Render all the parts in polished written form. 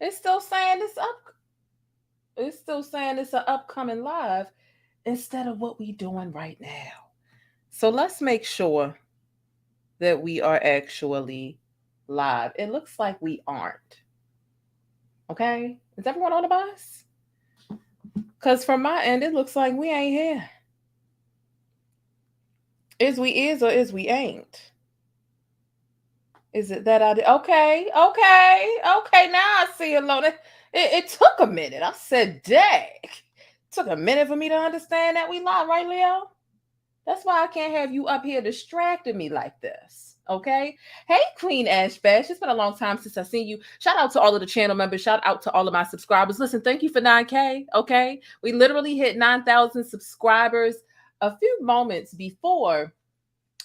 It's still saying it's up. It's still saying it's an upcoming live instead of what we doing right now. So let's make sure that we are actually live. It looks like we aren't. Okay? Is everyone on the bus? Because from my end, it looks like we ain't here. Is we is or is we ain't? Is it that I did? Okay, okay, okay. Now I see it loaded. It took a minute. I said, dang. Took a minute for me to understand that we live, right, Leo? That's why I can't have you up here distracting me like this. Okay. Hey, Queen Ash Bash. It's been a long time since I've seen you. Shout out to all of the channel members. Shout out to all of my subscribers. Listen, thank you for 9K. Okay. We literally hit 9,000 subscribers a few moments before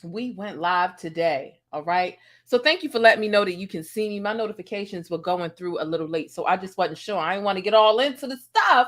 we went live today. All right. So thank you for letting me know that you can see me. My notifications were going through a little late. So I just wasn't sure. I didn't want to get all into the stuff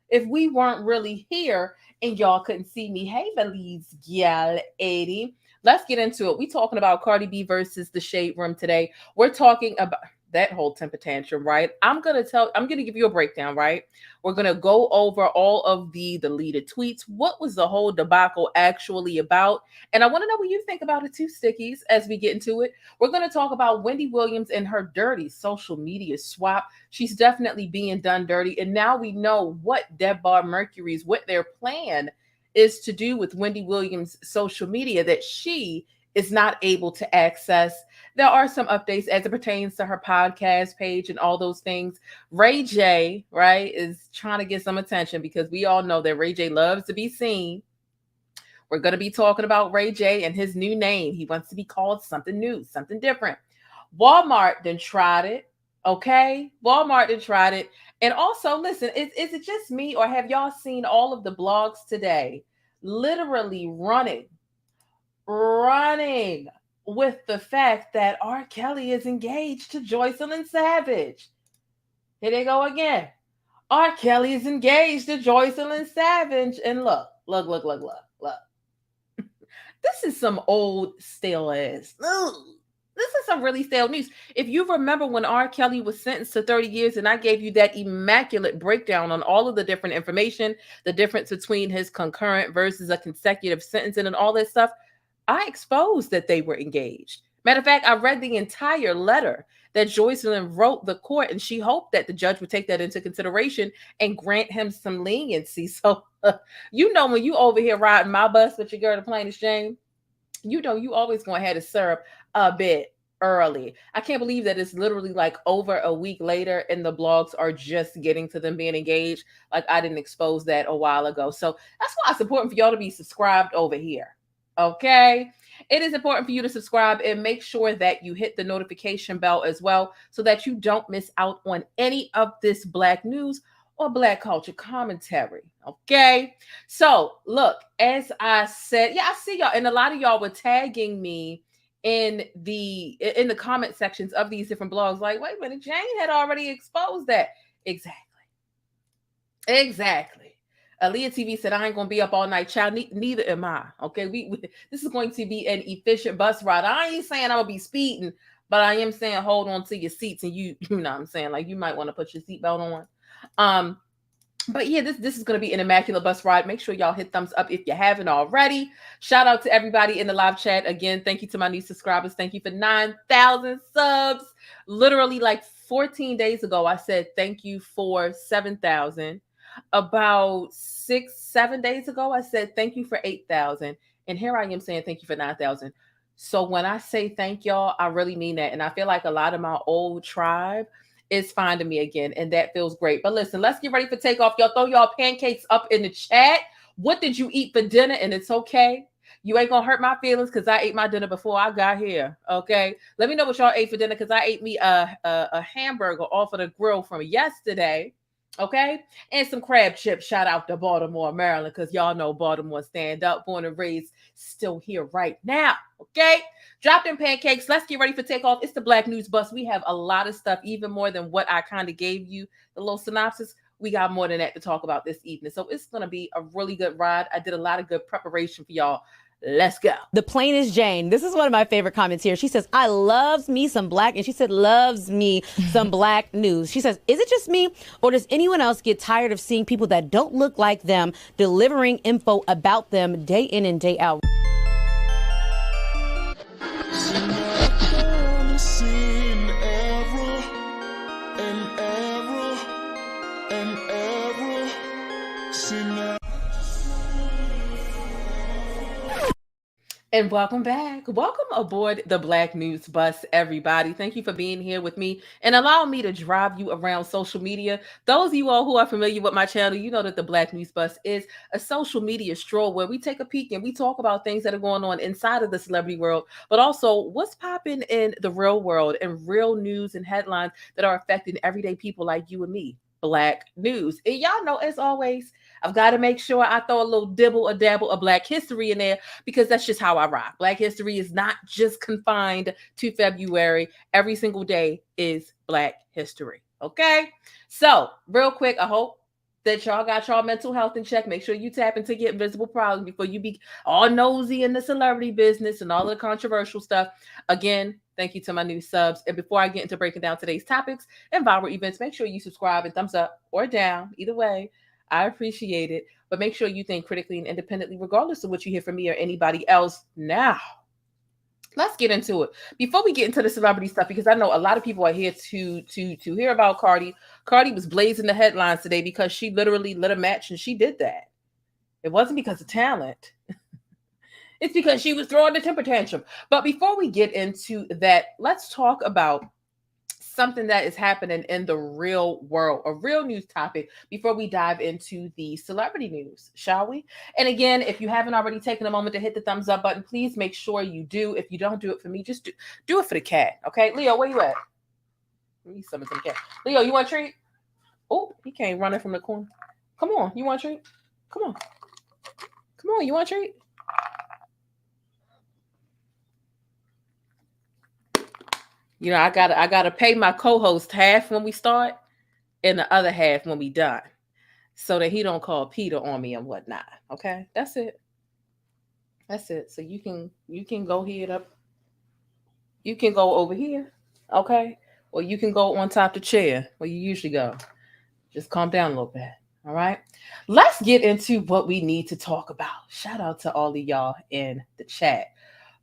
if we weren't really here and y'all couldn't see me. Hey, Valise Gal 80. Let's get into it. We talking about Cardi B versus the Shade Room today. We're talking about that whole temper tantrum, right? I'm gonna give you a breakdown, right? We're gonna go over all of the deleted tweets. What was the whole debacle actually about? And I want to know what you think about it too, Stickies, as we get into it. We're gonna talk about Wendy Williams and her dirty social media swap. She's definitely being done dirty. And now we know what Deborah Mercury's, what their plan is to do with Wendy Williams' social media that she is not able to access. There are some updates as it pertains to her podcast page and all those things. Ray J, right, is trying to get some attention because we all know that Ray J loves to be seen. We're going to be talking about Ray J and his new name. He wants to be called something new, something different. Walmart then tried it. Okay. Walmart then tried it. And also, listen, is it just me or have y'all seen all of the blogs today literally running with the fact that R. Kelly is engaged to Joycelyn Savage? Here they go again. R. Kelly is engaged to Joycelyn Savage. And look. This is some old stale ass. Ugh. This is some really stale news. If you remember when R. Kelly was sentenced to 30 years and I gave you that immaculate breakdown on all of the different information, the difference between his concurrent versus a consecutive sentencing and all that stuff, I exposed that they were engaged. Matter of fact, I read the entire letter that Joycelyn wrote the court, and she hoped that the judge would take that into consideration and grant him some leniency. So, you know, when you over here riding my bus with your girl, the plain Jane, you know, you always going to have the syrup a bit early. I can't believe that it's literally like over a week later and the blogs are just getting to them being engaged. Like I didn't expose that a while ago. So that's why it's important for y'all to be subscribed over here. Okay. It is important for you to subscribe and make sure that you hit the notification bell as well so that you don't miss out on any of this Black news or Black culture commentary. Okay. So look, as I said, yeah, I see y'all, and a lot of y'all were tagging me in the comment sections of these different blogs. Like, wait a minute, Jane had already exposed that. Exactly. Aaliyah TV said, I ain't going to be up all night, child. Neither am I. Okay. This is going to be an efficient bus ride. I ain't saying I'm going to be speeding, but I am saying hold on to your seats and you know what I'm saying? Like you might want to put your seatbelt on. But yeah, this is going to be an immaculate bus ride. Make sure y'all hit thumbs up if you haven't already. Shout out to everybody in the live chat. Again, thank you to my new subscribers. Thank you for 9,000 subs. Literally like 14 days ago, I said thank you for 7,000. About 6-7 days ago, I said thank you for 8,000. And here I am saying thank you for 9,000. So when I say thank y'all, I really mean that. And I feel like a lot of my old tribe is finding me again, and that feels great. But listen, let's get ready for takeoff. Y'all throw y'all pancakes up in the chat. What did you eat for dinner? And it's okay. You ain't gonna hurt my feelings because I ate my dinner before I got here. Okay. Let me know what y'all ate for dinner because I ate me a hamburger off of the grill from yesterday. Okay. And some crab chips. Shout out to Baltimore, Maryland, because y'all know Baltimore stand up, born and raised, still here right now. Okay. Dropped in pancakes. Let's get ready for takeoff. It's the Black News Bus. We have a lot of stuff, even more than what I kind of gave you, the little synopsis. We got more than that to talk about this evening. So it's going to be a really good ride. I did a lot of good preparation for y'all. Let's go. The plainest Jane. This is one of my favorite comments here. She says, I loves me some black, and she said, loves me some black news. She says, is it just me, or does anyone else get tired of seeing people that don't look like them delivering info about them day in and day out? And welcome back. Welcome aboard the Black News Bus, everybody. Thank you for being here with me and allowing me to drive you around social media. Those of you all who are familiar with my channel, you know that the Black News Bus is a social media stroll where we take a peek and we talk about things that are going on inside of the celebrity world, but also what's popping in the real world and real news and headlines that are affecting everyday people like you and me. Black news. And y'all know, as always, I've got to make sure I throw a little dibble, a dabble of Black history in there, because that's just how I rock. Black history is not just confined to February. Every single day is Black history. Okay? So, real quick, I hope that y'all got y'all mental health in check. Make sure you tap into Get Invisible Problems before you be all nosy in the celebrity business and all the controversial stuff. Again, thank you to my new subs. And before I get into breaking down today's topics and viral events, make sure you subscribe and thumbs up or down. Either way, I appreciate it. But make sure you think critically and independently, regardless of what you hear from me or anybody else. Now, let's get into it. Before we get into the celebrity stuff, because I know a lot of people are here to hear about Cardi. Cardi was blazing the headlines today because she literally lit a match, and she did that. It wasn't because of talent. It's because she was throwing the temper tantrum. But before we get into that, let's talk about something that is happening in the real world, a real news topic, before we dive into the celebrity news, shall we? And again, if you haven't already taken a moment to hit the thumbs up button, please make sure you do. If you don't do it for me, just do it for the cat, okay? Leo, where you at? Let me summon some cat. Leo, you want a treat? Oh, he came running from the corner. Come on, you want a treat? Come on. Come on, you want a treat? You know, I gotta pay my co-host half when we start and the other half when we done, so that he don't call Peter on me and whatnot. Okay, that's it. That's it. So you can go head up. You can go over here, okay, or you can go on top the chair where you usually go. Just calm down a little bit. All right. Let's get into what we need to talk about. Shout out to all of y'all in the chat.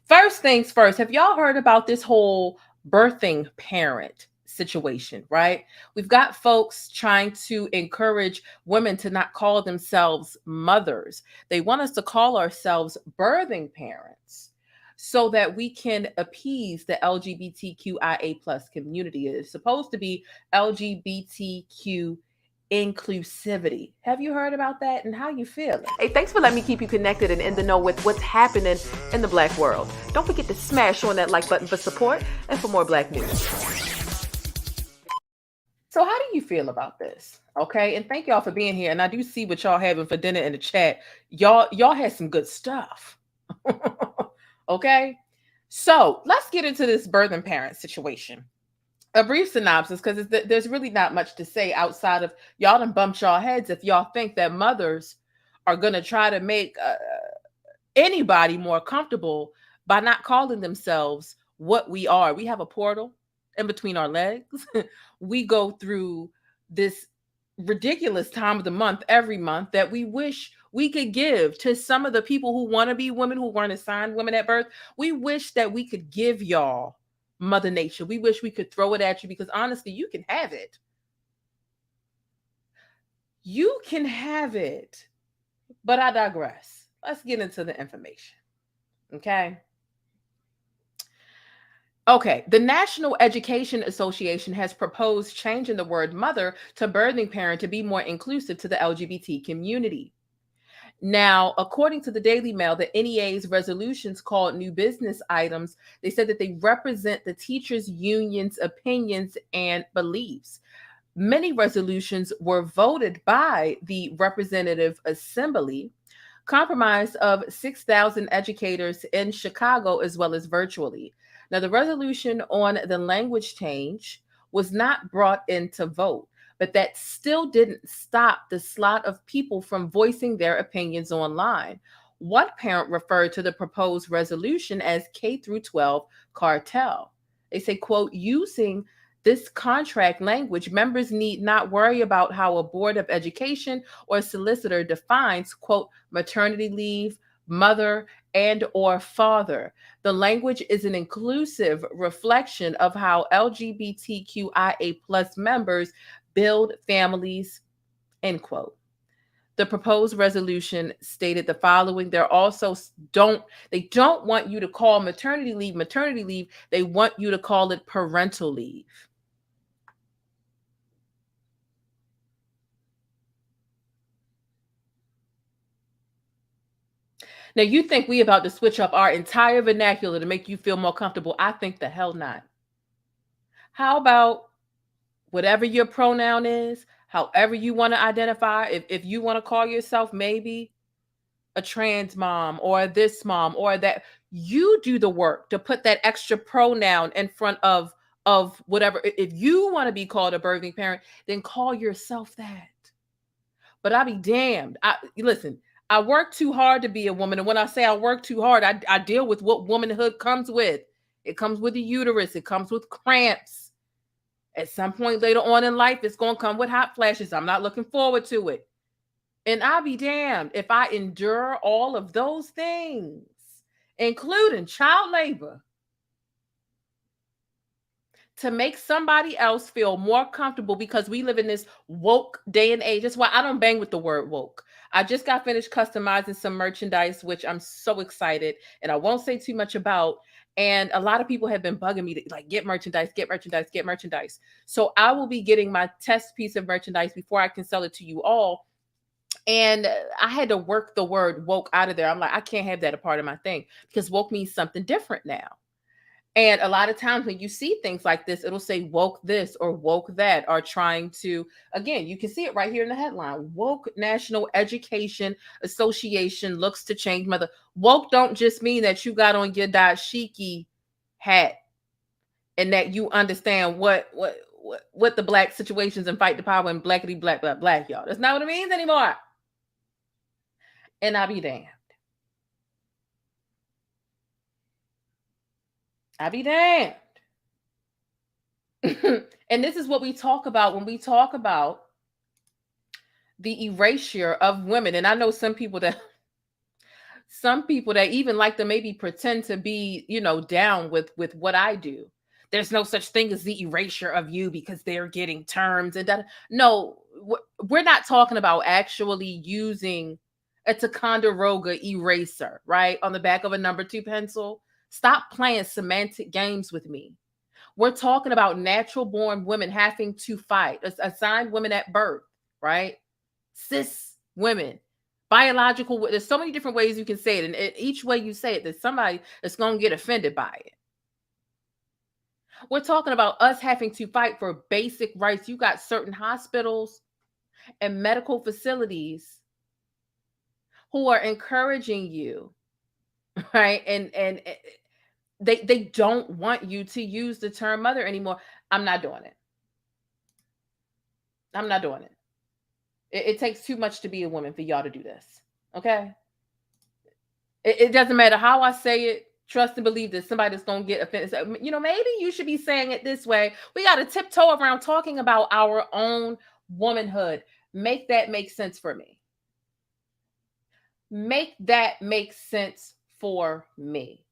First things first. Have y'all heard about this whole birthing parent situation, right? We've got folks trying to encourage women to not call themselves mothers. They want us to call ourselves birthing parents so that we can appease the LGBTQIA plus community. It's supposed to be LGBTQ inclusivity. Have you heard about that, and how you feeling? Hey, thanks for letting me keep you connected and in the know with what's happening in the Black world. Don't forget to smash on that like button for support and for more Black news. So how do you feel about this? Okay, and thank y'all for being here. And I do see what y'all having for dinner in the chat. Y'all had some good stuff. Okay, so let's get into this birthing parent situation. A brief synopsis, because there's really not much to say outside of y'all done bumped y'all heads if y'all think that mothers are going to try to make anybody more comfortable by not calling themselves what we are. We have a portal in between our legs. We go through this ridiculous time of the month every month that we wish we could give to some of the people who want to be women, who weren't assigned women at birth. We wish that we could give y'all Mother Nature. We wish we could throw it at you, because honestly, you can have it. You can have it. But I digress. Let's get into the information. Okay. Okay. The National Education Association has proposed changing the word mother to birthing parent to be more inclusive to the LGBT community. Now, according to the Daily Mail, the NEA's resolutions called new business items, they said that they represent the teachers' union's opinions and beliefs. Many resolutions were voted by the Representative Assembly, comprised of 6,000 educators in Chicago as well as virtually. Now, the resolution on the language change was not brought into vote, but that still didn't stop the slot of people from voicing their opinions online. One parent referred to the proposed resolution as K through 12 cartel. They say, quote, using this contract language, members need not worry about how a board of education or solicitor defines, quote, maternity leave, mother, and or father. The language is an inclusive reflection of how LGBTQIA plus members build families, end quote. The proposed resolution stated the following. They're also they don't want you to call maternity leave. They want you to call it parental leave. Now, you think we about to switch up our entire vernacular to make you feel more comfortable? I think the hell not. How about whatever your pronoun is, however you want to identify, if you want to call yourself maybe a trans mom or this mom or that, you do the work to put that extra pronoun in front of whatever. If you want to be called a birthing parent, then call yourself that. But I'll be damned. Listen, I work too hard to be a woman. And when I say I work too hard, I deal with what womanhood comes with. It comes with the uterus. It comes with cramps. At some point later on in life, it's going to come with hot flashes. I'm not looking forward to it. And I'll be damned if I endure all of those things, including child labor, to make somebody else feel more comfortable, because we live in this woke day and age. That's why I don't bang with the word woke. I just got finished customizing some merchandise, which I'm so excited, and I won't say too much about. And a lot of people have been bugging me to like get merchandise. So I will be getting my test piece of merchandise before I can sell it to you all. And I had to work the word woke out of there. I'm like, I can't have that a part of my thing, because woke means something different now. And a lot of times when you see things like this, it'll say woke this or woke that, or trying to, again, you can see it right here in the headline. Woke National Education Association looks to change mother. Woke don't just mean that you got on your dashiki hat and that you understand what the black situations and fight the power and blackity black, y'all. That's not what it means anymore. And I'll be damned. I'll be damned. And this is what we talk about when we talk about the erasure of women. And I know some people that even like to maybe pretend to be, down with what I do. There's no such thing as the erasure of you because they're getting terms and that. No, we're not talking about actually using a Ticonderoga eraser, right? On the back of a number 2 pencil. Stop playing semantic games with me. We're talking about natural born women having to fight, assigned women at birth, right? Cis women, biological. There's so many different ways you can say it. And each way you say it, there's somebody that's going to get offended by it. We're talking about us having to fight for basic rights. You got certain hospitals and medical facilities who are encouraging you, right? And they don't want you to use the term mother anymore. I'm not doing it. I'm not doing it. It takes too much to be a woman for y'all to do this. Okay? It doesn't matter how I say it. Trust and believe that somebody's going to get offended. So, maybe you should be saying it this way. We got to tiptoe around talking about our own womanhood. Make that make sense for me. Make that make sense for me.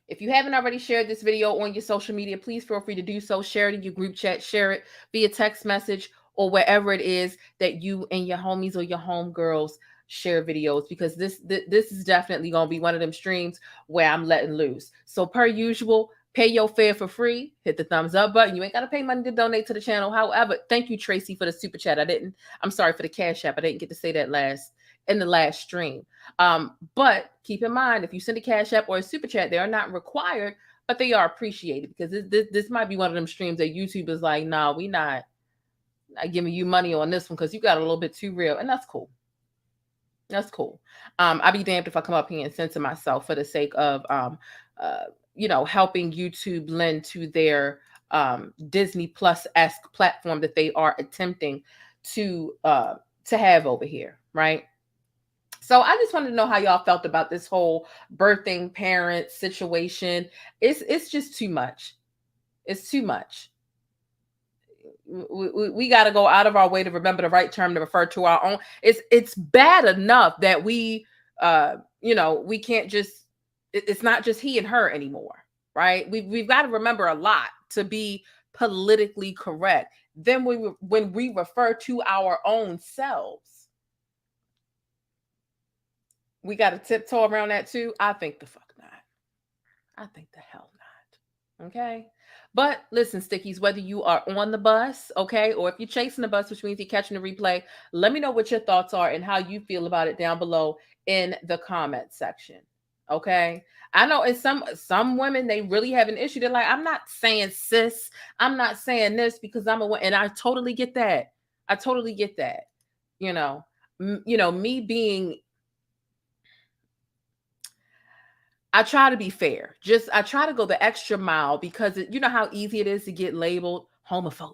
If you haven't already shared this video on your social media, please feel free to do so. Share it in your group chat. Share it via text message or wherever it is that you and your homies or your homegirls share videos, because this is definitely going to be one of them streams where I'm letting loose. So per usual, pay your fare for free. Hit the thumbs up button. You ain't got to pay money to donate to the channel. However, thank you, Tracy, for the super chat. I'm sorry for the Cash App. I didn't get to say that in the last stream. But keep in mind, if you send a Cash App or a super chat, they are not required, but they are appreciated, because this might be one of them streams that YouTube is like, nah, we not giving you money on this one because you got a little bit too real. And that's cool. That's cool. I'll be damned if I come up here and censor myself for the sake of, helping YouTube lend to their Disney Plus-esque platform that they are attempting to have over here, right? So I just wanted to know how y'all felt about this whole birthing parent situation. It's just too much. It's too much. We got to go out of our way to remember the right term to refer to our own. It's bad enough that we we can't just it's not just he and her anymore, right? We've got to remember a lot to be politically correct. Then when we refer to our own selves, we got to tiptoe around that too. I think the fuck not. I think the hell not. Okay. But listen, Stickies, whether you are on the bus, okay, or if you're chasing the bus, which means you're catching the replay, let me know what your thoughts are and how you feel about it down below in the comment section. Okay. I know it's some women, they really have an issue. They're like, I'm not saying sis, I'm not saying this because I'm a woman. And I totally get that. I totally get that. You know, me being I try to be fair. I try to go the extra mile because you know how easy it is to get labeled homophobic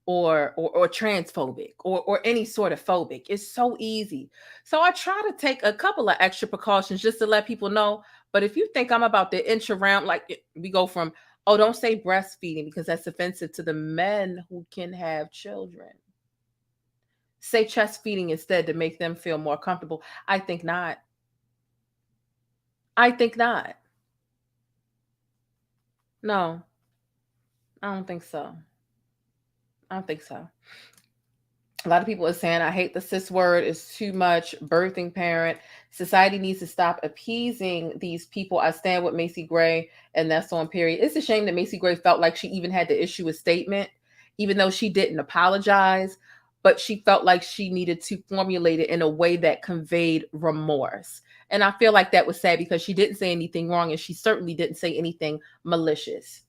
or transphobic or any sort of phobic. It's so easy. So I try to take a couple of extra precautions just to let people know. But if you think I'm about to inch around, like we go from, oh, don't say breastfeeding because that's offensive to the men who can have children. Say chest feeding instead to make them feel more comfortable. I think not. I think not. No, I don't think so. I don't think so. A lot of people are saying, I hate the cis word. It's too much. Birthing parent. Society needs to stop appeasing these people. I stand with Macy Gray, and that's on period. It's a shame that Macy Gray felt like she even had to issue a statement, even though she didn't apologize, but she felt like she needed to formulate it in a way that conveyed remorse. And I feel like that was sad because she didn't say anything wrong, and she certainly didn't say anything malicious.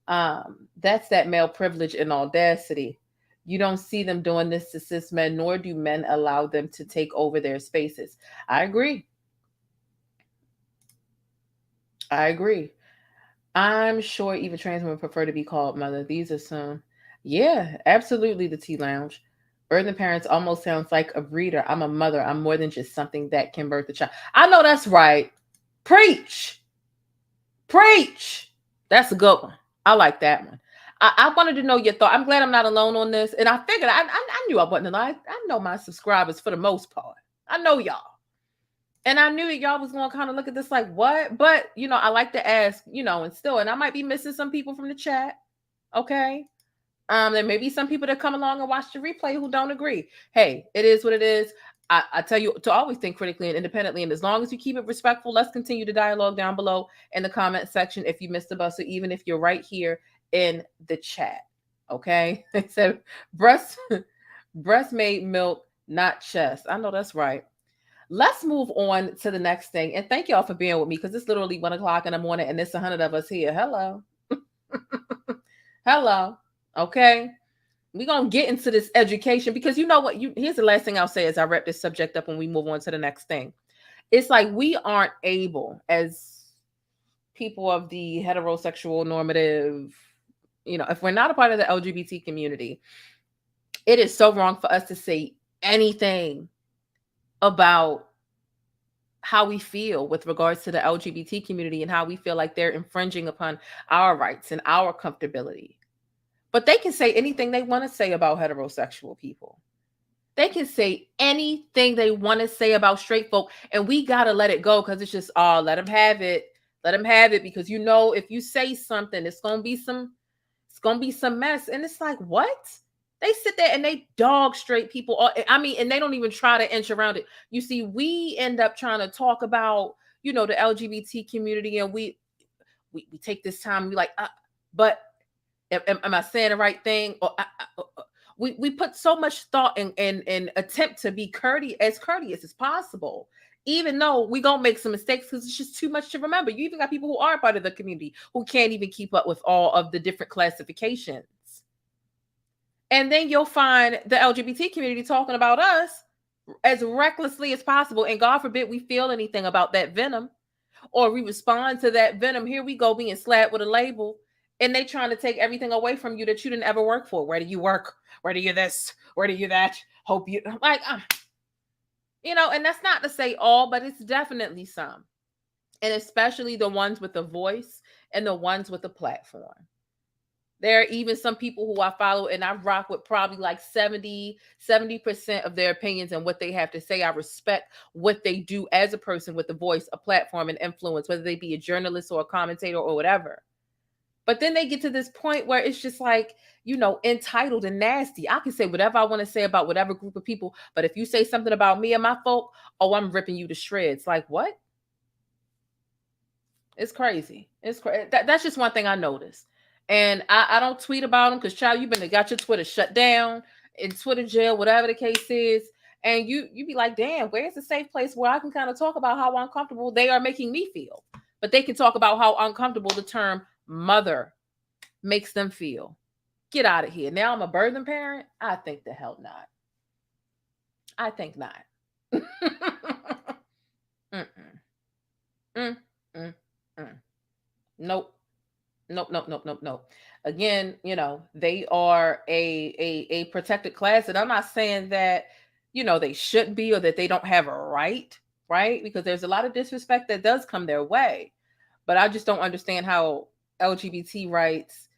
That's that male privilege and audacity. You don't see them doing this to cis men, nor do men allow them to take over their spaces. I agree. I agree. I'm sure even trans women prefer to be called mother. These are some, yeah, absolutely. The Tea Lounge. Birthing parents almost sounds like a breeder. I'm a mother. I'm more than just something that can birth a child. I know that's right. Preach. Preach. That's a good one. I like that one. I wanted to know your thought. I'm glad I'm not alone on this. And I figured I knew I wasn't alone. I know my subscribers for the most part. I know y'all. And I knew y'all was going to kind of look at this like, what? But, I like to ask, and I might be missing some people from the chat. Okay. There may be some people that come along and watch the replay who don't agree. Hey, it is what it is. I tell you to always think critically and independently. And as long as you keep it respectful, let's continue the dialogue down below in the comment section. If you missed the bus, or even if you're right here in the chat. Okay. It said breast made milk, not chest. I know that's right. Let's move on to the next thing. And thank y'all for being with me because it's literally 1 o'clock in the morning and there's 100 of us here. Hello. Hello. Okay. We're going to get into this education because you know what? Here's the last thing I'll say as I wrap this subject up and we move on to the next thing. It's like we aren't able as people of the heterosexual normative, if we're not a part of the LGBT community, it is so wrong for us to say anything about how we feel with regards to the LGBT community and how we feel like they're infringing upon our rights and our comfortability. But they can say anything they want to say about heterosexual people. They can say anything they want to say about straight folk, and we got to let it go because it's just, let them have it. Let them have it because, if you say something, it's going to be some mess. And it's like, what? They sit there and they dog straight people. And they don't even try to inch around it. You see, we end up trying to talk about, the LGBT community, and we take this time and we like, but am I saying the right thing? Or we put so much thought and attempt to be courteous as possible, even though we gonna make some mistakes because it's just too much to remember. You even got people who are part of the community who can't even keep up with all of the different classifications. And then you'll find the LGBT community talking about us as recklessly as possible. And God forbid we feel anything about that venom or we respond to that venom. Here we go being slapped with a label. And they trying to take everything away from you that you didn't ever work for. Where do you work? Where do you this? Where do you that? Hope you like. And that's not to say all, but it's definitely some. And especially the ones with a voice and the ones with a platform. There are even some people who I follow and I rock with probably like 70% of their opinions and what they have to say. I respect what they do as a person with a voice, a platform, and influence, whether they be a journalist or a commentator or whatever. But then they get to this point where it's just like, entitled and nasty. I can say whatever I want to say about whatever group of people. But if you say something about me and my folk, oh, I'm ripping you to shreds. Like, what? It's crazy. It's crazy. That's just one thing I noticed. And I don't tweet about them because, child, got your Twitter shut down, in Twitter jail, whatever the case is. And you be like, damn, where's the safe place where I can kind of talk about how uncomfortable they are making me feel? But they can talk about how uncomfortable the term mother makes them feel. Get out of here. Now I'm a birthing parent? I think the hell not. I think not. Mm-mm. Mm-mm. Nope. Nope. Again, they are a protected class, and I'm not saying that they shouldn't be or that they don't have a right, because there's a lot of disrespect that does come their way. But I just don't understand how LGBT rights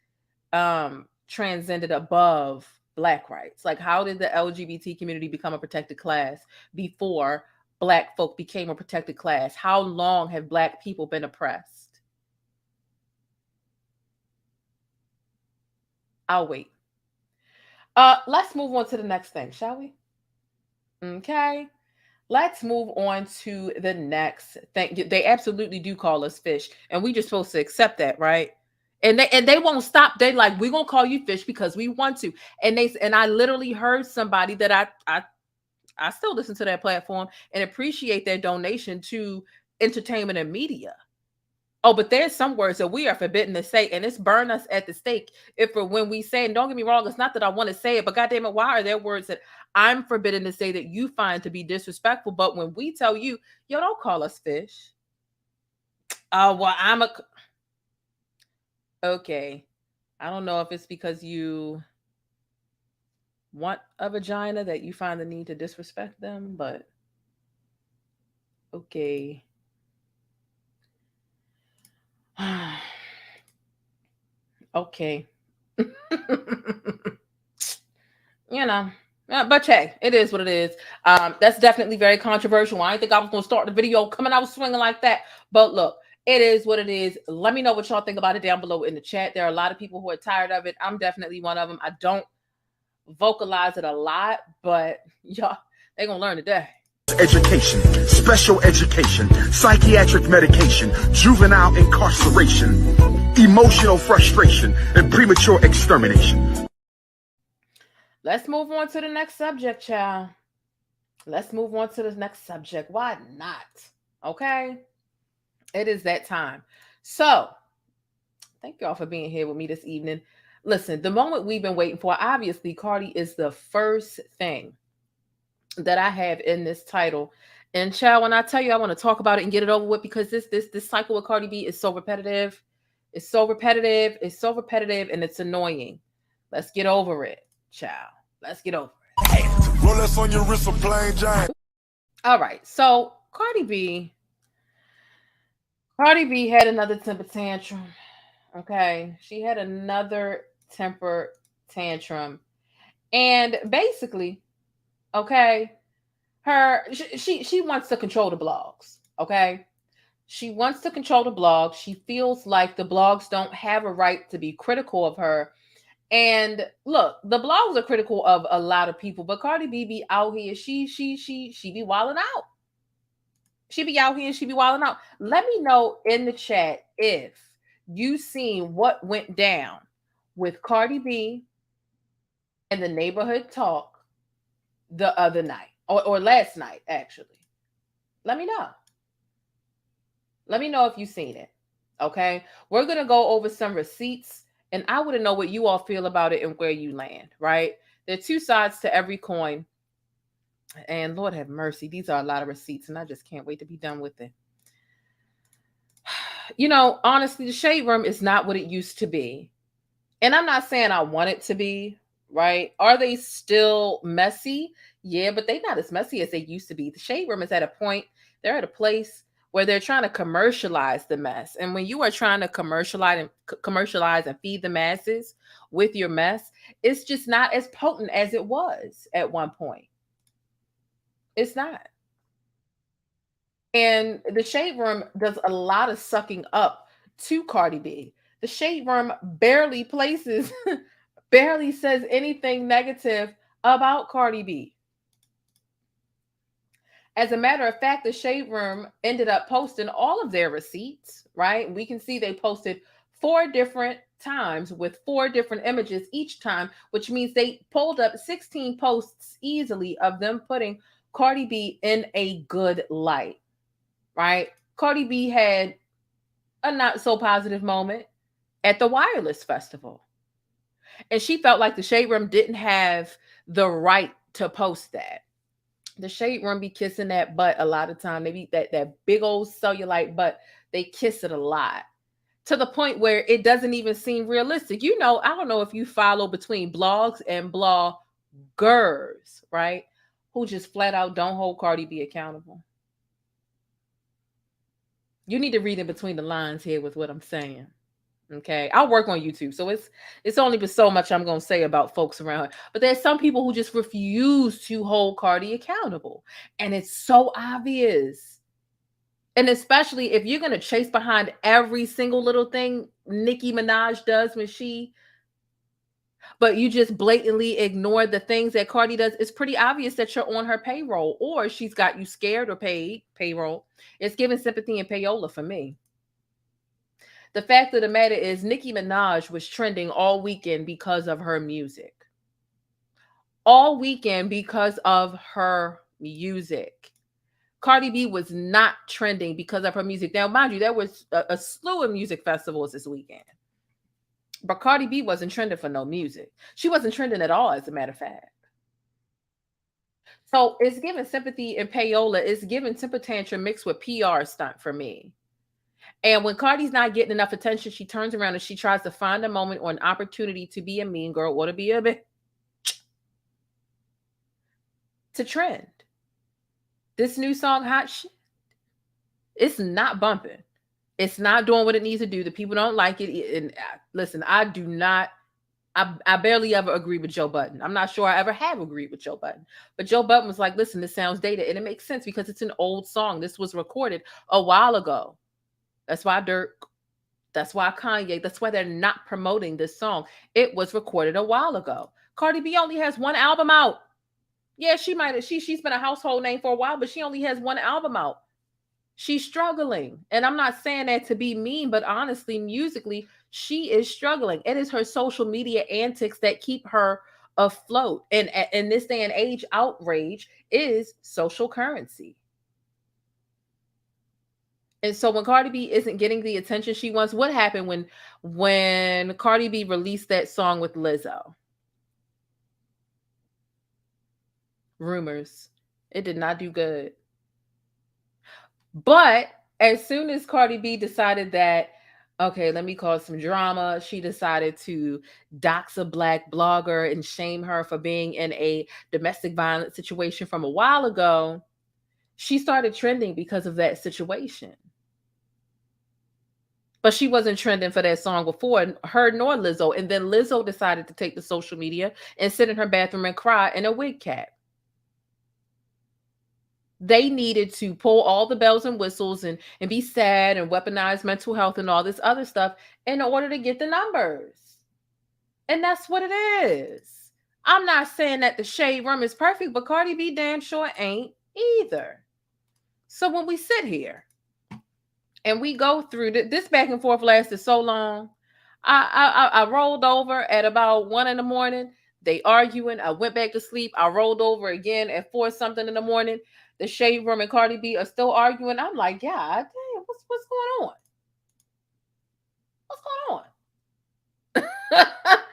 transcended above Black rights. Like, how did the LGBT community become a protected class before Black folk became a protected class? How long have Black people been oppressed? I'll wait. Let's move on to the next thing, shall we? Okay. Let's move on to the next thing. They absolutely do call us fish, and we just supposed to accept that, right? And they won't stop. They like, we're gonna call you fish because we want to. And I literally heard somebody that I still listen to that platform and appreciate their donation to entertainment and media. Oh, but there's some words that we are forbidden to say, and it's burn us at the stake if or when we say, and don't get me wrong, it's not that I want to say it, but goddamn it, why are there words that I'm forbidden to say that you find to be disrespectful? But when we tell you, yo, don't call us fish. Oh, well, okay. I don't know if it's because you want a vagina that you find the need to disrespect them, but okay. Okay. But hey, it is what it is. That's definitely very controversial. I didn't think I was gonna start the video coming out swinging like that, but look, it is what it is. Let me know what y'all think about it down below in the chat. There are a lot of people who are tired of it. I'm definitely one of them. I don't vocalize it a lot, but y'all, they're gonna learn today. Education, special education, psychiatric medication, juvenile incarceration, emotional frustration, and premature extermination. Let's move on to the next subject, child. Let's move on to the next subject. Why not? Okay. It is that time. So, thank y'all for being here with me this evening. Listen, the moment we've been waiting for, obviously, Cardi is the first thing that I have in this title. And child, when I tell you I want to talk about it and get it over with, because this cycle with Cardi B is so repetitive. It's so repetitive. It's so repetitive, and it's annoying. Let's get over it, child. Let's get over it. Roll us on your wrist, a plain giant. All right. So Cardi B had another temper tantrum. Okay. She had another temper tantrum. And basically, okay, she wants to control the blogs. Okay. She wants to control the blogs. She feels like the blogs don't have a right to be critical of her. And look, the blogs are critical of a lot of people, but Cardi B be out here. She be wilding out. She be out here and she be wilding out. Let me know in the chat if you seen what went down with Cardi B and the neighborhood talk the other night or last night, actually. Let me know. Let me know if you've seen it. Okay. We're going to go over some receipts, and I want to know what you all feel about it and where you land, right? There are two sides to every coin. And Lord have mercy, these are a lot of receipts, and I just can't wait to be done with it. Honestly, the Shade Room is not what it used to be. And I'm not saying I want it to be, right? Are they still messy? Yeah, but they're not as messy as they used to be. The shade room is at a point, they're at a place where they're trying to commercialize the mess. And when you are trying to commercialize and feed the masses with your mess, it's just not as potent as it was at one point. It's not. And the shade room does a lot of sucking up to Cardi B. The shade room barely places, barely says anything negative about Cardi B. As a matter of fact, the shade room ended up posting all of their receipts, right? We can see they posted 4 different times with 4 different images each time, which means they pulled up 16 posts easily of them putting Cardi B in a good light, right? Cardi B had a not so positive moment at the Wireless Festival. And she felt like the shade room didn't have the right to post that. The shade room be kissing that butt a lot of time. They be that big old cellulite butt. They kiss it a lot to the point where it doesn't even seem realistic. You know, I don't know if you follow between blogs and bloggers, right? Who just flat out don't hold Cardi B accountable. You need to read in between the lines here with what I'm saying. Okay, I'll work on YouTube, so it's only been so much I'm gonna say about folks around her. But there's some people who just refuse to hold Cardi accountable, and it's so obvious. And especially if you're gonna chase behind every single little thing Nicki Minaj does but you just blatantly ignore the things that Cardi does, it's pretty obvious that you're on her payroll, or she's got you scared or paid payroll. It's giving sympathy and payola for me. The fact of the matter is, Nicki Minaj was trending all weekend because of her music. All weekend because of her music. Cardi B was not trending because of her music. Now, mind you, there was a slew of music festivals this weekend. But Cardi B wasn't trending for no music. She wasn't trending at all, as a matter of fact. So it's giving sympathy and payola. It's giving temper tantrum mixed with PR stunt for me. And when Cardi's not getting enough attention, she turns around and she tries to find a moment or an opportunity to be a mean girl or to be a bit to trend. This new song, Hot Shit, it's not bumping. It's not doing what it needs to do. The people don't like it. And listen, I barely ever agree with Joe Budden. I'm not sure I ever have agreed with Joe Budden. But Joe Budden was like, listen, this sounds dated. And it makes sense because it's an old song. This was recorded a while ago. That's why Dirk, that's why Kanye, that's why they're not promoting this song. It was recorded a while ago. Cardi B only has 1 album out. Yeah, she's been a household name for a while, but she only has 1 album out. She's struggling. And I'm not saying that to be mean, but honestly, musically, she is struggling. It is her social media antics that keep her afloat. And in this day and age, outrage is social currency. And so when Cardi B isn't getting the attention she wants, what happened when Cardi B released that song with Lizzo? Rumors. It did not do good. But as soon as Cardi B decided that, okay, let me cause some drama, she decided to dox a Black blogger and shame her for being in a domestic violence situation from a while ago. She started trending because of that situation. But she wasn't trending for that song before, her nor Lizzo. And then Lizzo decided to take to social media and sit in her bathroom and cry in a wig cap. They needed to pull all the bells and whistles and be sad and weaponize mental health and all this other stuff in order to get the numbers. And that's what it is. I'm not saying that the shade room is perfect, but Cardi B damn sure ain't either. So when we sit here and we go through this back and forth lasted so long, I rolled over at about 1 a.m. They arguing. I went back to sleep. I rolled over again at 4 something in the morning. The shade room and Cardi B are still arguing. I'm like, yeah, damn, what's going on? What's going on?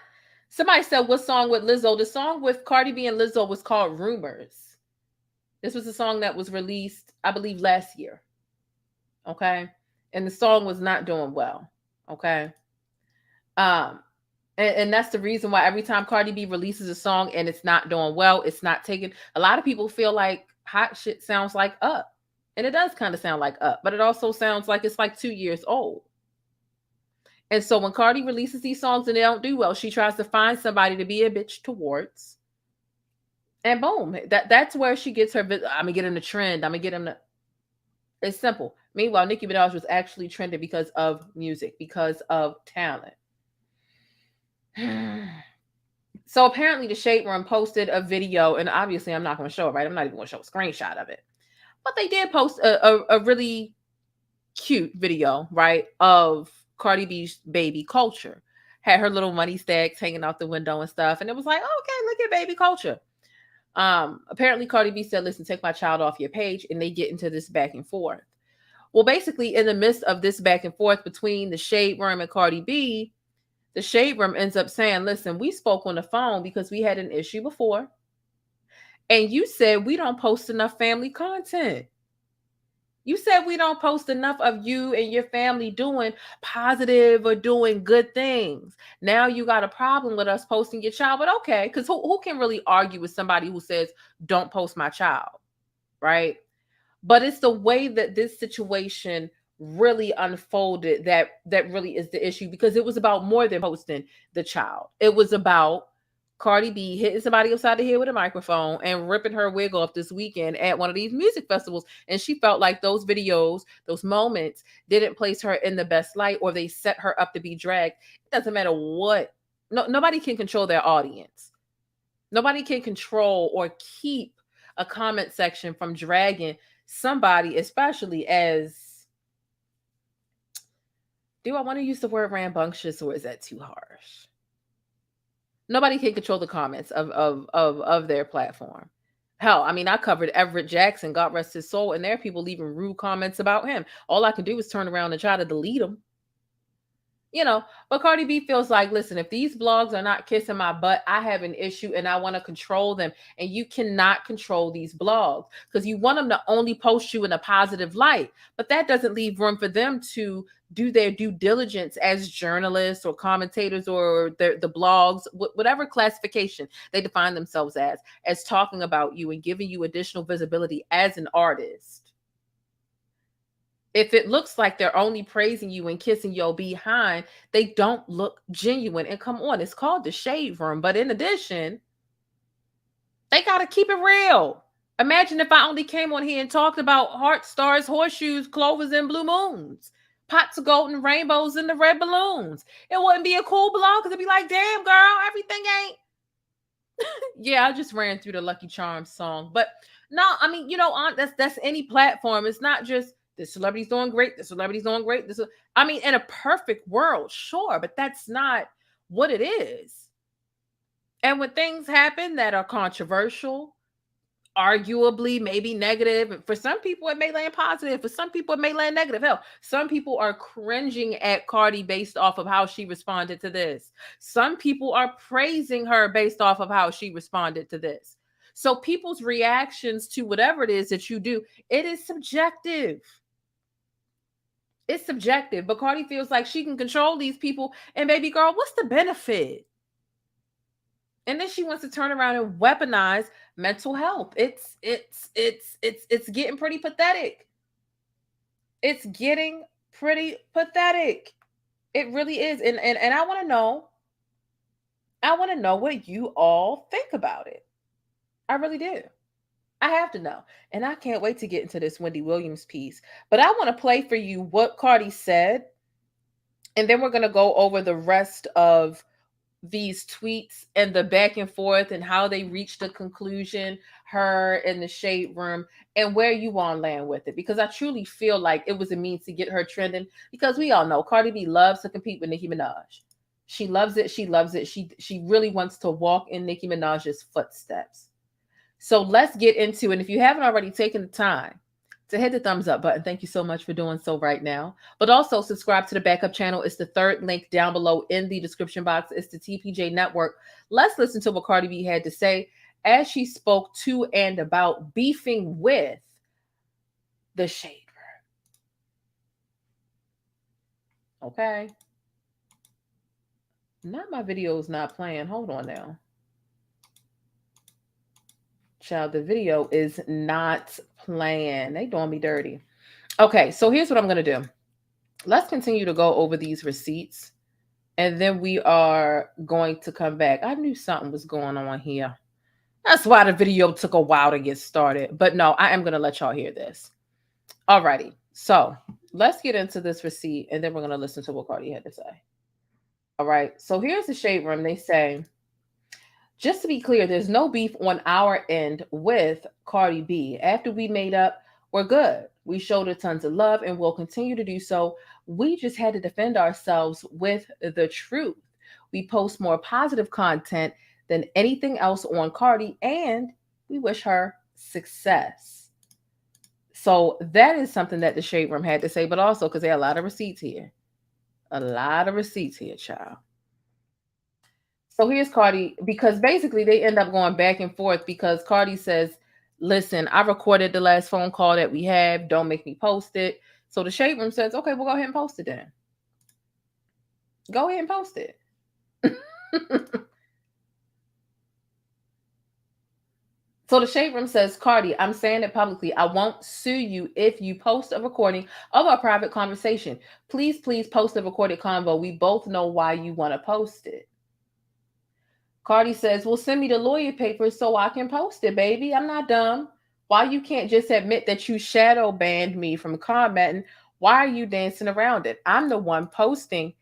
Somebody said, what song with Lizzo? The song with Cardi B and Lizzo was called Rumors. This was a song that was released, I believe, last year. Okay. And the song was not doing well. Okay. And And that's the reason why every time Cardi B releases a song and it's not doing well, it's not taken. A lot of people feel like hot shit sounds like Up. And it does kind of sound like Up, but it also sounds like it's like 2 years old. And so when Cardi releases these songs and they don't do well, she tries to find somebody to be a bitch towards. And boom, that's where she gets her. I'm gonna get in the trend. I'm gonna get him the. It's simple. Meanwhile, Nicki Minaj was actually trending because of music, because of talent. So apparently the Shade Room posted a video, and obviously I'm not going to show it, right? I'm not even going to show a screenshot of it. But they did post a really cute video, right, of Cardi B's baby Culture. Had her little money stacks hanging out the window and stuff. And it was like, okay, look at baby Culture. Apparently Cardi B said, listen, take my child off your page. And they get into this back and forth. Well, basically in the midst of this back and forth between the Shade Room and Cardi B, the Shade Room ends up saying, listen, we spoke on the phone because we had an issue before. And you said we don't post enough family content. You said we don't post enough of you and your family doing positive or doing good things. Now you got a problem with us posting your child, but okay, because who can really argue with somebody who says, don't post my child, right? But it's the way that this situation really unfolded that really is the issue, because it was about more than posting the child. It was about Cardi B hitting somebody upside the head with a microphone and ripping her wig off this weekend at one of these music festivals. And she felt like those videos, those moments didn't place her in the best light, or they set her up to be dragged. It doesn't matter what. Nobody can control their audience. Nobody can control or keep a comment section from dragging somebody, especially as, do I want to use the word rambunctious, or is that too harsh? Nobody can control the comments of their platform. Hell, I mean, I covered Everett Jackson, God rest his soul, and there are people leaving rude comments about him. All I can do is turn around and try to delete them. You know, but Cardi B feels like, listen, if these blogs are not kissing my butt, I have an issue and I want to control them. And you cannot control these blogs because you want them to only post you in a positive light. But that doesn't leave room for them to do their due diligence as journalists or commentators or the blogs, whatever classification they define themselves as talking about you and giving you additional visibility as an artist. If it looks like they're only praising you and kissing your behind, they don't look genuine. And come on, it's called the Shade Room. But in addition, they got to keep it real. Imagine if I only came on here and talked about heart stars, horseshoes, clovers, and blue moons, pots of golden rainbows, and the red balloons. It wouldn't be a cool blog because it'd be like, damn, girl, everything ain't. Yeah, I just ran through the Lucky Charms song. But no, I mean, you know, that's any platform. It's not just, the celebrity's doing great. The celebrity's doing great. I mean, in a perfect world, sure, but that's not what it is. And when things happen that are controversial, arguably maybe negative, for some people it may land positive. For some people it may land negative. Hell, some people are cringing at Cardi based off of how she responded to this. Some people are praising her based off of how she responded to this. So people's reactions to whatever it is that you do, it is subjective. It's subjective, but Cardi feels like she can control these people. And baby girl, what's the benefit? And then she wants to turn around and weaponize mental health. It's getting pretty pathetic. It's getting pretty pathetic. It really is. And I want to know what you all think about it. I really do. I have to know. And I can't wait to get into this Wendy Williams piece. But I want to play for you what Cardi said. And then we're going to go over the rest of these tweets and the back and forth and how they reached a conclusion, her in the Shade Room, and where you want to land with it. Because I truly feel like it was a means to get her trending. Because we all know Cardi B loves to compete with Nicki Minaj. She loves it. She loves it. She really wants to walk in Nicki Minaj's footsteps. So let's get into it. And if you haven't already taken the time to hit the thumbs up button, thank you so much for doing so right now. But also subscribe to the backup channel. It's the third link down below in the description box. It's the TPJ Network. Let's listen to what Cardi B had to say as she spoke to and about beefing with the Shade Room. Okay. Not my video's not playing. Hold on now. Child, the video is not playing. They doing me dirty. Okay, so here's what I'm going to do. Let's continue to go over these receipts, and then we are going to come back. I knew something was going on here. That's why the video took a while to get started. But no, I am going to let y'all hear this. Alrighty, so let's get into this receipt, and then we're going to listen to what Cardi had to say. All right, so here's the shade room. They say, just to be clear, there's no beef on our end with Cardi B. After we made up, we're good. We showed her tons of love and will continue to do so. We just had to defend ourselves with the truth. We post more positive content than anything else on Cardi, and we wish her success. So that is something that the shade room had to say, but also because there are a lot of receipts here. A lot of receipts here, child. So here's Cardi, because basically they end up going back and forth because Cardi says, listen, I recorded the last phone call that we have. Don't make me post it. So the shade room says, okay, we'll go ahead and post it then. Go ahead and post it. So the shade room says, Cardi, I'm saying it publicly. I won't sue you if you post a recording of our private conversation. Please post a recorded convo. We both know why you want to post it. Cardi says, well, send me the lawyer papers so I can post it, baby. I'm not dumb. Why you can't just admit that you shadow banned me from commenting? Why are you dancing around it? I'm the one posting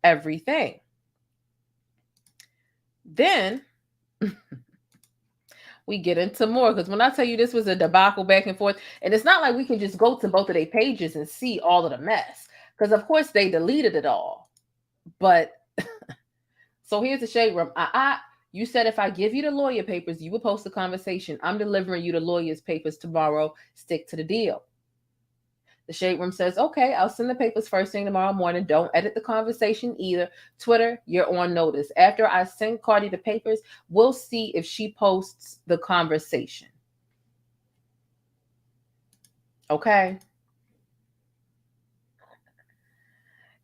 everything. Then we get into more, because when I tell you this was a debacle back and forth, and it's not like we can just go to both of their pages and see all of the mess, because of course they deleted it all. But so here's the shade room. You said if I give you the lawyer papers, you will post the conversation. I'm delivering you the lawyer's papers tomorrow. Stick to the deal. The shade room says, okay, I'll send the papers first thing tomorrow morning. Don't edit the conversation either. Twitter, you're on notice. After I send Cardi the papers, we'll see if she posts the conversation. Okay.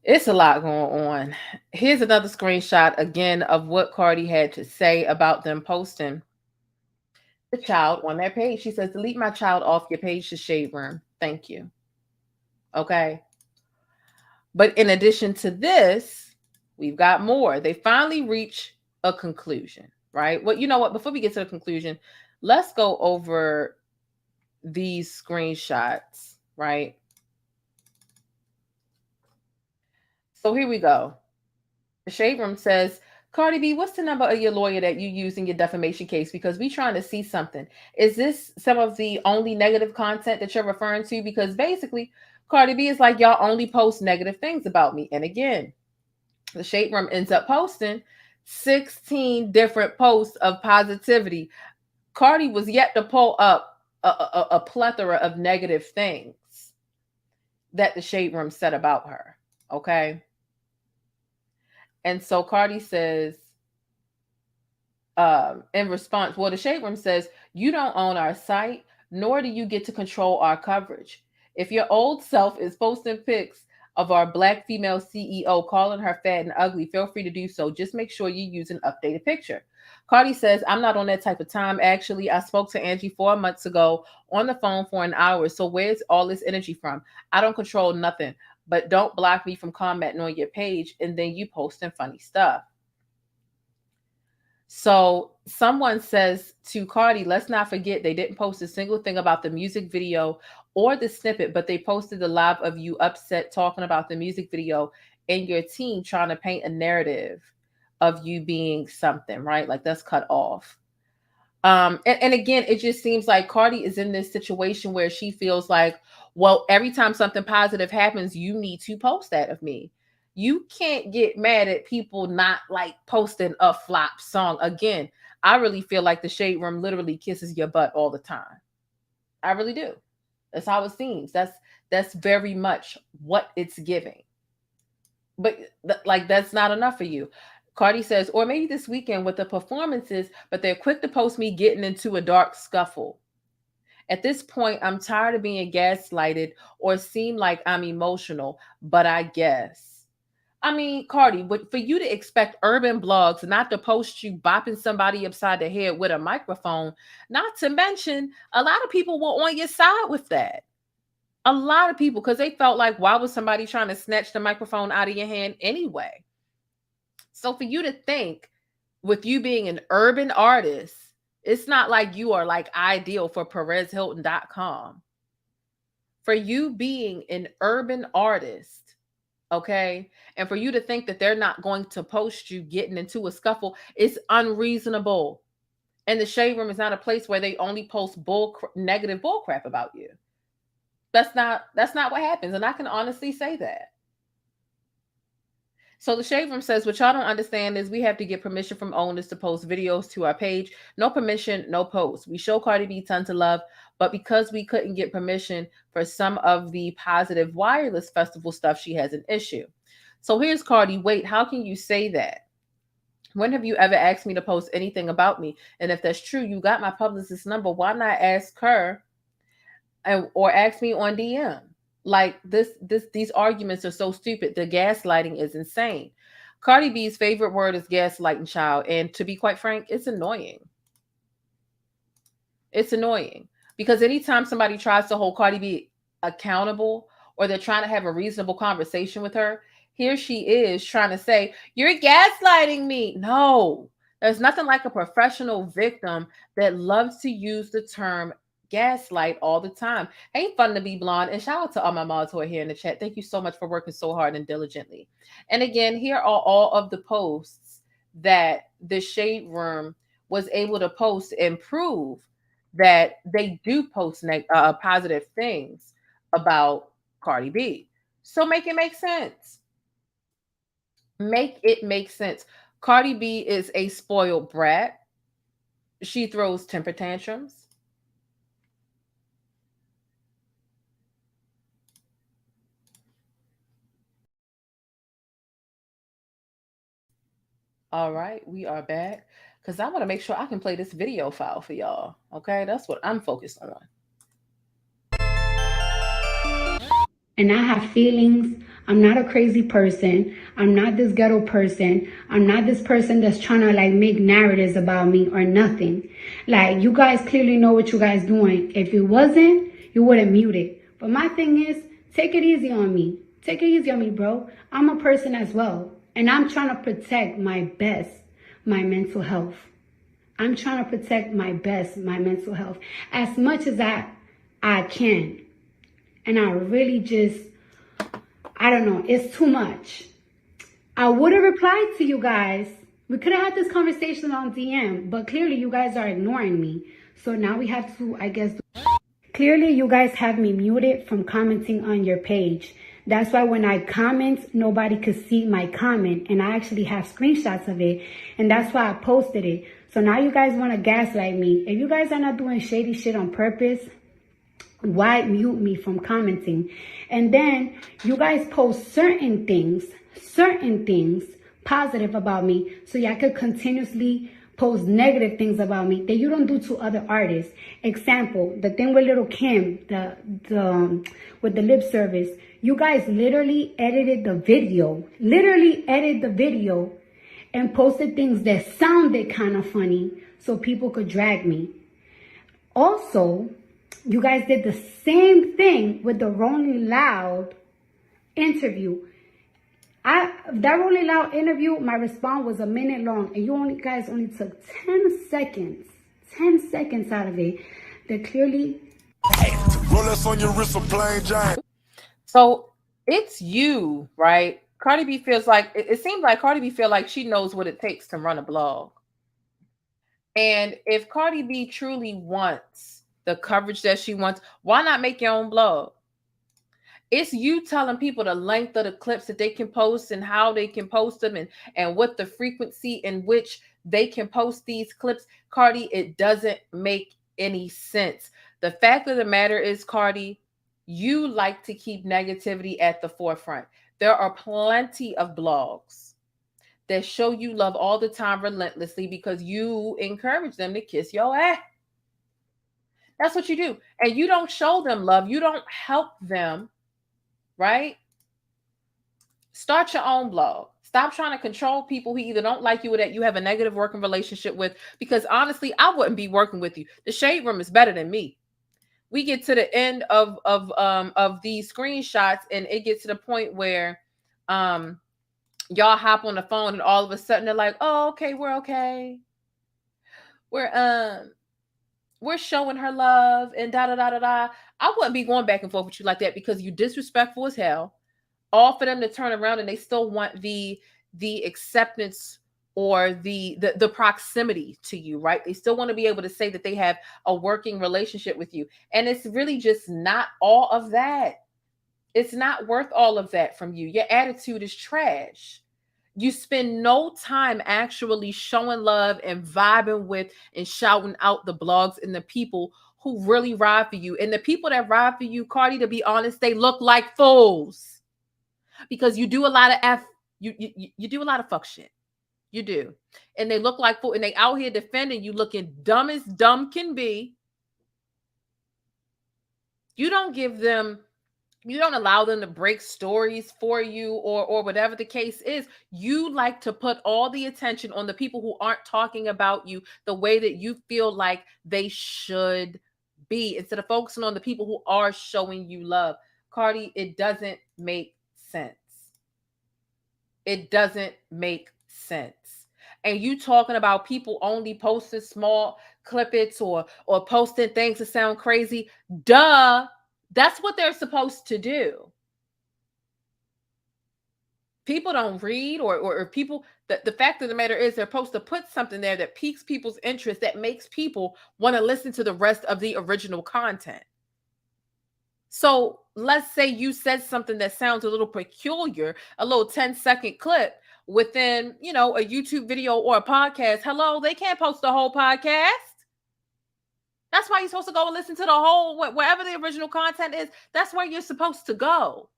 It's a lot going on. Here's another screenshot again of what Cardi had to say about them posting the child on their page. She says, delete my child off your page, the shade room. Thank you. Okay. But in addition to this, we've got more. They finally reach a conclusion, right? Well, you know what? Before we get to the conclusion, let's go over these screenshots, right? So here we go. The shade room says, Cardi B, what's the number of your lawyer that you use in your defamation case? Because we trying to see something. Is this some of the only negative content that you're referring to? Because basically, Cardi B is like, y'all only post negative things about me. And again, the shade room ends up posting 16 different posts of positivity. Cardi was yet to pull up a plethora of negative things that the shade room said about her. Okay. And so Cardi says, in response, well, the shade room says, you don't own our site, nor do you get to control our coverage. If your old self is posting pics of our Black female CEO calling her fat and ugly, feel free to do so. Just make sure you use an updated picture. Cardi says, I'm not on that type of time. Actually, I spoke to Angie 4 months ago on the phone for an hour. So where's all this energy from? I don't control nothing, but don't block me from commenting on your page and then you posting funny stuff. So someone says to Cardi, let's not forget they didn't post a single thing about the music video or the snippet, but they posted the live of you upset talking about the music video and your team trying to paint a narrative of you being something, right? Like that's cut off. And again, it just seems like Cardi is in this situation where she feels like, well, every time something positive happens, you need to post that of me. You can't get mad at people not like posting a flop song. Again, I really feel like the shade room literally kisses your butt all the time. I really do. That's how it seems. That's very much what it's giving. But like that's not enough for you. Cardi says, or maybe this weekend with the performances, but they're quick to post me getting into a dark scuffle. At this point, I'm tired of being gaslighted or seem like I'm emotional, but I guess. I mean, Cardi, but for you to expect urban blogs not to post you bopping somebody upside the head with a microphone, not to mention a lot of people were on your side with that. A lot of people, because they felt like, why was somebody trying to snatch the microphone out of your hand anyway? So for you to think, with you being an urban artist, it's not like you are like ideal for PerezHilton.com. For you being an urban artist, okay, and for you to think that they're not going to post you getting into a scuffle is unreasonable. And the Shade Room is not a place where they only post negative bull crap about you. That's not what happens, and I can honestly say that. So the Shade Room says, what y'all don't understand is we have to get permission from owners to post videos to our page. No permission, no post. We show Cardi B tons of love, but because we couldn't get permission for some of the positive wireless festival stuff, she has an issue. So here's Cardi. Wait, how can you say that? When have you ever asked me to post anything about me? And if that's true, you got my publicist number. Why not ask her or ask me on DM? Like these arguments are so stupid. The gaslighting is insane. Cardi B's favorite word is gaslighting, child. And to be quite frank, it's annoying. It's annoying because anytime somebody tries to hold Cardi B accountable or they're trying to have a reasonable conversation with her, here she is trying to say, you're gaslighting me. No, there's nothing like a professional victim that loves to use the term gaslight all the time. Ain't fun to be blonde. And shout out to all my mods who are here in the chat. Thank you so much for working so hard and diligently. And again, here are all of the posts that the Shade Room was able to post and prove that they do post positive things about Cardi B. So make it make sense. Make it make sense. Cardi B is a spoiled brat. She throws temper tantrums. All right, we are back because I want to make sure I can play this video file for y'all. Okay, that's what I'm focused on. And I have feelings. I'm not a crazy person. I'm not this ghetto person. I'm not this person that's trying to like make narratives about me or nothing. Like, you guys clearly know what you guys doing. If it wasn't, you wouldn't mute it. But my thing is, take it easy on me. Take it easy on me, bro. I'm a person as well. And I'm trying to protect my best, my mental health. I'm trying to protect my best, my mental health, as much as I can. And I really just, I don't know, it's too much. I would have replied to you guys. We could have had this conversation on DM, but clearly you guys are ignoring me. So now we have to, I guess, clearly you guys have me muted from commenting on your page. That's why when I comment, nobody could see my comment. And I actually have screenshots of it. And that's why I posted it. So now you guys want to gaslight me. If you guys are not doing shady shit on purpose, why mute me from commenting? And then you guys post certain things positive about me, so y'all could continuously post negative things about me that you don't do to other artists. Example, the thing with Little Kim, the with the lip service, you guys literally edited the video and posted things that sounded kind of funny so people could drag me. Also, you guys did the same thing with the Rolling Loud interview. That Rolling Loud interview, my response was a minute long, and you guys only took 10 seconds out of it. That clearly. Rolex on your wrist, a plain giant. So it's you, right? Cardi B feels like, it seems like Cardi B feels like she knows what it takes to run a blog. And if Cardi B truly wants the coverage that she wants, why not make your own blog? It's you telling people the length of the clips that they can post and how they can post them and what the frequency in which they can post these clips. Cardi, it doesn't make any sense. The fact of the matter is, Cardi, you like to keep negativity at the forefront. There are plenty of blogs that show you love all the time relentlessly because you encourage them to kiss your ass. That's what you do. And you don't show them love. You don't help them. Right? Start your own blog. Stop trying to control people who either don't like you or that you have a negative working relationship with. Because honestly, I wouldn't be working with you. The Shade Room is better than me. We get to the end of these screenshots, and it gets to the point where y'all hop on the phone, and all of a sudden they're like, "Oh, okay, we're okay. We're showing her love and da da da da da." I wouldn't be going back and forth with you like that because you disrespectful as hell. All for them to turn around and they still want the acceptance or the proximity to you, right? They still want to be able to say that they have a working relationship with you. And it's really just not all of that. It's not worth all of that from you. Your attitude is trash. You spend no time actually showing love and vibing with and shouting out the blogs and the people who really ride for you. And the people that ride for you, Cardi, to be honest, they look like fools. Because you do a lot of you do a lot of fuck shit. You do. And they look like fool, and they out here defending you looking dumb as dumb can be. You don't allow them to break stories for you or whatever the case is. You like to put all the attention on the people who aren't talking about you the way that you feel like they should be, instead of focusing on the people who are showing you love. Cardi, it doesn't make sense. It doesn't make sense. And you talking about people only posting small clippets or posting things that sound crazy. Duh. That's what they're supposed to do. People don't read or people, the fact of the matter is they're supposed to put something there that piques people's interest, that makes people want to listen to the rest of the original content. So let's say you said something that sounds a little peculiar, a little 10-second clip within, a YouTube video or a podcast. Hello, they can't post the whole podcast. That's why you're supposed to go and listen to the whole, wherever the original content is. That's where you're supposed to go.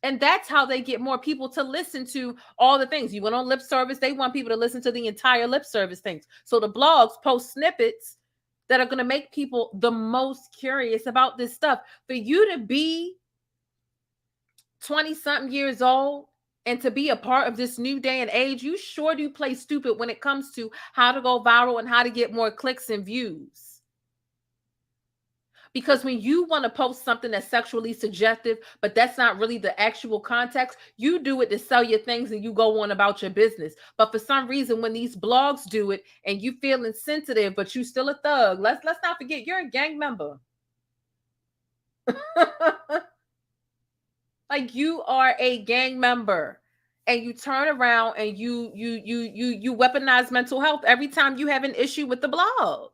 And that's how they get more people to listen to all the things. You went on lip service. They want people to listen to the entire lip service things. So the blogs post snippets that are going to make people the most curious about this stuff. For you to be 20-something years old and to be a part of this new day and age, you sure do play stupid when it comes to how to go viral and how to get more clicks and views. Because when you want to post something that's sexually suggestive, but that's not really the actual context, you do it to sell your things and you go on about your business. But for some reason, when these blogs do it and you feeling sensitive, but you still a thug, let's not forget you're a gang member. Like, you are a gang member, and you turn around and you weaponize mental health every time you have an issue with the blog.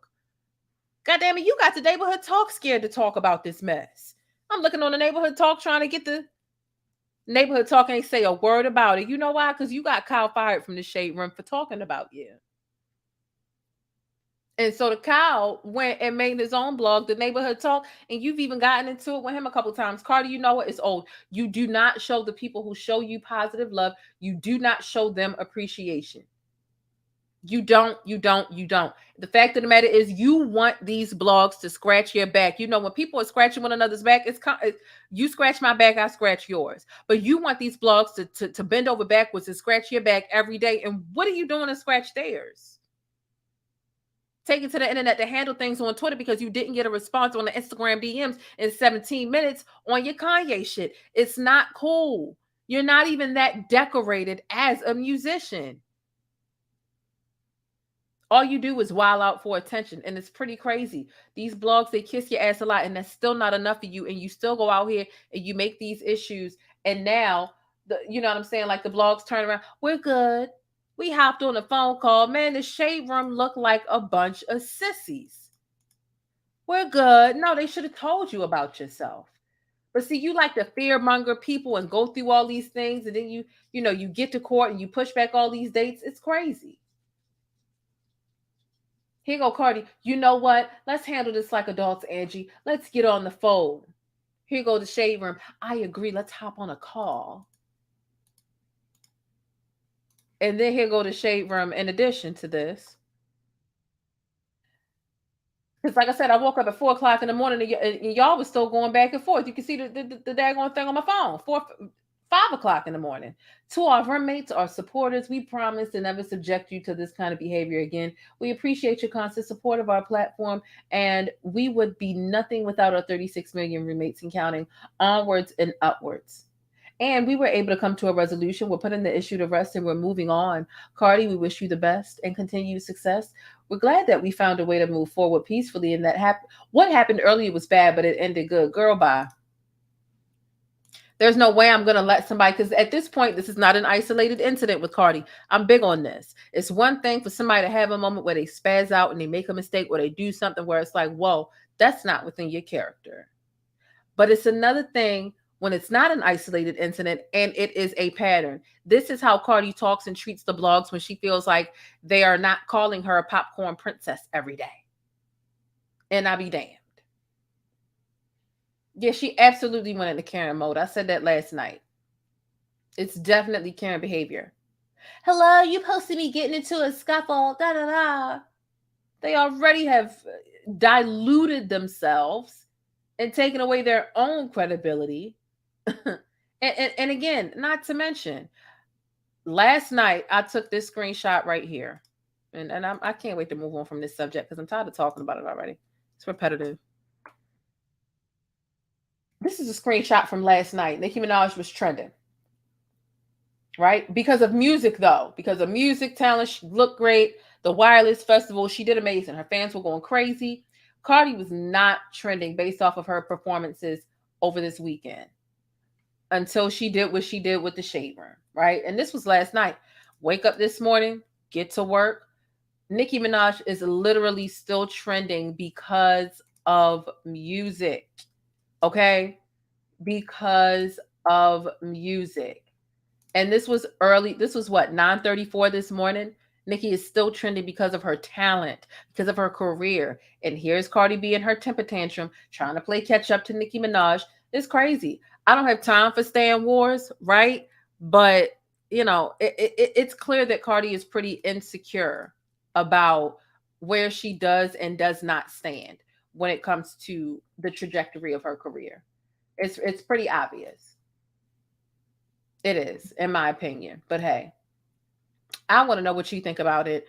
God damn it, you got the neighborhood talk scared to talk about this mess. I'm looking on the neighborhood talk trying to get the neighborhood talk, ain't say a word about it. You know why? Because you got Kyle fired from the Shade Room for talking about you. And so the Kyle went and made his own blog, the neighborhood talk, and you've even gotten into it with him a couple times. Cardi, you know what? It's old. You do not show the people who show you positive love. You do not show them appreciation. You don't. The fact of the matter is you want these blogs to scratch your back. When people are scratching one another's back, it's you scratch my back, I scratch yours. But you want these blogs to bend over backwards and scratch your back every day. And what are you doing to scratch theirs? Take it to the internet to handle things on Twitter because you didn't get a response on the Instagram DMs in 17 minutes on your Kanye shit. It's not cool. You're not even that decorated as a musician. All you do is wild out for attention, and it's pretty crazy. These blogs, they kiss your ass a lot, and that's still not enough for you, and you still go out here and you make these issues, and now, you know what I'm saying, like the blogs turn around, we're good. We hopped on a phone call. Man, the Shade Room looked like a bunch of sissies. We're good. No, they should have told you about yourself. But see, you like to fearmonger people and go through all these things, and then you get to court and you push back all these dates. It's crazy. Here go Cardi. You know what? Let's handle this like adults, Angie. Let's get on the phone. Here go the Shade Room. I agree. Let's hop on a call. And then here go the Shade Room in addition to this. Because like I said, I woke up at 4 o'clock in the morning and y'all was still going back and forth. You can see the daggone thing on my phone. 5 o'clock in the morning. To our roommates, our supporters, we promise to never subject you to this kind of behavior again. We appreciate your constant support of our platform, and we would be nothing without our 36 million roommates and counting, onwards and upwards. And we were able to come to a resolution. We're putting the issue to rest and we're moving on. Cardi, we wish you the best and continued success. We're glad that we found a way to move forward peacefully, and that what happened earlier was bad, but it ended good. Girl, bye. There's no way I'm going to let somebody, because at this point, this is not an isolated incident with Cardi. I'm big on this. It's one thing for somebody to have a moment where they spaz out and they make a mistake, or they do something where it's like, whoa, that's not within your character. But it's another thing when it's not an isolated incident and it is a pattern. This is how Cardi talks and treats the blogs when she feels like they are not calling her a popcorn princess every day. And I be damned. Yeah, she absolutely went into Karen mode. I said that last night. It's definitely Karen behavior. Hello, you posted me getting into a scuffle. Da da da. They already have diluted themselves and taken away their own credibility. and again, not to mention, last night I took this screenshot right here, and I can't wait to move on from this subject because I'm tired of talking about it already. It's repetitive. This is a screenshot from last night. Nicki Minaj was trending, right? Because of music, though. Because of music talent, she looked great. The Wireless Festival, she did amazing. Her fans were going crazy. Cardi was not trending based off of her performances over this weekend until she did what she did with the Shade Room, right? And this was last night. Wake up this morning, get to work. Nicki Minaj is literally still trending because of music. Okay, because of music. And this was early. This was what, 9:34 this morning. Nicki is still trending because of her talent, because of her career. And here's Cardi B in her temper tantrum, trying to play catch up to Nicki Minaj. It's crazy. I don't have time for staying wars, right? But, you know, it's clear that Cardi is pretty insecure about where she does and does not stand when it comes to the trajectory of her career. It's pretty obvious. It is, in my opinion. But hey, I want to know what you think about it.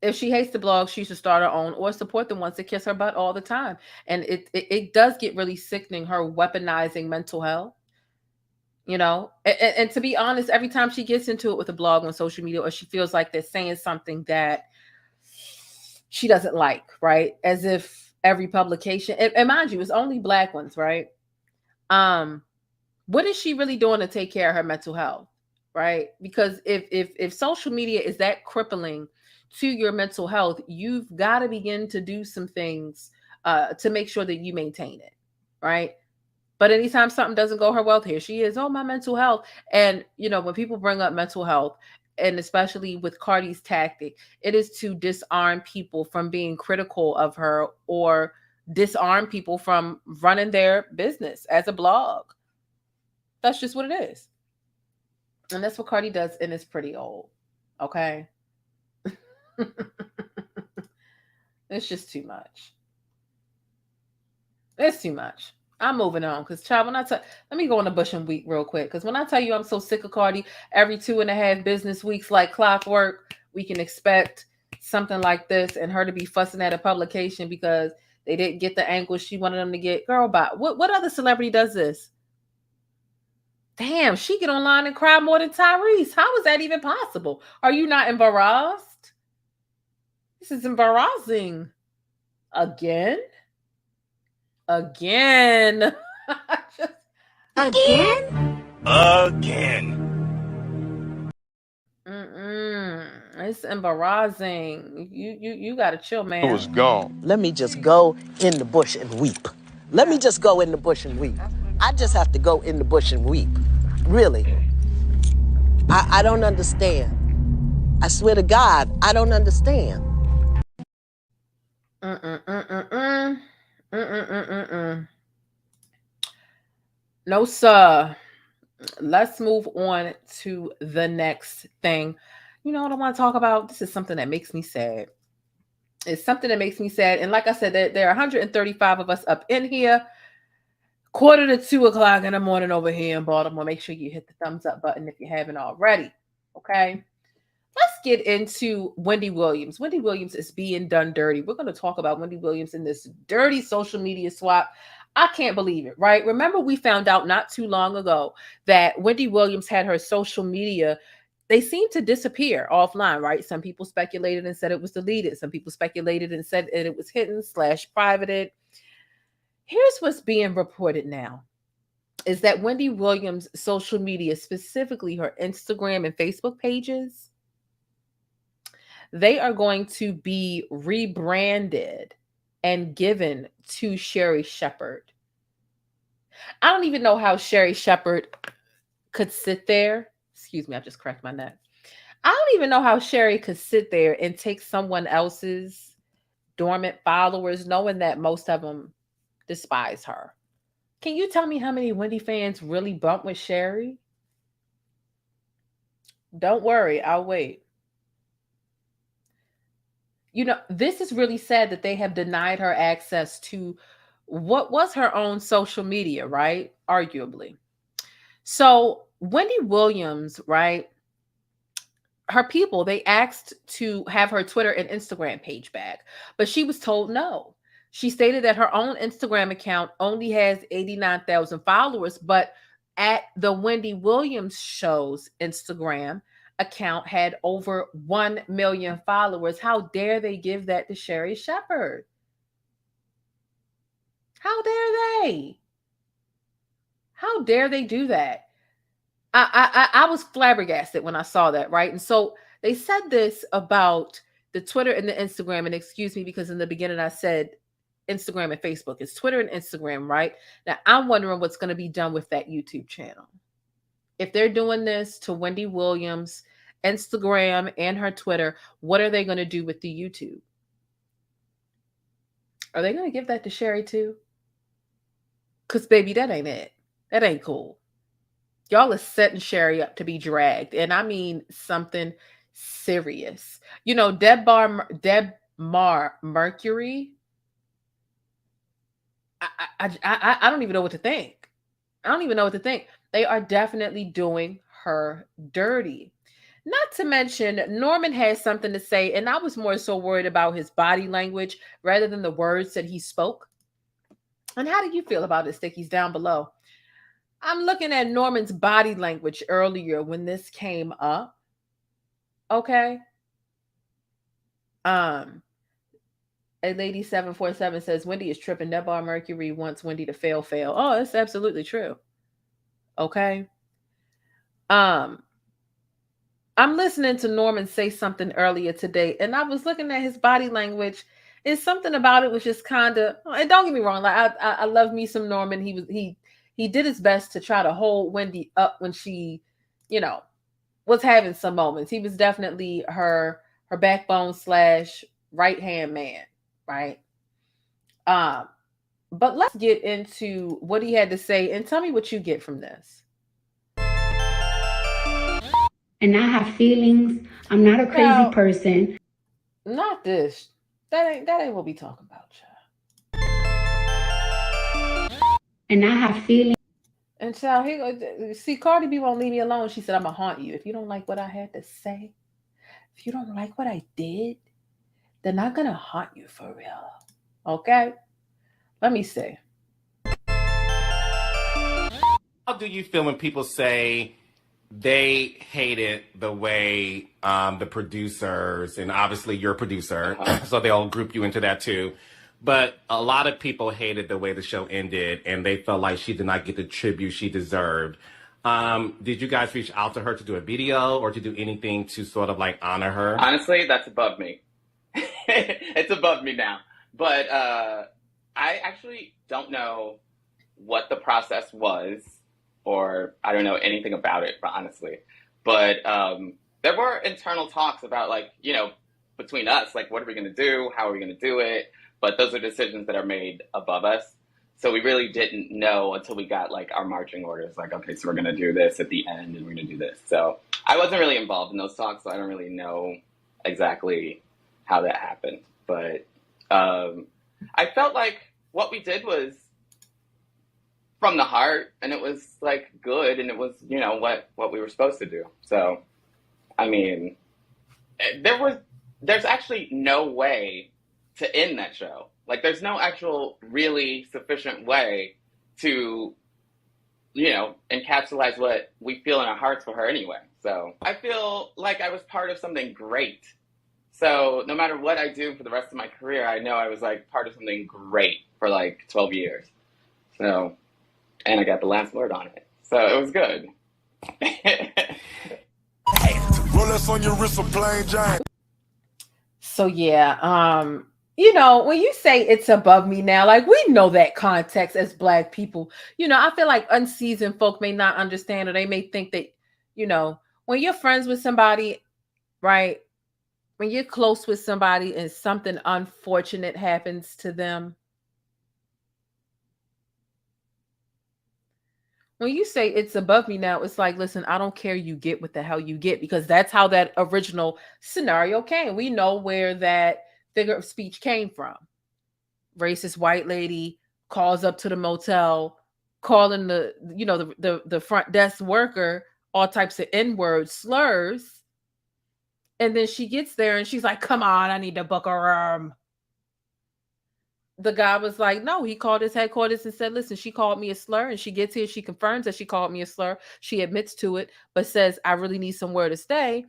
If she hates the blog, she should start her own or support the ones that kiss her butt all the time. And it does get really sickening, her weaponizing mental health. You know, and to be honest, every time she gets into it with a blog on social media, or she feels like they're saying something that she doesn't like, right? As if every publication, and mind you, it's only Black ones, right? What is she really doing to take care of her mental health, right? Because if social media is that crippling to your mental health, you've got to begin to do some things to make sure that you maintain it, right? But anytime something doesn't go her well, here she is, oh, my mental health. And, you know, when people bring up mental health, and especially with Cardi's tactic, it is to disarm people from being critical of her, or disarm people from running their business as a blog. That's just what it is. And that's what Cardi does, and it's pretty old. Okay? It's just too much. It's too much. I'm moving on because, child, when let me go on a Bush and Week real quick, because when I tell you I'm so sick of Cardi, every 2.5 business weeks like clockwork, we can expect something like this, and her to be fussing at a publication because they didn't get the angle she wanted them to get. Girl, bye. What other celebrity does this? Damn, she get online and cry more than Tyrese. How is that even possible? Are you not embarrassed? This is embarrassing. Again? Again. Again? It's embarrassing. You gotta chill, man. It was gone. Let me just go in the bush and weep. Let me just go in the bush and weep. I just have to go in the bush and weep. Really. I don't understand. I swear to God, I don't understand. No, sir. Let's move on to the next thing. You know what I want to talk about? This is something that makes me sad. It's something that makes me sad. And like I said, there are 135 of us up in here. quarter to 2 o'clock in the morning over here in Baltimore. Make sure you hit the thumbs up button if you haven't already. Okay. Let's get into Wendy Williams. Wendy Williams is being done dirty. We're going to talk about Wendy Williams in this dirty social media swap. I can't believe it, right? Remember, we found out not too long ago that Wendy Williams had her social media. They seemed to disappear offline, right? Some people speculated and said it was deleted. Some people speculated and said it was hidden / privated. Here's what's being reported now is that Wendy Williams' social media, specifically her Instagram and Facebook pages, they are going to be rebranded and given to Sherri Shepherd. I don't even know how Sherri Shepherd could sit there. Excuse me, I just cracked my neck. I don't even know how Sherri could sit there and take someone else's dormant followers, knowing that most of them despise her. Can you tell me how many Wendy fans really bump with Sherri? Don't worry, I'll wait. You know, this is really sad that they have denied her access to what was her own social media, right? Arguably. So Wendy Williams, right? Her people, they asked to have her Twitter and Instagram page back, but she was told no. She stated that her own Instagram account only has 89,000 followers, but at the Wendy Williams show's Instagram account had over 1 million followers. How dare they give that to Sherri Shepherd? How dare they? How dare they do that? I was flabbergasted when I saw that, right? And so they said this about the Twitter and the Instagram, and excuse me, because in the beginning I said Instagram and Facebook. It's Twitter and Instagram, right? Now I'm wondering what's going to be done with that YouTube channel. If they're doing this to Wendy Williams, Instagram, and her Twitter, what are they going to do with the YouTube? Are they going to give that to Sherri too? Because, baby, that ain't it. That ain't cool. Y'all are setting Sherri up to be dragged. And I mean something serious. You know, Debmar Mercury, I don't even know what to think. I don't even know what to think. They are definitely doing her dirty. Not to mention, Norman has something to say, and I was more so worried about his body language rather than the words that he spoke. And how do you feel about it, Stickies, down below? I'm looking at Norman's body language earlier when this came up. Okay. A lady 747 says Wendy is tripping. Debmar Mercury wants Wendy to fail. Oh, that's absolutely true. Okay. I'm listening to Norman say something earlier today, and I was looking at his body language. And something about it was just kind of, and don't get me wrong, like I love me some Norman. He did his best to try to hold Wendy up when she, was having some moments. He was definitely her backbone / right hand man, right? But let's get into what he had to say and tell me what you get from this. And I have feelings. I'm not a crazy person. Not this. That ain't what we talking about, child. And I have feelings. And child, see, Cardi B won't leave me alone. She said, I'm gonna haunt you. If you don't like what I had to say, if you don't like what I did, then I'm gonna haunt you for real. Okay? Let me see. How do you feel when people say they hated the way the producers, and obviously you're a producer, so they all group you into that too, but a lot of people hated the way the show ended and they felt like she did not get the tribute she deserved. Did you guys reach out to her to do a video or to do anything to sort of like honor her? Honestly, that's above me. It's above me now. But I actually don't know what the process was, or I don't know anything about it, honestly. But there were internal talks about, like, between us, like, what are we going to do? How are we going to do it? But those are decisions that are made above us. So we really didn't know until we got, like, our marching orders. Like, okay, so we're going to do this at the end and we're going to do this. So I wasn't really involved in those talks, so I don't really know exactly how that happened. But I felt like what we did was from the heart, and it was like good, and it was, you know, what we were supposed to do. So, I mean, there's actually no way to end that show. Like, there's no actual really sufficient way to, you know, encapsulate what we feel in our hearts for her anyway. So I feel like I was part of something great. So no matter what I do for the rest of my career, I know I was like part of something great for like 12 years. So, and I got the last word on it. So it was good. Rolex on your wrist, a plain Jane. So yeah, you know, when you say it's above me now, like we know that context as Black people. You know, I feel like unseasoned folk may not understand, or they may think that, you know, when you're friends with somebody, right? When you're close with somebody and something unfortunate happens to them, when you say it's above me now, it's like, listen, I don't care, you get what the hell you get, because that's how that original scenario came. We know where that figure of speech came from. Racist white lady calls up to the motel, calling the, you know, the front desk worker all types of N-word slurs. And then she gets there and she's like, come on, I need to book a room. The guy was like, no, he called his headquarters and said, listen, she called me a slur. And she gets here, she confirms that she called me a slur. She admits to it, but says, I really need somewhere to stay.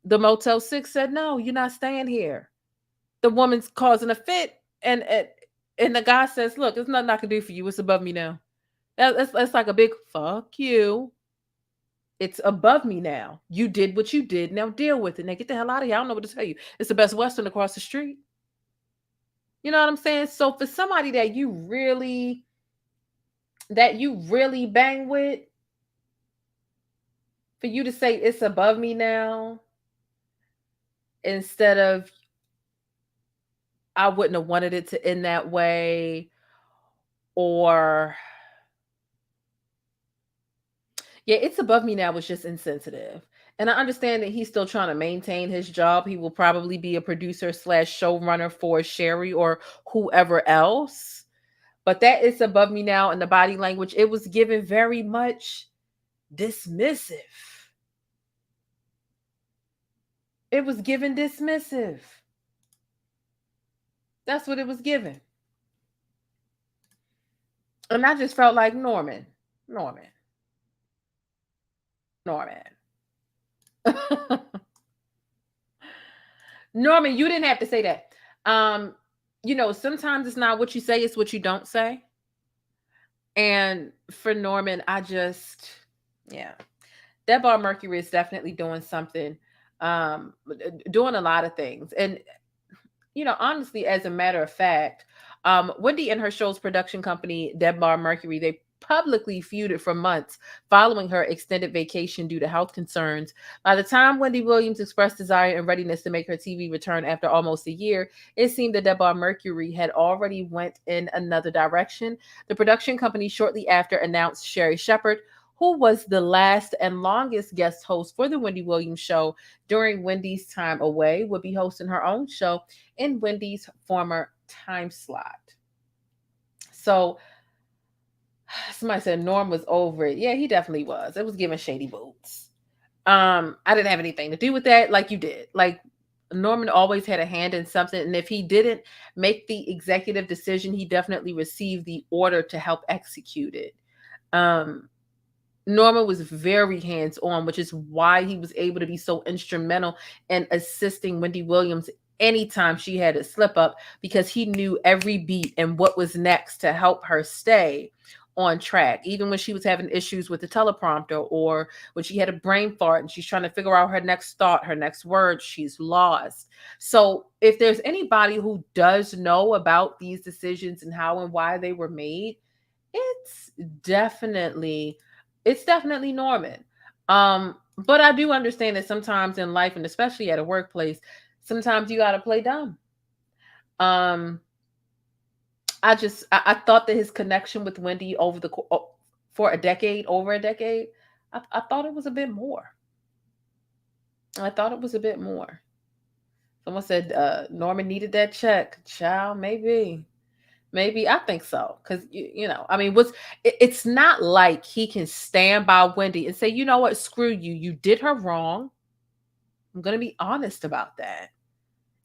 The Motel 6 said, no, you're not staying here. The woman's causing a fit. And the guy says, look, there's nothing I can do for you. It's above me now. That's like a big fuck you. It's above me now. You did what you did. Now deal with it. Now get the hell out of here. I don't know what to tell you. It's the Best Western across the street. You know what I'm saying? So for somebody that you really bang with, for you to say it's above me now, instead of I wouldn't have wanted it to end that way, or yeah, it's above me now was just insensitive. And I understand that he's still trying to maintain his job. He will probably be a producer / showrunner for Sherry or whoever else. But that is above me now. And the body language, it was given very much dismissive. It was given dismissive. That's what it was given. And I just felt like Norman. Norman, you didn't have to say that. You know, sometimes it's not what you say, it's what you don't say. And for Norman, yeah. Debbar Mercury is definitely doing something, doing a lot of things. And, you know, honestly, as a matter of fact, Wendy and her show's production company, Debbar Mercury, they publicly feuded for months following her extended vacation due to health concerns. By the time Wendy Williams expressed desire and readiness to make her TV return after almost a year, it seemed that Debbar Mercury had already went in another direction. The production company shortly after announced Sherry Shepherd, who was the last and longest guest host for the Wendy Williams show during Wendy's time away, would be hosting her own show in Wendy's former time slot. So somebody said Norm was over it. Yeah, he definitely was. It was giving shady boots. I didn't have anything to do with that, like you did. Like, Norman always had a hand in something, and if he didn't make the executive decision, he definitely received the order to help execute it. Norman was very hands-on, which is why he was able to be so instrumental in assisting Wendy Williams anytime she had a slip up, because he knew every beat and what was next to help her stay on track. Even when she was having issues with the teleprompter, or when she had a brain fart and she's trying to figure out her next thought, her next word, she's lost. So if there's anybody who does know about these decisions and how and why they were made, it's definitely Norman. But I do understand that sometimes in life, and especially at a workplace, sometimes you got to play dumb. I thought that his connection with Wendy over a decade, I thought it was a bit more. Someone said Norman needed that check. Child, maybe. Maybe I think so because I mean, it's not like he can stand by Wendy and say, you know what, screw you, you did her wrong. I'm gonna be honest about that,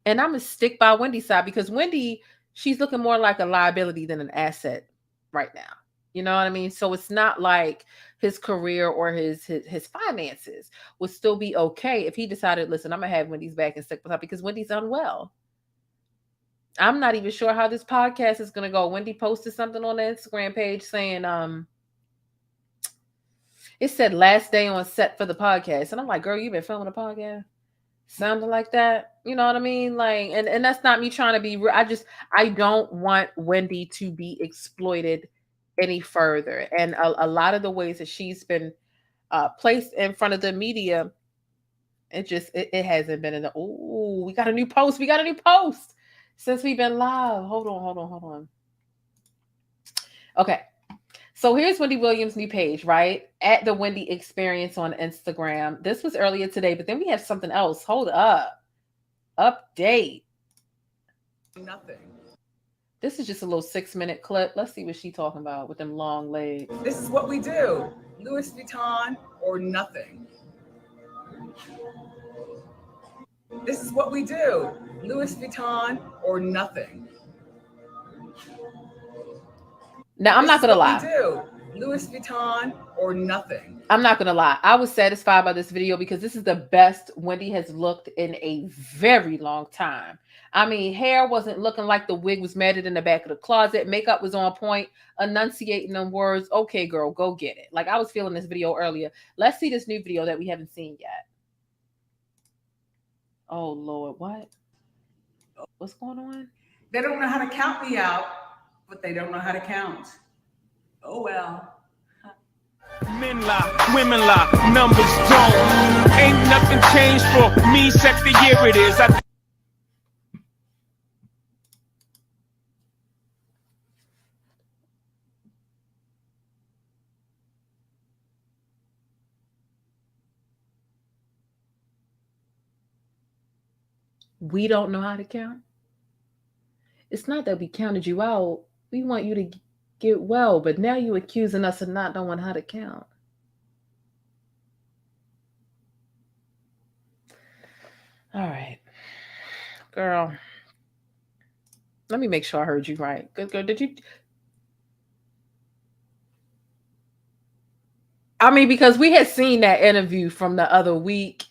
and I'm gonna stick by Wendy's side because Wendy, she's looking more like a liability than an asset right now. You know what I mean? So it's not like his career or his finances would still be okay if he decided, listen, I'm gonna have Wendy's back and stick with her because Wendy's unwell. I'm not even sure how this podcast is gonna go. Wendy posted something on the Instagram page saying, it said last day on set for the podcast. And I'm like, girl, you been filming a podcast? Sounding like that. You know what I mean? Like, and that's not me trying to be I don't want Wendy to be exploited any further. And a lot of the ways that she's been placed in front of the media, it hasn't been in the we got a new post. We got a new post since we've been live. Hold on. Okay. So here's Wendy Williams' new page, right? At the Wendy Experience on Instagram. This was earlier today, but then we have something else. Hold up. Update. Nothing. This is just a little 6-minute clip. Let's see what she's talking about with them long legs. This is what we do. Louis Vuitton or nothing. This is what we do. Louis Vuitton or nothing. Now, I'm not going to lie. We do. Louis Vuitton or nothing. I'm not going to lie. I was satisfied by this video because this is the best Wendy has looked in a very long time. I mean, hair wasn't looking like the wig was matted in the back of the closet. Makeup was on point, enunciating them words. Okay, girl, go get it. Like, I was feeling this video earlier. Let's see this new video that we haven't seen yet. Oh, Lord, what? What's going on? They don't know how to count me out, but they don't know how to count. Oh, well. Men lie, women lie, numbers don't. Ain't nothing changed for me, check the year it is. We don't know how to count. It's not that we counted you out. We want you to get well, but now you're accusing us of not knowing how to count. All right. Girl. Let me make sure I heard you right. Good girl. Did you? I mean, because we had seen that interview from the other week,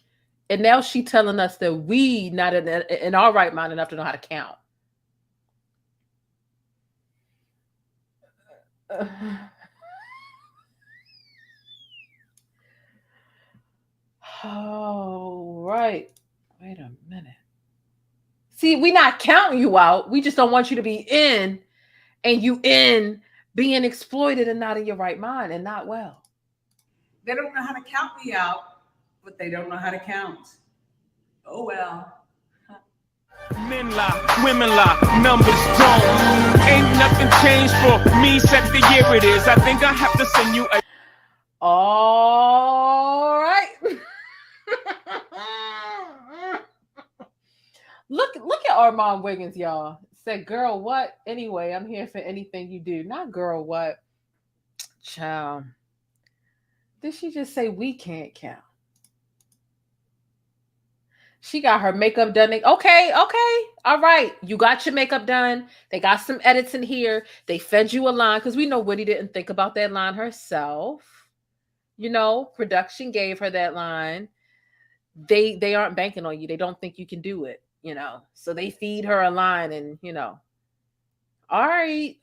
and now she telling us that we not in our right mind enough to know how to count. Oh, right. Wait a minute. See, we not counting you out. We just don't want you to be in, and you in being exploited and not in your right mind and not well. They don't know how to count me out, but they don't know how to count. Oh, well. Men lie, women lie, numbers don't. Ain't nothing changed for me, check the year it is. I think I have to send you a... All right. Look at Armand Wiggins, y'all. Said, girl, what? Anyway, I'm here for anything you do. Not girl, what? Child. Did she just say we can't count? She got her makeup done. Okay. All right. You got your makeup done. They got some edits in here. They fed you a line because we know Woody didn't think about that line herself. You know, production gave her that line. They aren't banking on you. They don't think you can do it, you know. So they feed her a line and, you know. All right.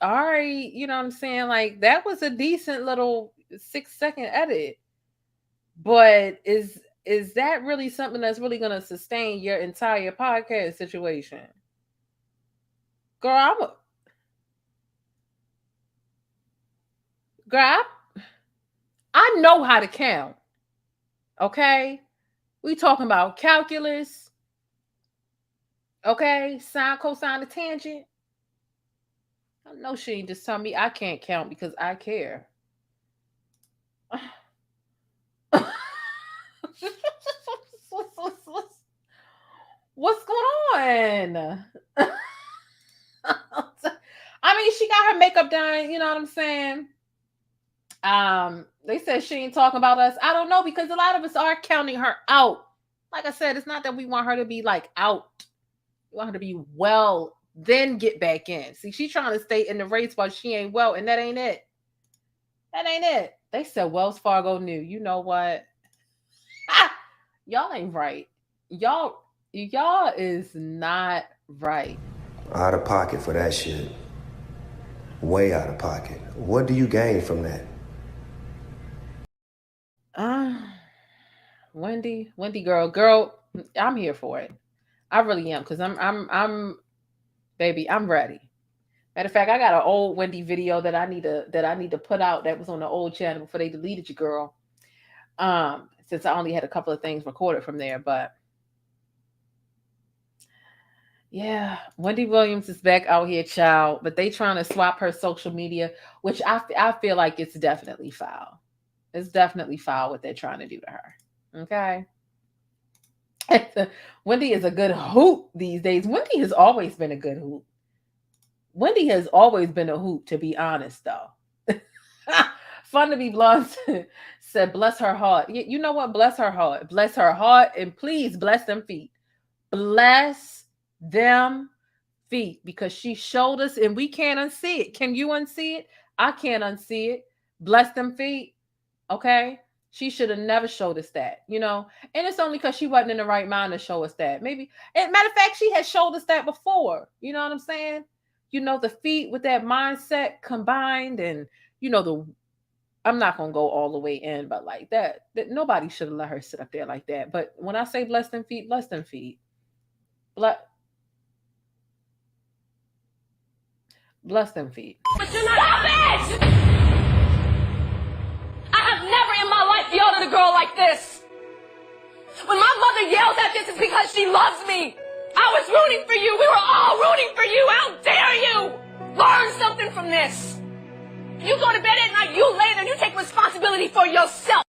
You know what I'm saying? Like, that was a decent little 6-second edit. But is that really something that's really going to sustain your entire podcast situation? Girl, I know how to count. Okay? We talking about calculus. Okay? Sine, cosine, and tangent. I know she ain't just telling me I can't count because I care. What's going on? I mean, she her makeup done. You know what I'm saying? They said she ain't talking about us. I don't know, because a lot of us are counting her out. Like I said, it's not that we want her to be like out. We want her to be well, then get back in. See, she's trying to stay in the race while she ain't well, and that ain't it. That ain't it. They said Wells Fargo knew. You know what? Y'all ain't right. Y'all is not right. Out of pocket for that shit. Way out of pocket. What do you gain from that? Wendy, girl, I'm here for it. I really am, because I'm baby, I'm ready. Matter of fact, I got an old Wendy video that I need to put out that was on the old channel before they deleted you, girl. Since I only had a couple of things recorded from there, but yeah, Wendy Williams is back out here, child. But they trying to swap her social media, which I feel like it's definitely foul. It's definitely foul what they're trying to do to her. Okay. Wendy is a good hoot these days. Wendy has always been a good hoot. Wendy has always been a hoot, to be honest, though. Fun to be blunt. Said, bless her heart. You know what? Bless her heart. Bless her heart. And please bless them feet. Bless them feet. Because she showed us and we can't unsee it. Can you unsee it? I can't unsee it. Bless them feet. Okay? She should have never showed us that, you know? And it's only because she wasn't in the right mind to show us that. Maybe, and matter of fact, she had showed us that before. You know what I'm saying? You know, the feet with that mindset combined, and, you know, I'm not going to go all the way in, but like that nobody should have let her sit up there like that. But when I say bless them feet, bless them feet. Bless them feet. But you're not. Stop it! I have never in my life yelled at a girl like this. When my mother yells at this, it's because she loves me. I was rooting for you. We were all rooting for you. How dare you? Learn something from this. You go to bed at night, you lay there, and you take responsibility for yourself.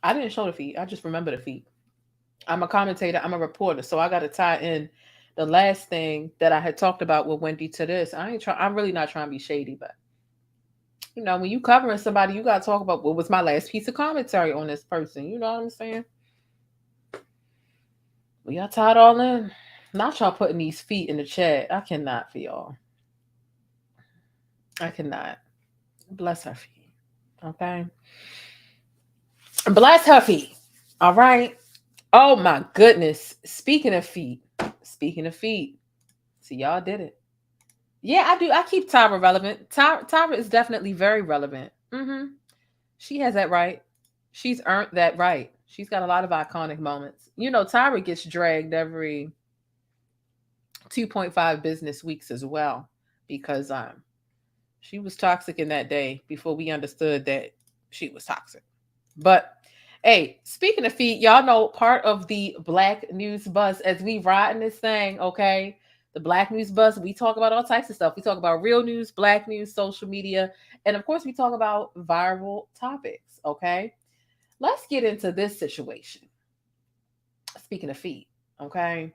I didn't show the feet. I just remember the feet. I'm a commentator. I'm a reporter. So I got to tie in the last thing that I had talked about with Wendy to this. I'm really not trying to be shady, but you know, when you covering somebody, you got to talk about what was my last piece of commentary on this person. You know what I'm saying? We got tied all in. Not y'all putting these feet in the chat. I cannot for y'all. I cannot. Bless her feet. Okay. Bless her feet. All right. Oh my goodness. Speaking of feet. See, y'all did it. Yeah, I do. I keep Tyra relevant. Tyra is definitely very relevant. She has that right. She's earned that right. She's got a lot of iconic moments. You know, Tyra gets dragged every 2.5 business weeks as well, because she was toxic in that day before we understood that she was toxic. But hey, speaking of feet, y'all know part of the Black News Bus as we ride in this thing, okay? The Black News Bus, we talk about all types of stuff. We talk about real news, Black news, social media, and of course we talk about viral topics, okay? Let's get into this situation. Speaking of feet, okay?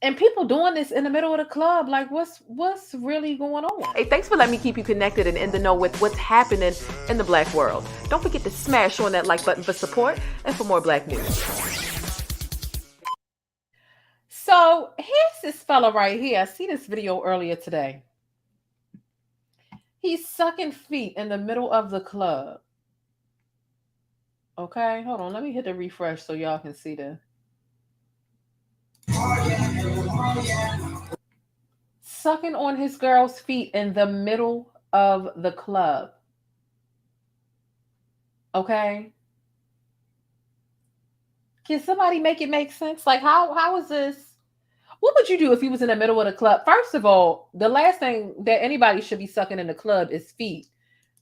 And people doing this in the middle of the club, like what's really going on? Hey, thanks for letting me keep you connected and in the know with what's happening in the Black world. Don't forget to smash on that like button for support and for more Black news. So here's this fella right here. I see this video earlier today. He's sucking feet in the middle of the club. Okay, hold on. Let me hit the refresh so y'all can see the. Sucking on his girl's feet in the middle of the club. Okay. Can somebody make it make sense? Like, how is this? What would you do if you was in the middle of the club? First of all, the last thing that anybody should be sucking in the club is feet.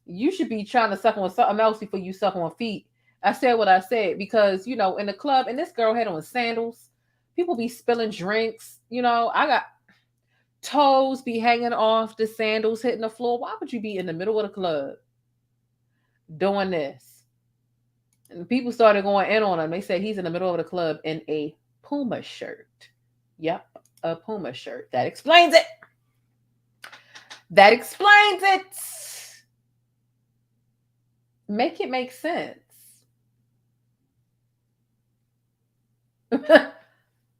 You should be trying to suck on something else before you suck on feet. I said what I said because, you know, in the club, and this girl had on sandals. People be spilling drinks. You know, I got toes be hanging off the sandals, hitting the floor. Why would you be in the middle of the club doing this? And people started going in on him. They said he's in the middle of the club in a Puma shirt. Yep, a Puma shirt. That explains it. That explains it. Make it make sense.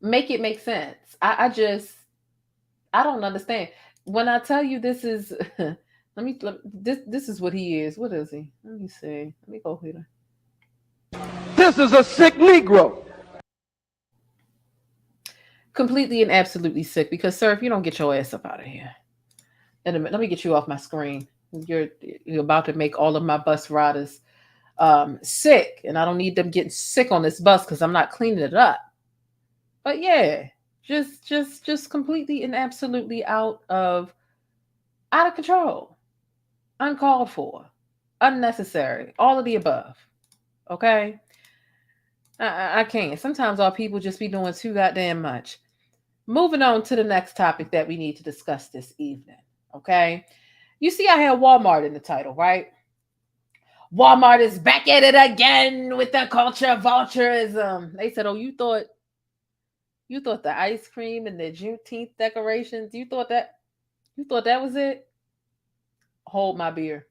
Make it make sense. I don't understand. When I tell you this is this is what he is. What is he? Let me see. Let me go here. This is a sick Negro. Completely and absolutely sick. Because, sir, if you don't get your ass up out of here in a minute, let me get you off my screen. You're about to make all of my bus riders sick, and I don't need them getting sick on this bus because I'm not cleaning it up. But yeah, just completely and absolutely out of control, uncalled for, unnecessary, all of the above. Okay, I can't. Sometimes our people just be doing too goddamn much. Moving on to the next topic that we need to discuss this evening. Okay, you see, I had Walmart in the title, right? Walmart is back at it again with the culture of vulturism. They said, "Oh, you thought the ice cream and the Juneteenth decorations, you thought that was it? Hold my beer."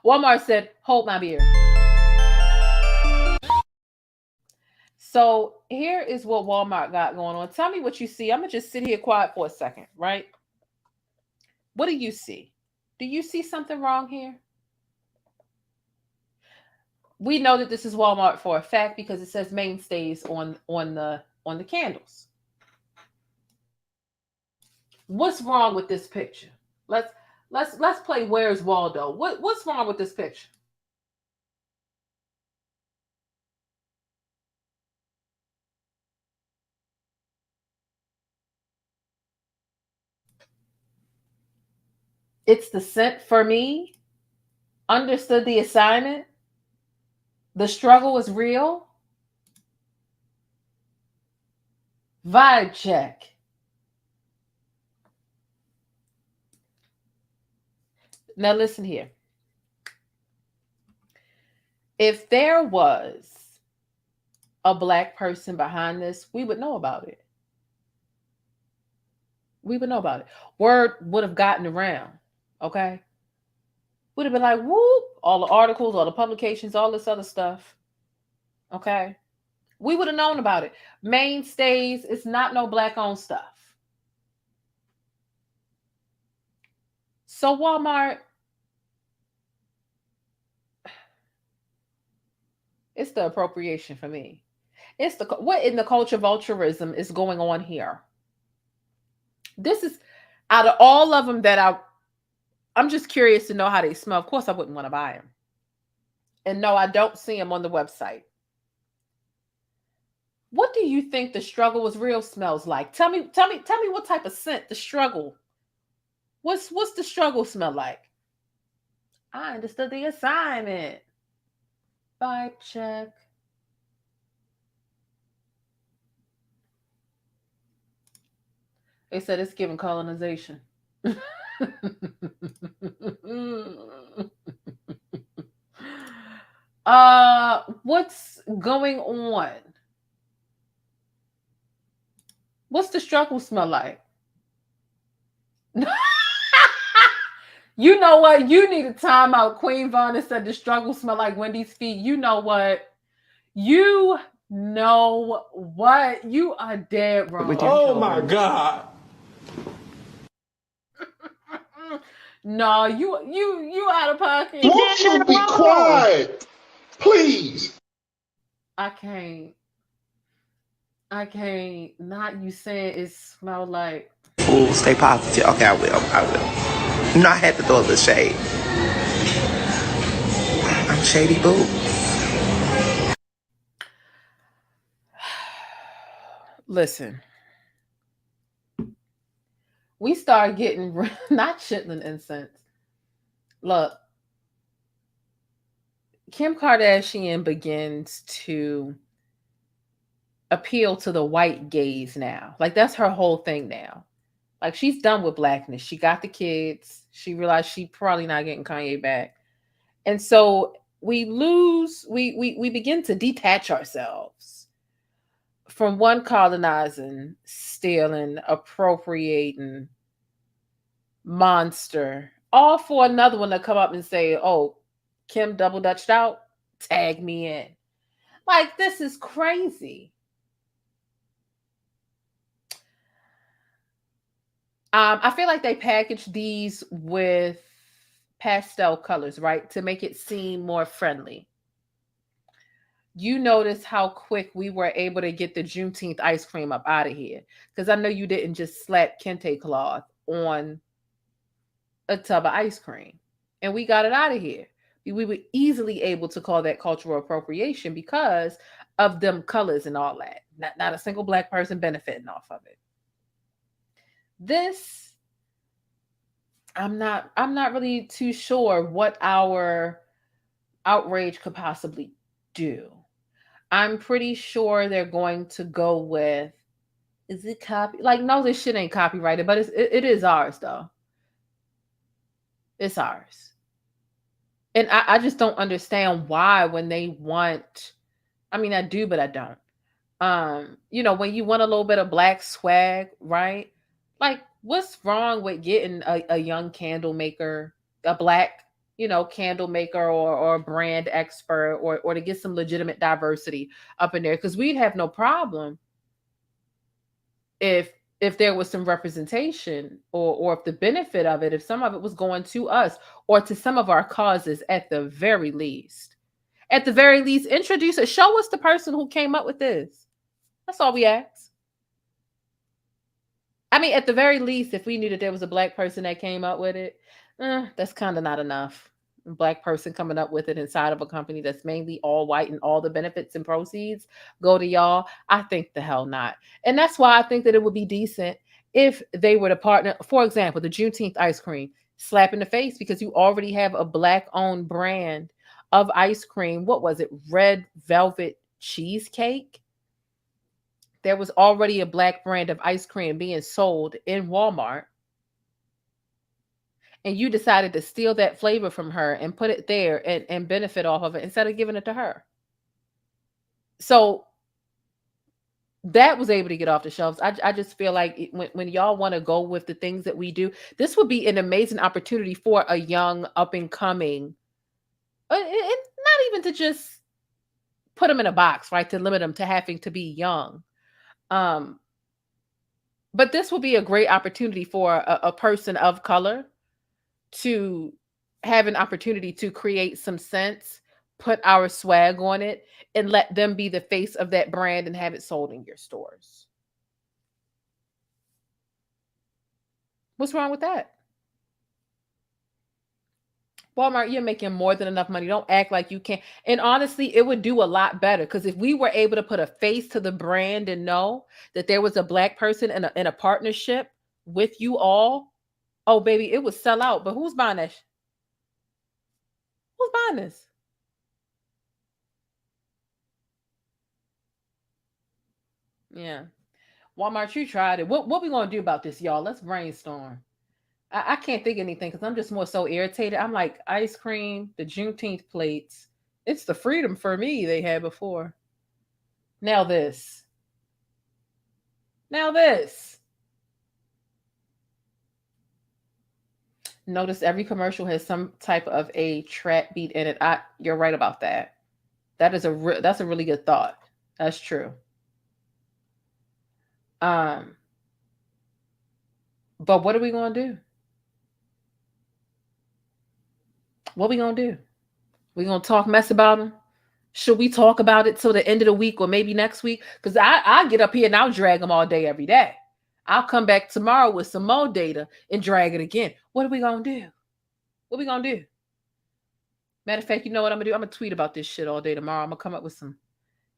Walmart said, "Hold my beer." So here is what Walmart got going on. Tell me what you see. I'm gonna just sit here quiet for a second, right? What do you see? Do you see something wrong here? We know that this is Walmart for a fact because it says mainstays on the candles. What's wrong with this picture? Let's play Where's Waldo. What's wrong with this picture? It's the scent for me. Understood the assignment. The struggle was real. Vibe check. Now listen here. If there was a Black person behind this, we would know about it. We would know about it. Word would have gotten around. Okay? Would have been like, whoop, all the articles, all the publications, all this other stuff. Okay? We would have known about it. Mainstays, it's not no Black-owned stuff. So Walmart, it's the appropriation for me. It's what in the culture of vulturism is going on here. This is, out of all of them that I'm just curious to know how they smell. Of course, I wouldn't want to buy them. And no, I don't see them on the website. What do you think the struggle was real smells like? Tell me what type of scent the struggle. What's the struggle smell like? I understood the assignment. Vibe check. They said it's giving colonization. What's going on? What's the struggle smell like? You know what? You need a timeout. Queen Vonna said the struggle smell like Wendy's feet. You know what? You know what? You are dead wrong. Oh my God. No, you out of pocket. Won't you be quiet? Please. I can't. Not you saying it smelled like. Ooh, stay positive. Okay, I will. You know, I had to throw a little shade. I'm Shady Boo. Listen. We start getting not chitlin incense. Look, Kim Kardashian begins to appeal to the white gaze now. Like, that's her whole thing now. Like, she's done with Blackness. She got the kids. She realized she probably not getting Kanye back. And so we begin to detach ourselves from one colonizing, stealing, appropriating monster, all for another one to come up and say, oh, Kim double dutched out, tag me in. Like, this is crazy. I feel like they packaged these with pastel colors, right? To make it seem more friendly. You notice how quick we were able to get the Juneteenth ice cream up out of here. Because I know you didn't just slap kente cloth on a tub of ice cream. And we got it out of here. We were easily able to call that cultural appropriation because of them colors and all that. Not a single Black person benefiting off of it. This, I'm not really too sure what our outrage could possibly do. I'm pretty sure they're going to go with, is it copy? Like, no, this shit ain't copyrighted, but it is ours though. It's ours. And I just don't understand why when they want, I mean, I do, but I don't. You know, when you want a little bit of Black swag, right? Like, what's wrong with getting a young candle maker, a Black, you know, candle maker or brand expert or to get some legitimate diversity up in there? Because we'd have no problem if there was some representation or if the benefit of it, if some of it was going to us or to some of our causes at the very least. At the very least, introduce it. Show us the person who came up with this. That's all we ask. I mean, at the very least, if we knew that there was a Black person that came up with it, that's kind of not enough. A Black person coming up with it inside of a company that's mainly all white and all the benefits and proceeds go to y'all. I think the hell not. And that's why I think that it would be decent if they were to partner. For example, the Juneteenth ice cream, slap in the face, because you already have a Black-owned brand of ice cream. What was it? Red Velvet Cheesecake? There was already a Black brand of ice cream being sold in Walmart. And you decided to steal that flavor from her and put it there and benefit off of it instead of giving it to her. So that was able to get off the shelves. I just feel like when y'all want to go with the things that we do, this would be an amazing opportunity for a young up and coming, and not even to just put them in a box, right? To limit them to having to be young. But this will be a great opportunity for a person of color to have an opportunity to create some sense, put our swag on it, and let them be the face of that brand and have it sold in your stores. What's wrong with that? Walmart, you're making more than enough money. Don't act like you can't. And honestly, it would do a lot better, because if we were able to put a face to the brand and know that there was a Black person in a partnership with you all, oh baby, it would sell out. But who's buying that? Who's buying this? Yeah. Walmart, you tried it. What we gonna do about this, y'all? Let's brainstorm. I can't think of anything because I'm just more so irritated. I'm like, ice cream, the Juneteenth plates. It's the freedom for me they had before. Now this. Now this. Notice every commercial has some type of a trap beat in it. You're right about that. That's a really good thought. That's true. But what are we gonna do? What we gonna do? We gonna talk mess about them? Should we talk about it till the end of the week or maybe next week? Because I get up here and I'll drag them all day, every day. I'll come back tomorrow with some more data and drag it again. What are we gonna do? What are we gonna do? Matter of fact, you know what I'm gonna do? I'm gonna tweet about this shit all day tomorrow. I'm gonna come up with some,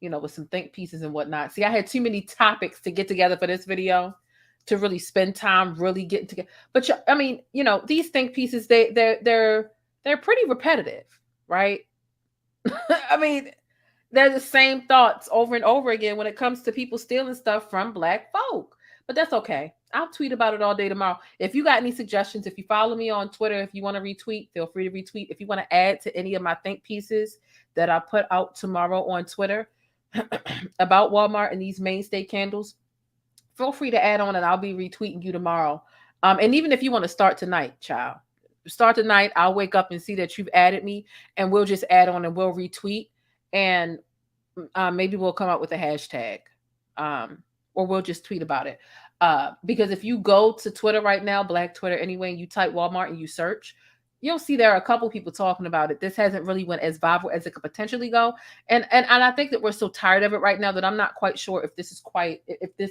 with some think pieces and whatnot. See, I had too many topics to get together for this video to really spend time really getting together. But I mean, these think pieces, they're pretty repetitive, right? I mean, they're the same thoughts over and over again when it comes to people stealing stuff from Black folk. But that's okay. I'll tweet about it all day tomorrow. If you got any suggestions, if you follow me on Twitter, if you want to retweet, feel free to retweet. If you want to add to any of my think pieces that I put out tomorrow on Twitter, about Walmart and these mainstay candles, feel free to add on and I'll be retweeting you tomorrow. And even if you want to start tonight, child, start tonight. I'll wake up and see that you've added me and we'll just add on and we'll retweet. And maybe we'll come up with a hashtag, or we'll just tweet about it. Because if you go to Twitter right now, Black Twitter anyway, and you type Walmart and you search, you'll see there are a couple people talking about it. This hasn't really went as viral as it could potentially go. And I think that we're so tired of it right now that I'm not quite sure if this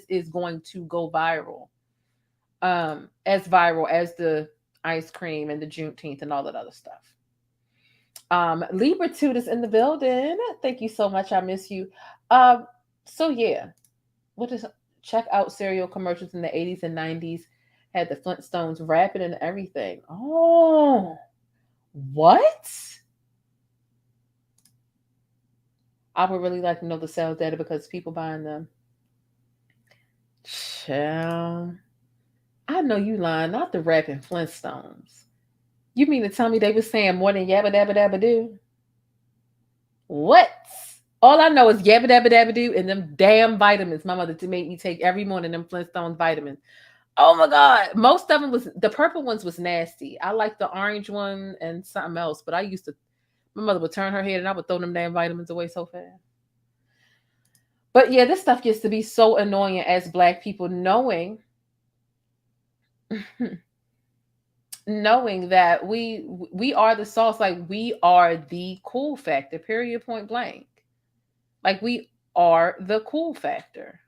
is going to go viral. As viral as the ice cream and the Juneteenth and all that other stuff. Libertude is in the building. Thank you so much. I miss you. So yeah, check out cereal commercials in the 80s and 90s. Had the Flintstones rapping and everything. Oh, what? I would really like to know the sales data because people buying them. Child. I know you lying, not the rapping Flintstones. You mean to tell me they was saying more than yabba dabba dabba do? What? All I know is yabba dabba dabba do and them damn vitamins my mother made me take every morning, them Flintstones vitamins. Oh my God. Most of them the purple ones was nasty. I like the orange one and something else, but my mother would turn her head and I would throw them damn vitamins away so fast. But yeah, this stuff gets to be so annoying as Black people knowing that we are the sauce, like we are the cool factor, period, point blank. Like we are the cool factor.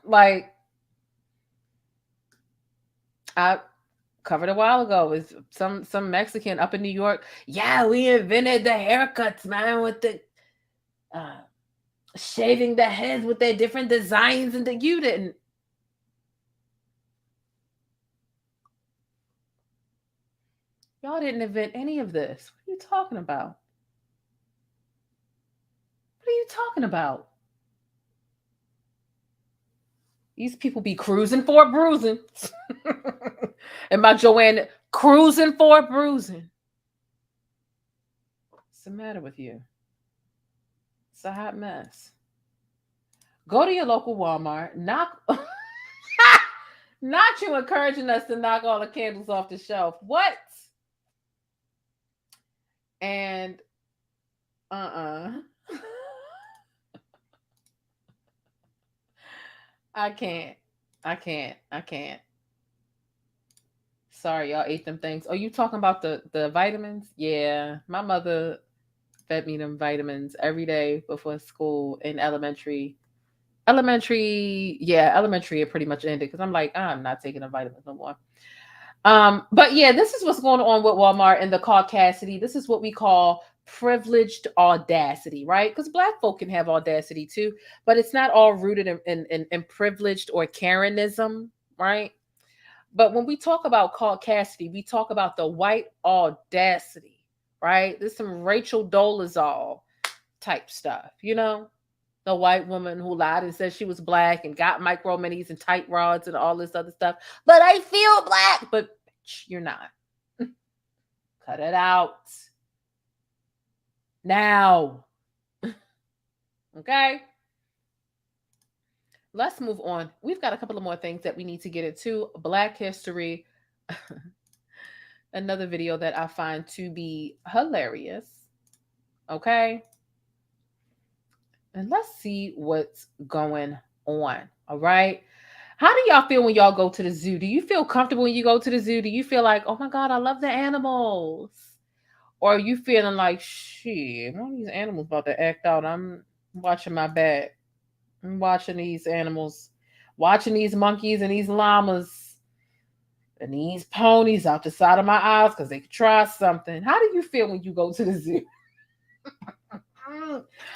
Like I covered a while ago is some Mexican up in New York. Yeah, we invented the haircuts, man, with the shaving the heads with their different designs, and you didn't. Y'all didn't invent any of this. What are you talking about? What are you talking about? These people be cruising for a bruising. And my Joanne, cruising for a bruising. What's the matter with you? It's a hot mess. Go to your local Walmart. Not you encouraging us to knock all the candles off the shelf. What? And I can't. Sorry, y'all ate them things. Oh, you talking about the vitamins? Yeah, my mother fed me them vitamins every day before school in elementary. Elementary, it pretty much ended because I'm like, I'm not taking the vitamins no more. But yeah, this is what's going on with Walmart and the caucasity. This is what we call privileged audacity, right? Because Black folk can have audacity too, but it's not all rooted in privileged or Karenism, right? But when we talk about caucasity, we talk about the white audacity, right? There's some Rachel Dolezal type stuff, you know? The white woman who lied and said she was Black and got micro minis and tight rods and all this other stuff. But I feel Black. But bitch, you're not. Cut it out. Now. Okay? Let's move on. We've got a couple of more things that we need to get into. Black history. Another video that I find to be hilarious. Okay? And let's see what's going on. All right. How do y'all feel when y'all go to the zoo? Do you feel comfortable when you go to the zoo? Do you feel like, oh my God, I love the animals? Or are you feeling like, shit, one of these animals about to act out? I'm watching my back. I'm watching these animals, watching these monkeys and these llamas and these ponies out the side of my eyes because they could try something. How do you feel when you go to the zoo?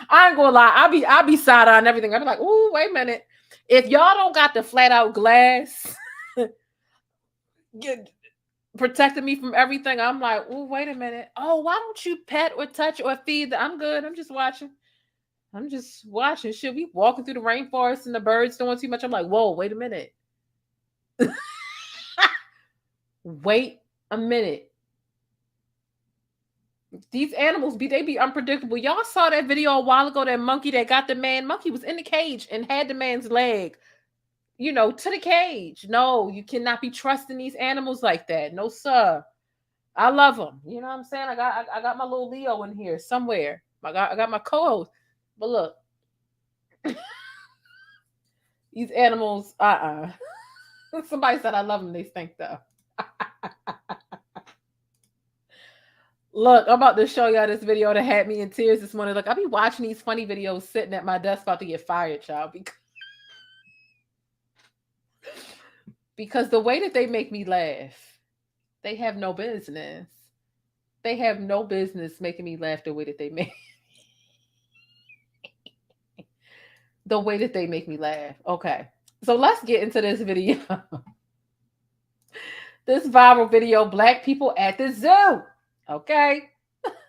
I ain't gonna lie. I'll be side eyeing everything. I'll be like, ooh, wait a minute. If y'all don't got the flat out glass protecting me from everything, I'm like, ooh, wait a minute. Oh, why don't you pet or touch or feed? I'm good. I'm just watching. Shit, we walking through the rainforest and the birds doing too much. I'm like, whoa, wait a minute. Wait a minute. These animals they be unpredictable. Y'all saw that video a while ago, that monkey that got the man. Monkey was in the cage and had the man's leg, to the cage. No, you cannot be trusting these animals like that. No, sir. I love them. You know what I'm saying? I got my little Leo in here somewhere. I got my co-host. But look, these animals, Somebody said I love them. They stink though. Look, I'm about to show y'all this video that had me in tears this morning. Look, I be watching these funny videos sitting at my desk about to get fired, child. Because the way that they make me laugh, they have no business. They have no business making me laugh the way that they make. The way that they make me laugh. Okay, so let's get into this video. This viral video, Black people at the zoo. Okay,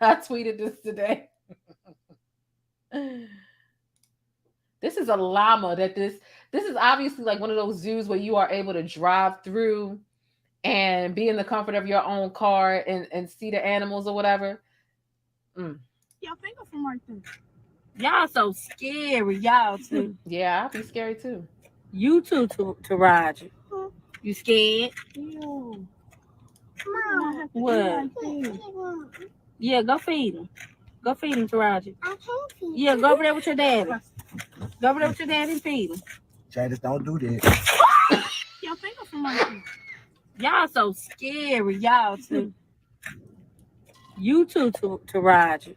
I tweeted this today. This is a llama this is obviously like one of those zoos where you are able to drive through and be in the comfort of your own car and see the animals or whatever. Y'all finger from right there. Y'all so scary, y'all too. Yeah, I'll be scary too. You too, to Roger. You scared? Ew. Mom, what? Yeah, go feed him. Go feed him, Taraji. I can't feed him. Yeah, go over there with your daddy. Go over there with your daddy and feed him. Jadis, don't do this. Your finger from right there. Y'all so scary, y'all too. You too, to Roger.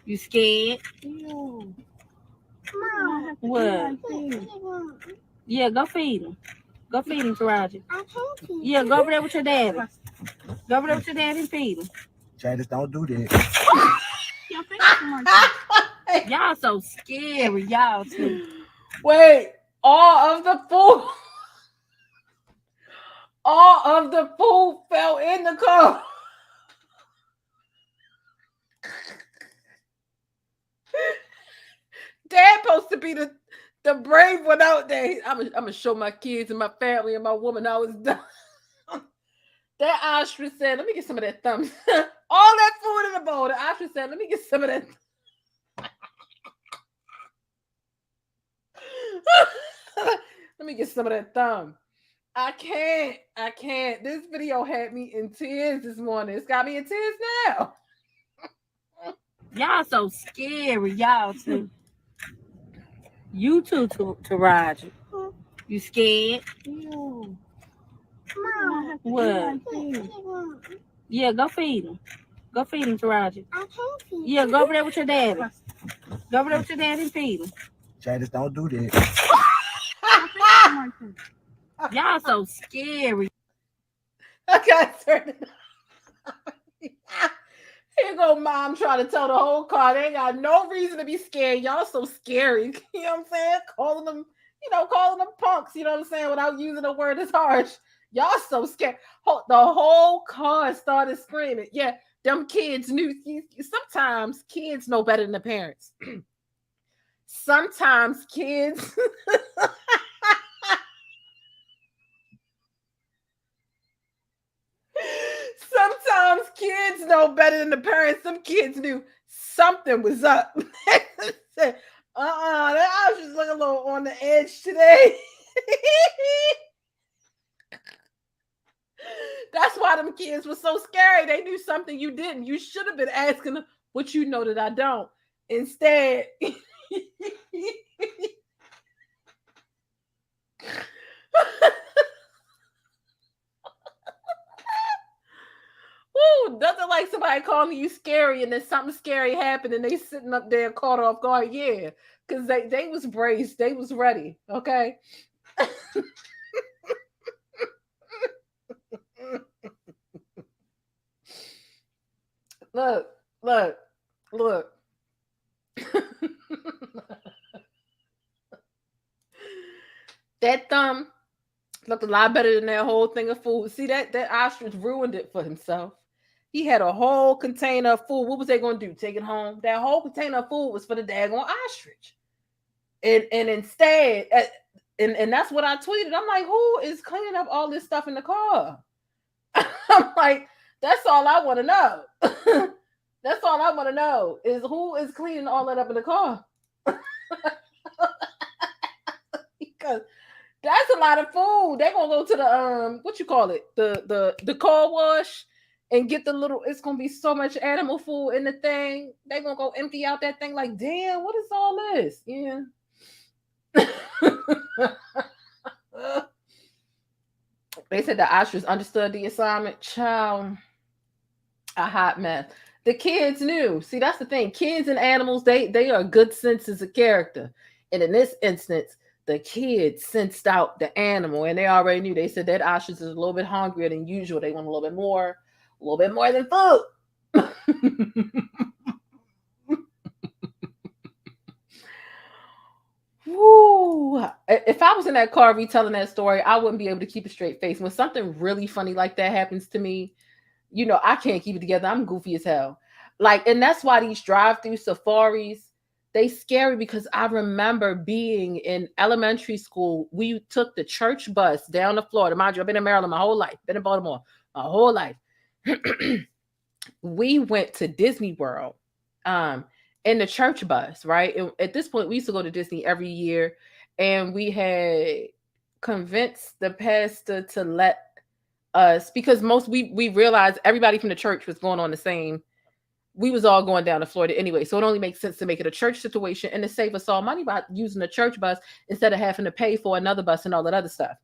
You scared? Ew. Mom, what? Yeah, go feed him. Go feed him, Taraji. I can't feed him. Yeah, go over there with your daddy. Go over there with your daddy and feed him. Jadis, don't do this. Your finger from right there. Y'all so scary, y'all too. Wait, all of the food fell in the car. Dad supposed to be the brave one out there. I'm gonna show my kids and my family and my woman I was done. That ostrich said, "Let me get some of that thumb." All that food in the bowl. The ostrich said, "Let me get some of that." Let me get some of that thumb. I can't. This video had me in tears this morning. It's got me in tears now. Y'all so scary, y'all too. You too, to Roger. You scared? Ew. Mom, what? Yeah, go feed him. Go feed him, Taraji. I can't feed him. Yeah, go over there with your daddy. Go over there with your daddy and feed him. Jadis, don't do this. Y'all so scary. I got turned. Here go mom trying to tell the whole car they ain't got no reason to be scared. Y'all so scary. You know what I'm saying? Calling them punks, you know what I'm saying, without using a word as harsh. Y'all so scared. The whole car started screaming. Yeah, them kids knew. Sometimes kids know better than the parents. Sometimes kids. Sometimes kids know better than the parents. Some kids knew something was up. Said, I was just looking a little on the edge today. That's why them kids were so scary. They knew something you didn't. You should have been asking them what you know that I don't. Instead, Woo, nothing like somebody calling you scary and then something scary happened and they sitting up there caught off guard. Yeah, because they was braced. They was ready. Okay. Look. That thumb looked a lot better than that whole thing of food. See, that ostrich ruined it for himself. He had a whole container of food. What was they going to do? Take it home? That whole container of food was for the daggone ostrich. And instead, and that's what I tweeted. I'm like, who is cleaning up all this stuff in the car? I'm like, that's all I want to know. That's all I want to know is who is cleaning all that up in the car. Because that's a lot of food. They're gonna go to the what you call it? The car wash and get the little, it's gonna be so much animal food in the thing. They're gonna go empty out that thing like, damn, what is all this? Yeah. They said the ostrich understood the assignment. Child, a hot mess. The kids knew. See, that's the thing. Kids and animals, they are good senses of character. And in this instance, the kids sensed out the animal and they already knew. They said that ostrich is a little bit hungrier than usual. They want a little bit more than food. Woo. If I was in that car retelling that story, I wouldn't be able to keep a straight face. When something really funny like that happens to me, you know, I can't keep it together. I'm goofy as hell. Like, and that's why these drive-through safaris, they scary, because I remember being in elementary school. We took the church bus down to Florida. Mind you, I've been in Maryland my whole life, been in Baltimore my whole life. We went to Disney World in the church bus, right? And at this point, we used to go to Disney every year, and we had convinced the pastor to let us, because we realized everybody from the church was going on the same. We was all going down to Florida anyway, so it only makes sense to make it a church situation and to save us all money by using the church bus instead of having to pay for another bus and all that other stuff.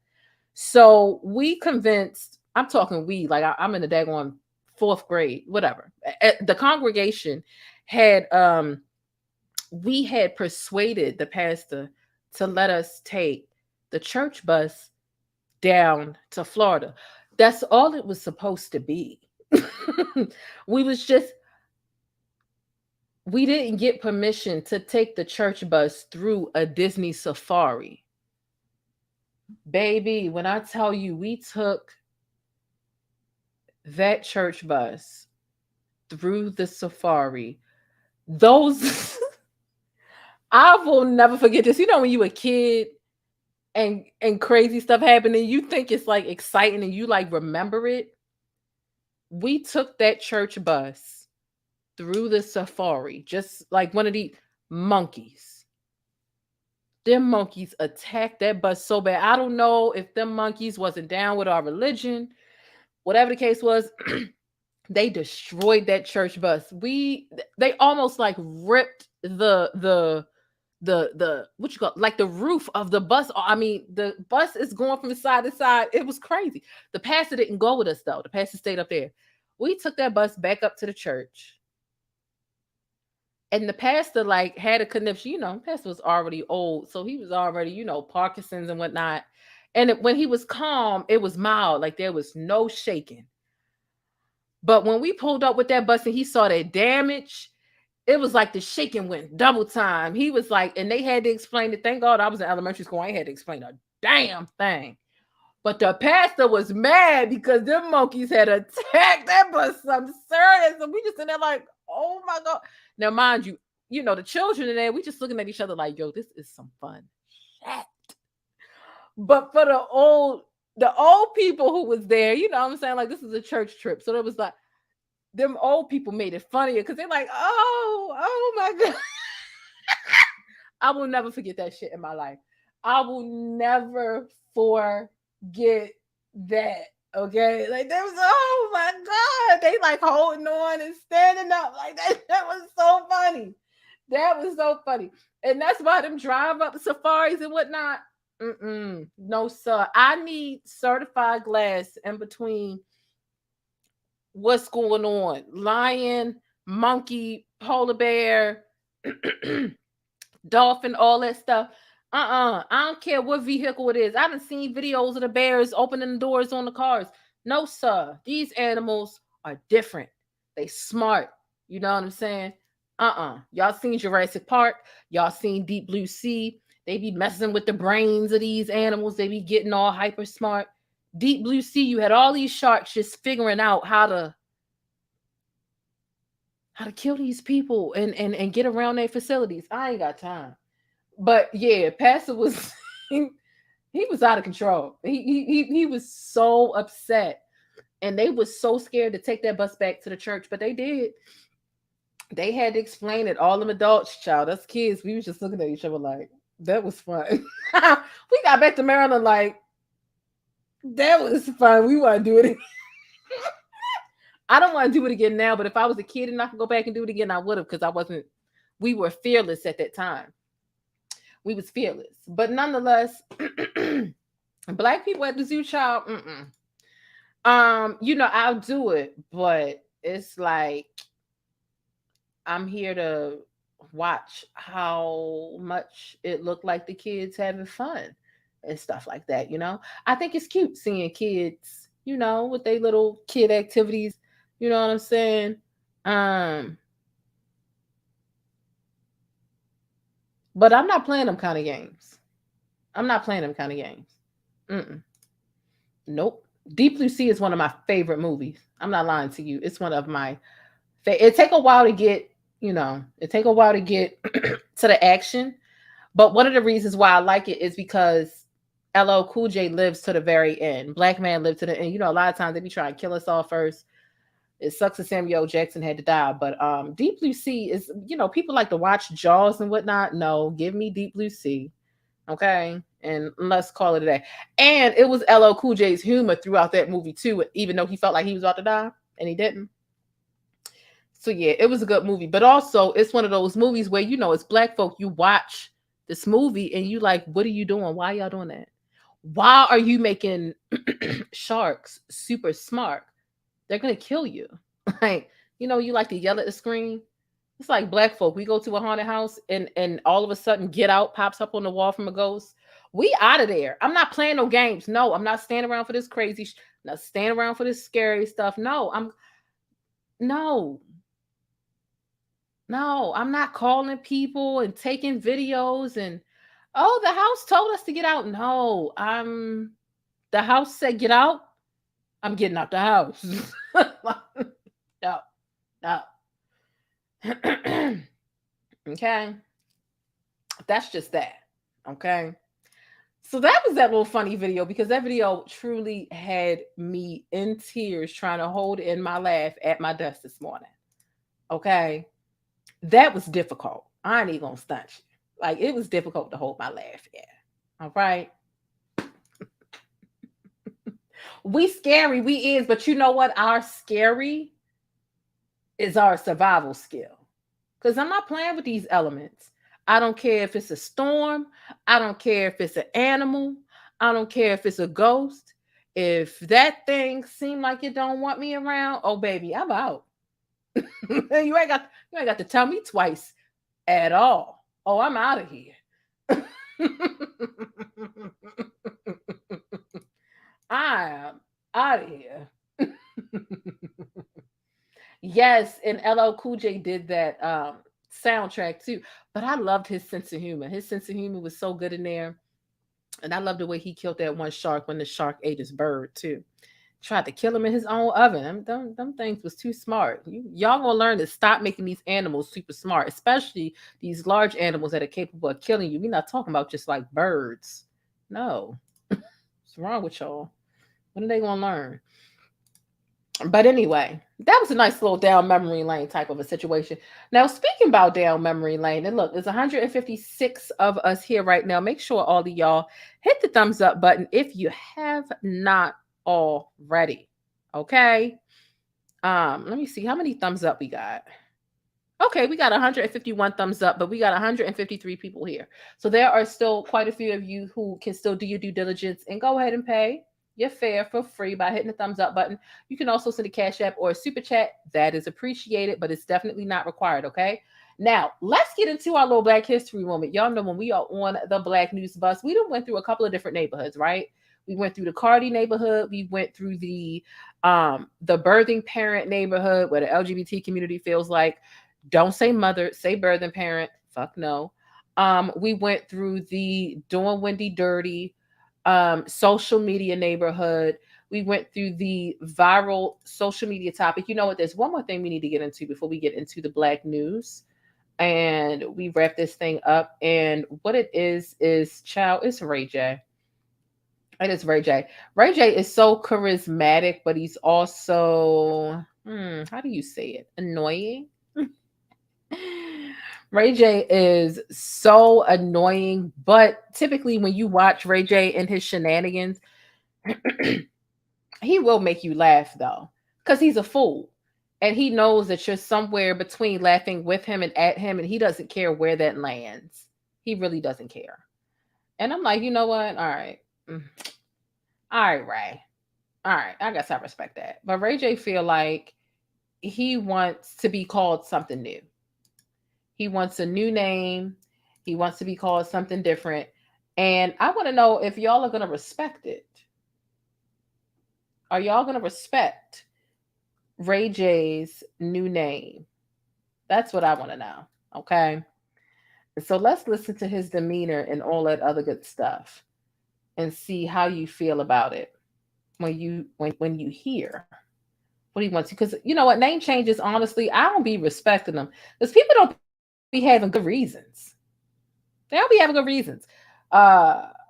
So we convinced, I'm talking we, like I'm in the daggone 4th grade, whatever. The congregation had, we had persuaded the pastor to let us take the church bus down to Florida. That's all it was supposed to be. We didn't get permission to take the church bus through a Disney safari. Baby, when I tell you we took that church bus through the safari, those I will never forget this. You know, when you a kid and crazy stuff happening, you think it's like exciting and you like remember it. We took that church bus through the safari, just like one of the monkeys. Them monkeys attacked that bus so bad. I don't know if them monkeys wasn't down with our religion. Whatever the case was, they destroyed that church bus. They almost like ripped the what you call, like the roof of the bus. I mean, the bus is going from side to side. It was crazy. The pastor didn't go with us though. The pastor stayed up there. We took that bus back up to the church. And the pastor like had a conniption, you know, the pastor was already old. So he was already, you know, Parkinson's and whatnot. And when he was calm, it was mild. Like there was no shaking. But when we pulled up with that bus and he saw that damage, it was like the shaking went double time. He was like, and they had to explain it. Thank God I was in elementary school. I had to explain a damn thing. But the pastor was mad because them monkeys had attacked that bus some serious. And we just in there like, oh my God. Now, mind you, you know, the children in there, we just looking at each other like, yo, this is some fun shit. But for the old people who was there, you know what I'm saying? Like, this is a church trip. So it was like, them old people made it funnier because they're like, oh my God. I will never forget that shit in my life. I will never forget that. Okay, like there was, oh my God, they like holding on and standing up like that. That was so funny. That was so funny. And that's why them drive up safaris and whatnot. No, sir. I need certified glass in between what's going on. Lion, monkey, polar bear, dolphin, all that stuff. I don't care what vehicle it is. I done seen videos of the bears opening the doors on the cars. No, sir. These animals are different. They smart. You know what I'm saying? Y'all seen Jurassic Park. Y'all seen Deep Blue Sea. They be messing with the brains of these animals. They be getting all hyper smart. Deep Blue Sea, you had all these sharks just figuring out how to kill these people and get around their facilities. I ain't got time. But yeah, Pastor was he was out of control. He was so upset, and they was so scared to take that bus back to the church, but they did. They had to explain it. All them adults, child, us kids, we was just looking at each other like, that was fun. We got back to Maryland like, that was fun. We want to do it again. I don't want to do it again now, but if I was a kid and I could go back and do it again, I would have, because we were fearless at that time. We was fearless. But nonetheless, Black people at the zoo, child, I'll do it, but it's like, I'm here to watch how much it looked like the kids having fun and stuff like that, I think it's cute seeing kids, with their little kid activities, you know what I'm saying? But I'm not playing them kind of games. Nope. Deep Blue Sea is one of my favorite movies. I'm not lying to you. It's one of my favorite. It take a while to get, to the action. But one of the reasons why I like it is because LL Cool J lives to the very end. Black man lived to the end. A lot of times they be trying to kill us all first. It sucks that Samuel L. Jackson had to die. But Deep Blue Sea is, people like to watch Jaws and whatnot. No, give me Deep Blue Sea. Okay? And let's call it a day. And it was LL Cool J's humor throughout that movie too, even though he felt like he was about to die and he didn't. So yeah, it was a good movie. But also, it's one of those movies where, it's Black folk, you watch this movie and you like, what are you doing? Why are y'all doing that? Why are you making sharks super smart? They're going to kill you. Like, you like to yell at the screen. It's like Black folk. We go to a haunted house and all of a sudden Get Out pops up on the wall from a ghost. We out of there. I'm not playing no games. No, I'm not standing around for this crazy. Not standing around for this scary stuff. No, I'm not calling people and taking videos and, oh, the house told us to get out. No, the house said get out. I'm getting out the house. No. Okay. That's just that. Okay. So that was that little funny video, because that video truly had me in tears trying to hold in my laugh at my desk this morning. Okay. That was difficult. I ain't even gonna stunt you. Like, it was difficult to hold my laugh. Yeah. All right. We scary. We is. But you know what? Our scary is our survival skill. Because I'm not playing with these elements. I don't care if it's a storm. I don't care if it's an animal. I don't care if it's a ghost. If that thing seems like it don't want me around, oh baby, I'm out. You ain't got to tell me twice at all. Oh, I'm out of here. I am out of here. Yes, and LL Cool J did that soundtrack too. But I loved his sense of humor. His sense of humor was so good in there. And I love the way he killed that one shark when the shark ate his bird too. Tried to kill him in his own oven. Them things was too smart. Y'all gonna learn to stop making these animals super smart, especially these large animals that are capable of killing you. We're not talking about just like birds. No. What's wrong with y'all? When are they gonna learn? But anyway, that was a nice little down memory lane type of a situation. Now, speaking about down memory lane, and look, there's 156 of us here right now. Make sure all of y'all hit the thumbs up button if you have not already. Okay. Let me see how many thumbs up we got. Okay, we got 151 thumbs up, but we got 153 people here. So there are still quite a few of you who can still do your due diligence and go ahead and pay your fare for free by hitting the thumbs up button. You can also send a Cash App or a Super Chat. That is appreciated, but it's definitely not required, okay? Now, let's get into our little Black History moment. Y'all know when we are on the Black News Bus, we done went through a couple of different neighborhoods, right? We went through the Cardi neighborhood. We went through the birthing parent neighborhood where the LGBT community feels like, don't say mother, say birthing parent. Fuck no. We went through the doing Wendy dirty social media neighborhood. We went through the viral social media topic. You know what? There's one more thing we need to get into before we get into the Black news. And we wrap this thing up. And what it is child, it's Ray J. It is Ray J. Ray J is so charismatic, but he's also, how do you say it? Annoying. Ray J is so annoying, but typically when you watch Ray J and his shenanigans, he will make you laugh though, because he's a fool. And he knows that you're somewhere between laughing with him and at him, and he doesn't care where that lands. He really doesn't care. And I'm like, you know what? All right. All right, Ray. All right. I guess I respect that. But Ray J feel like he wants to be called something new. He wants a new name. He wants to be called something different. And I want to know if y'all are going to respect it. Are y'all going to respect Ray J's new name? That's what I want to know. Okay. So let's listen to his demeanor and all that other good stuff and see how you feel about it when you hear what he wants. Because you know what, name changes, honestly, I don't be respecting them because people don't be having good reasons. They don't be having good reasons. The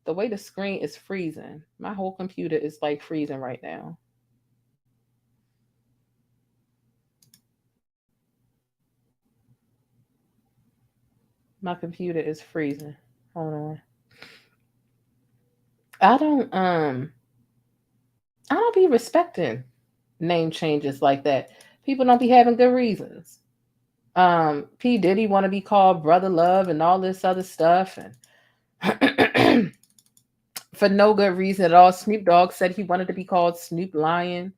way the screen is freezing, my whole computer is like freezing right now. My computer is freezing. Hold on. I don't be respecting name changes like that. People don't be having good reasons. P. Diddy want to be called Brother Love and all this other stuff, and for no good reason at all. Snoop Dogg said he wanted to be called Snoop Lion.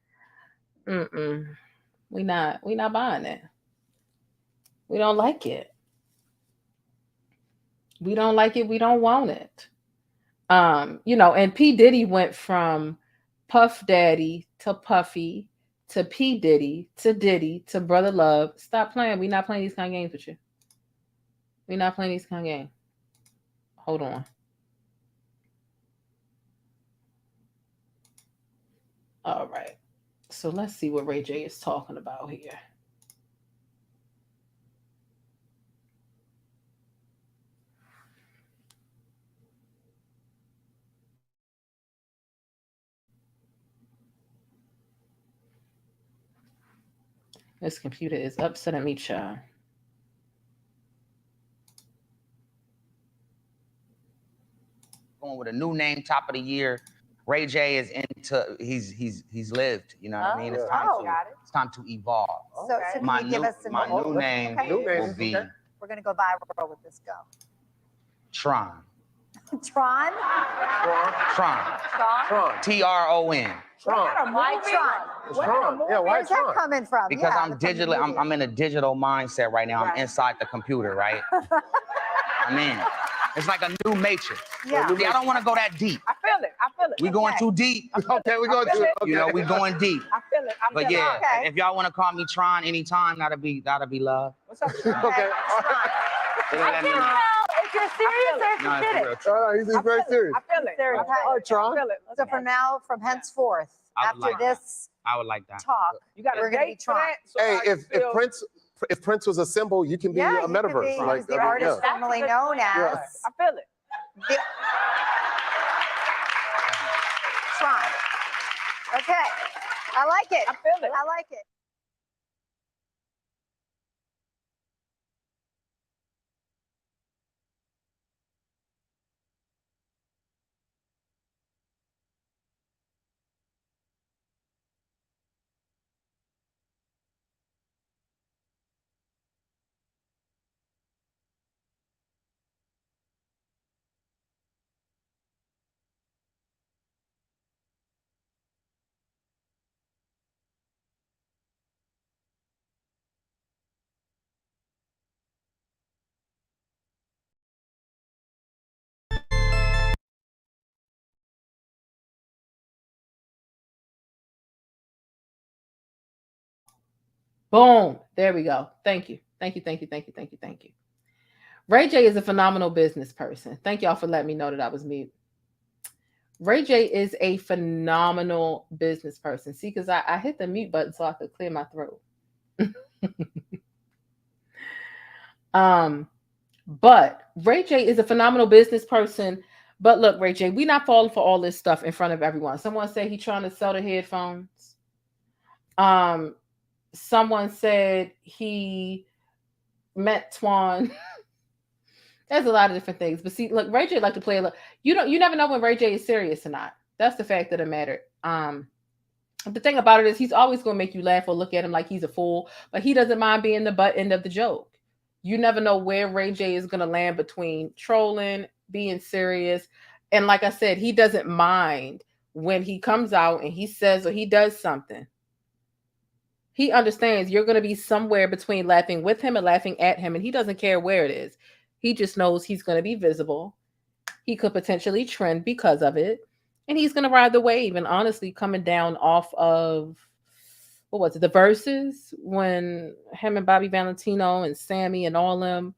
We not buying it. We don't like it. We don't like it. We don't want it. And P. Diddy went from Puff Daddy to Puffy to P. Diddy to Diddy to Brother Love. Stop playing. We're not playing these kind of games with you. We're not playing these kind of games. Hold on. All right. So let's see what Ray J is talking about here. This computer is upsetting me, child. Going with a new name, top of the year. Ray J is into he's lived. You know what I mean? It's time to evolve. So can you give us some my new name will be. We're gonna go viral with this. Go. Tron. Tron. Tron. Tron. Why Tron? Yeah, why Where's that Tron? coming from? Because I'm in a digital mindset right now. I'm inside the computer, right? It's like a new matrix. Yeah. See, I don't want to go that deep. I feel it. We going too deep. Okay, we're going to. You know, we going deep. I feel it. But yeah, if y'all want to call me Tron anytime, that'll be love. What's up? Okay. I can't tell if you're serious or if you're kidding. He's very serious. I feel it. Serious. All right, Tron. So from now, from henceforth, after this I would like that. talk, we're gonna be Tron. Hey, if Prince was a symbol, you can be a metaverse. He was the artist formerly known as. I feel it. Tron. Okay. I like it. I feel it. I like it. Boom. There we go. Thank you. Thank you. Ray J is a phenomenal business person. Thank y'all for letting me know that I was mute. Ray J is a phenomenal business person. See, because I hit the mute button so I could clear my throat. But Ray J is a phenomenal business person. But look, Ray J, we're not falling for all this stuff in front of everyone. Someone said he's trying to sell the headphones. someone said he met Twan. There's a lot of different things. But see, look, Ray J like to play a lot. You never know when Ray J is serious or not. That's the fact of the matter. The thing about it is he's always going to make you laugh or look at him like he's a fool, but he doesn't mind being the butt end of the joke. You never know where Ray J is going to land between trolling, being serious. And like I said, he doesn't mind when he comes out and he says or he does something. He understands you're going to be somewhere between laughing with him and laughing at him, and he doesn't care where it is. He just knows he's going to be visible. He could potentially trend because of it, and he's going to ride the wave. And honestly, coming down off of, what was it, the Verses, when him and Bobby Valentino and Sammy and all them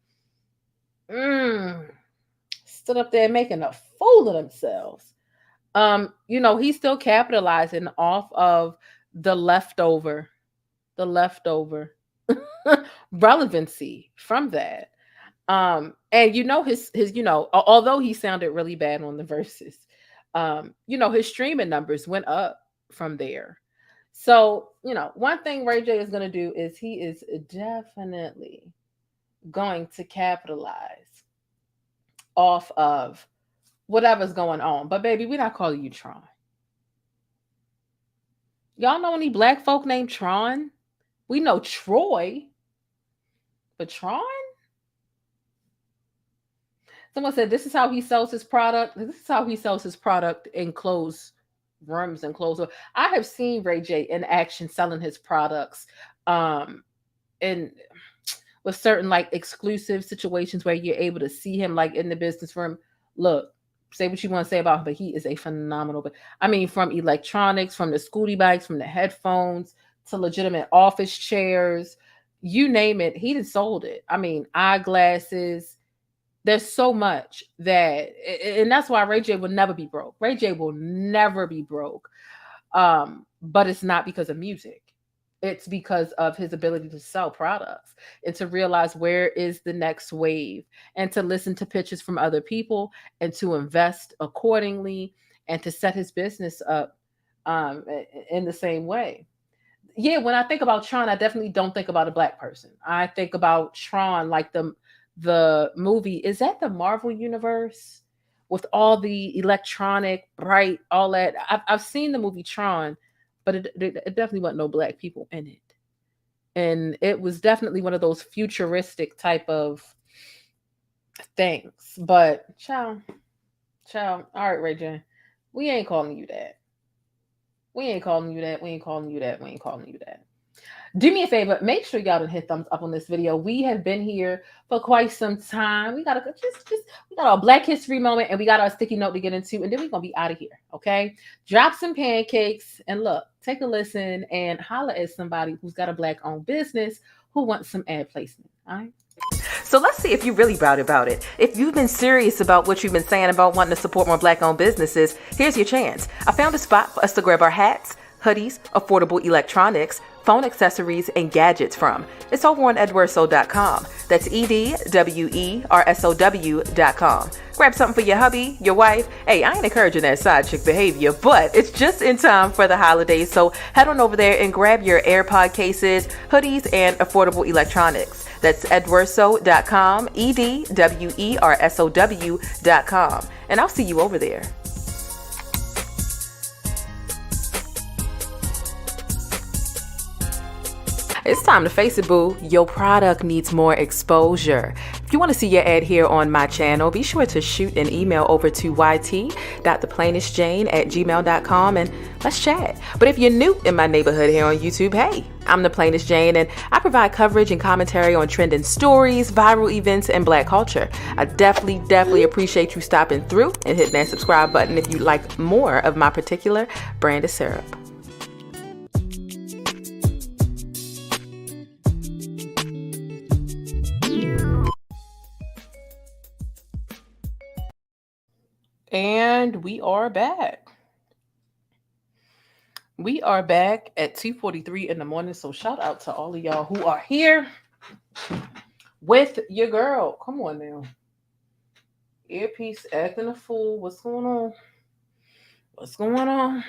stood up there making a fool of themselves. He's still capitalizing off of the leftover relevancy from that. And his although he sounded really bad on the Verses, his streaming numbers went up from there. So, one thing Ray J is going to do is he is definitely going to capitalize off of whatever's going on. But baby, we're not calling you Tron. Y'all know any black folk named Tron? We know Troy, but Tron? Someone said this is how he sells his product. This is how he sells his product in closed rooms and closed. I have seen Ray J in action selling his products and with certain like exclusive situations where you're able to see him like in the business room. Look, say what you want to say about him, but he is a phenomenal. From electronics, from the scooty bikes, from the headphones to legitimate office chairs, you name it, he just sold it. Eyeglasses. There's so much and that's why Ray J will never be broke. Ray J will never be broke. But it's not because of music. It's because of his ability to sell products and to realize where is the next wave and to listen to pitches from other people and to invest accordingly and to set his business up in the same way. Yeah, when I think about Tron, I definitely don't think about a black person. I think about Tron like the movie. Is that the Marvel universe with all the electronic, bright, all that? I've seen the movie Tron, but it definitely wasn't no black people in it. And it was definitely one of those futuristic type of things. But ciao. All right, Ray J, we ain't calling you that. We ain't calling you that. Do me a favor, make sure y'all done hit thumbs up on this video. We have been here for quite some time. We got we got our Black History moment and we got our sticky note to get into, and then we're gonna be out of here. Okay, drop some pancakes and look, take a listen and holler at somebody who's got a black-owned business who wants some ad placement. All right. So let's see if you're really about it. If you've been serious about what you've been saying about wanting to support more black-owned businesses, here's your chance. I found a spot for us to grab our hats, hoodies, affordable electronics, phone accessories, and gadgets from. It's over on edwerso.com. That's EDWERSOW.com. Grab something for your hubby, your wife. Hey, I ain't encouraging that side chick behavior, but it's just in time for the holidays. So head on over there and grab your AirPod cases, hoodies, and affordable electronics. That's edwerso.com, EDWERSOW.com. And I'll see you over there. It's time to face it, boo. Your product needs more exposure. If you want to see your ad here on my channel, be sure to shoot an email over to yt.theplainestjane@gmail.com and let's chat. But if you're new in my neighborhood here on YouTube, hey, I'm the Plainest Jane and I provide coverage and commentary on trending stories, viral events, and black culture. I definitely appreciate you stopping through and hitting that subscribe button if you like more of my particular brand of syrup. And we are back. We are back at 2:43 in the morning. So shout out to all of y'all who are here with your girl. Come on now. Earpiece acting a fool. What's going on?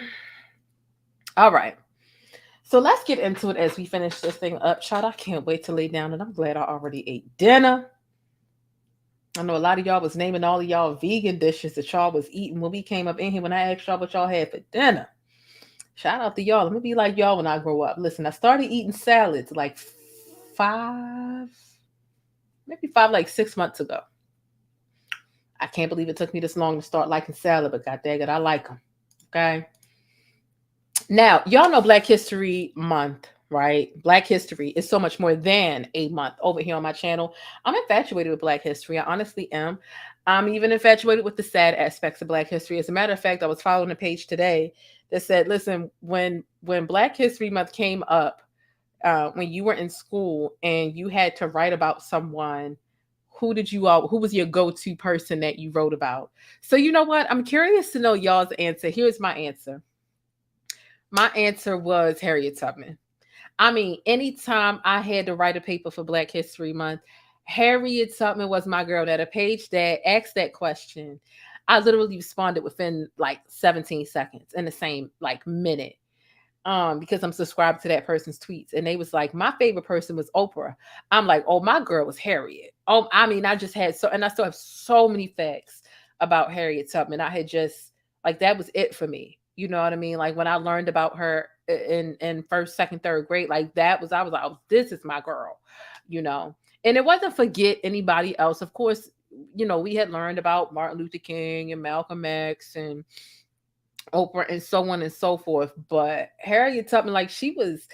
All right. So let's get into it as we finish this thing up. Child, I can't wait to lay down, and I'm glad I already ate dinner. I know a lot of y'all was naming all of y'all vegan dishes that y'all was eating when we came up in here when I asked y'all what y'all had for dinner. Shout out to y'all. Let me be like y'all when I grow up. Listen, I started eating salads like 6 months ago. I can't believe it took me this long to start liking salad, but god dang it, I like them. Okay. Now, y'all know Black History Month, right? Black History is so much more than a month over here on my channel. I'm infatuated with Black History. I honestly am. I'm even infatuated with the sad aspects of Black History. As a matter of fact, I was following a page today that said, listen, when Black History Month came up, when you were in school and you had to write about someone, who was your go-to person that you wrote about? So you know what? I'm curious to know y'all's answer. Here's my answer. My answer was Harriet Tubman. I mean, anytime I had to write a paper for Black History Month, Harriet Tubman was my girl. That a page that asked that question, I literally responded within like 17 seconds in the same like minute. Because I'm subscribed to that person's tweets, and they was like, my favorite person was Oprah. I'm like, oh, my girl was Harriet. Oh, I mean, I just had and I still have so many facts about Harriet Tubman. I had just like, that was it for me. You know what I mean? Like when I learned about her in first, second, third grade, like I was like, oh, this is my girl, you know? And it wasn't forget anybody else. Of course, you know, we had learned about Martin Luther King and Malcolm X and Oprah and so on and so forth. But Harriet Tubman, like she was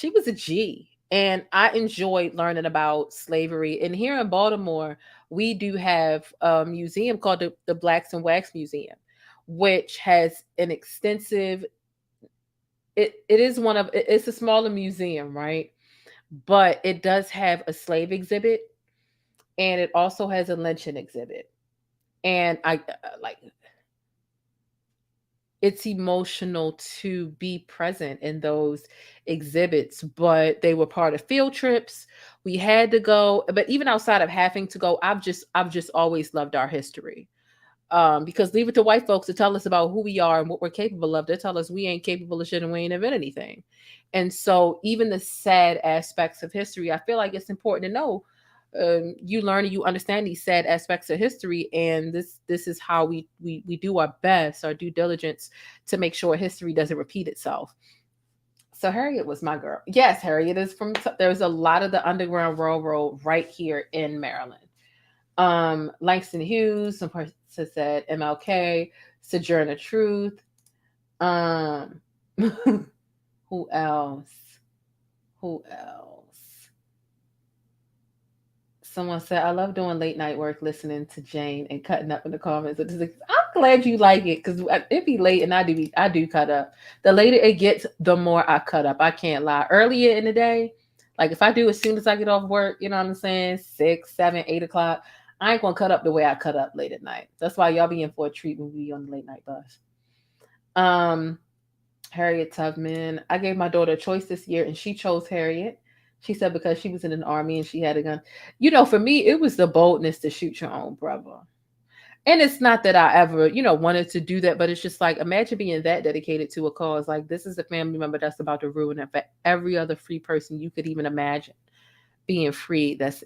a G. And I enjoyed learning about slavery. And here in Baltimore, we do have a museum called the Blacks and Wax Museum, which has an extensive, it's a smaller museum, right? But it does have a slave exhibit, and it also has a lynching exhibit. And I like, it's emotional to be present in those exhibits, but they were part of field trips. We had to go, but even outside of having to go, I've just always loved our history. Because leave it to white folks to tell us about who we are and what we're capable of. They tell us we ain't capable of shit and we ain't invent anything. And so even the sad aspects of history, I feel like it's important to know. You learn and you understand these sad aspects of history, and this is how we do our best, our due diligence, to make sure history doesn't repeat itself. So Harriet was my girl. Yes, Harriet is there's a lot of the Underground Railroad right here in Maryland. Langston Hughes, some person said MLK, Sojourner Truth. Who else? Someone said, I love doing late night work, listening to Jane and cutting up in the comments. I'm glad you like it, because it be late and I do cut up. The later it gets, the more I cut up. I can't lie. Earlier in the day, like if I do as soon as I get off work, you know what I'm saying, 6, 7, 8 o'clock, I ain't gonna cut up the way I cut up late at night. That's why y'all be in for a treat when we on the late night bus. Harriet Tubman. I gave my daughter a choice this year, and she chose Harriet. She said because she was in an army and she had a gun. You know, for me, it was the boldness to shoot your own brother. And it's not that I ever, wanted to do that, but it's just like, imagine being that dedicated to a cause. Like, this is a family member that's about to ruin it for every other free person you could even imagine being free that's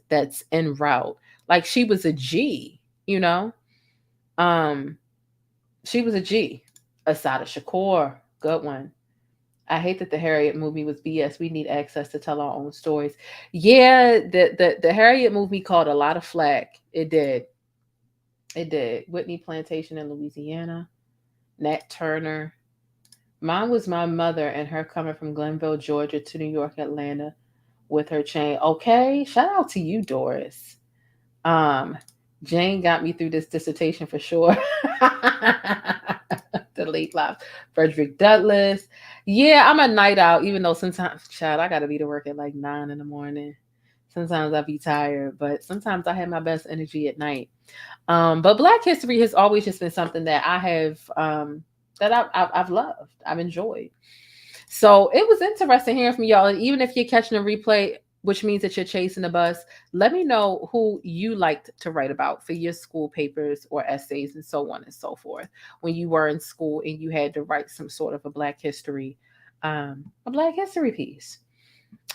en route. Like, she was a G, She was a G. Asada Shakur, good one. I hate that the Harriet movie was BS. We need access to tell our own stories. Yeah, the Harriet movie caught a lot of flack. It did. Whitney Plantation in Louisiana. Nat Turner. Mine was my mother and her coming from Glenville, Georgia to New York, Atlanta with her chain. Okay, shout out to you, Doris. Jane got me through this dissertation for sure. The late life. Frederick Douglass. Yeah, I'm a night out, even though sometimes, child, I got to be to work at like 9 in the morning. Sometimes I be tired, but sometimes I have my best energy at night. But Black history has always just been something that I have, that I've loved, I've enjoyed. So it was interesting hearing from y'all. And even if you're catching a replay, which means that you're chasing the bus, let me know who you liked to write about for your school papers or essays and so on and so forth when you were in school and you had to write some sort of a Black history a Black History piece.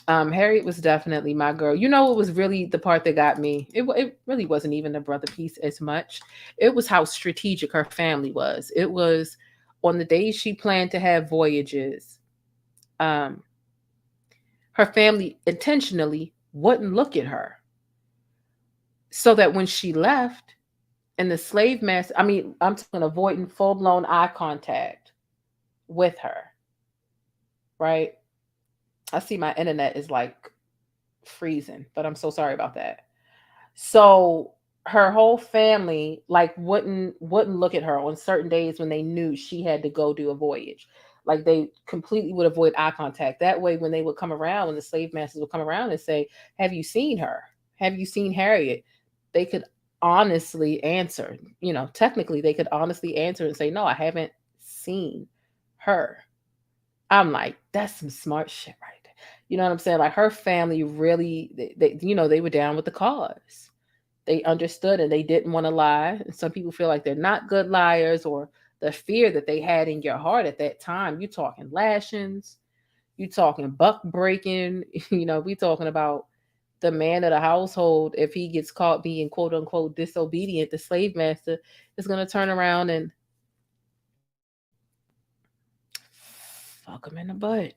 Harriet was definitely my girl. You know, it was really the part that got me. It really wasn't even the brother piece as much. It was how strategic her family was. It was on the days she planned to have voyages. Her family intentionally wouldn't look at her, so that when she left, and the slave master, I mean, I'm talking avoiding full blown eye contact with her, right? I see my internet is like freezing, but I'm so sorry about that. So her whole family like wouldn't look at her on certain days when they knew she had to go do a voyage. Like they completely would avoid eye contact. That way, when they would come around, when the slave masters would come around and say, "Have you seen her? Have you seen Harriet?" They could honestly answer. You know, technically, they could honestly answer and say, "No, I haven't seen her." I'm like, that's some smart shit right there. You know what I'm saying? Like her family really, they you know, they were down with the cause. They understood and they didn't want to lie. And some people feel like they're not good liars, or the fear that they had in your heart at that time. You talking lashings, you talking buck breaking, you know, we talking about the man of the household. If he gets caught being quote unquote disobedient, the slave master is going to turn around and fuck him in the butt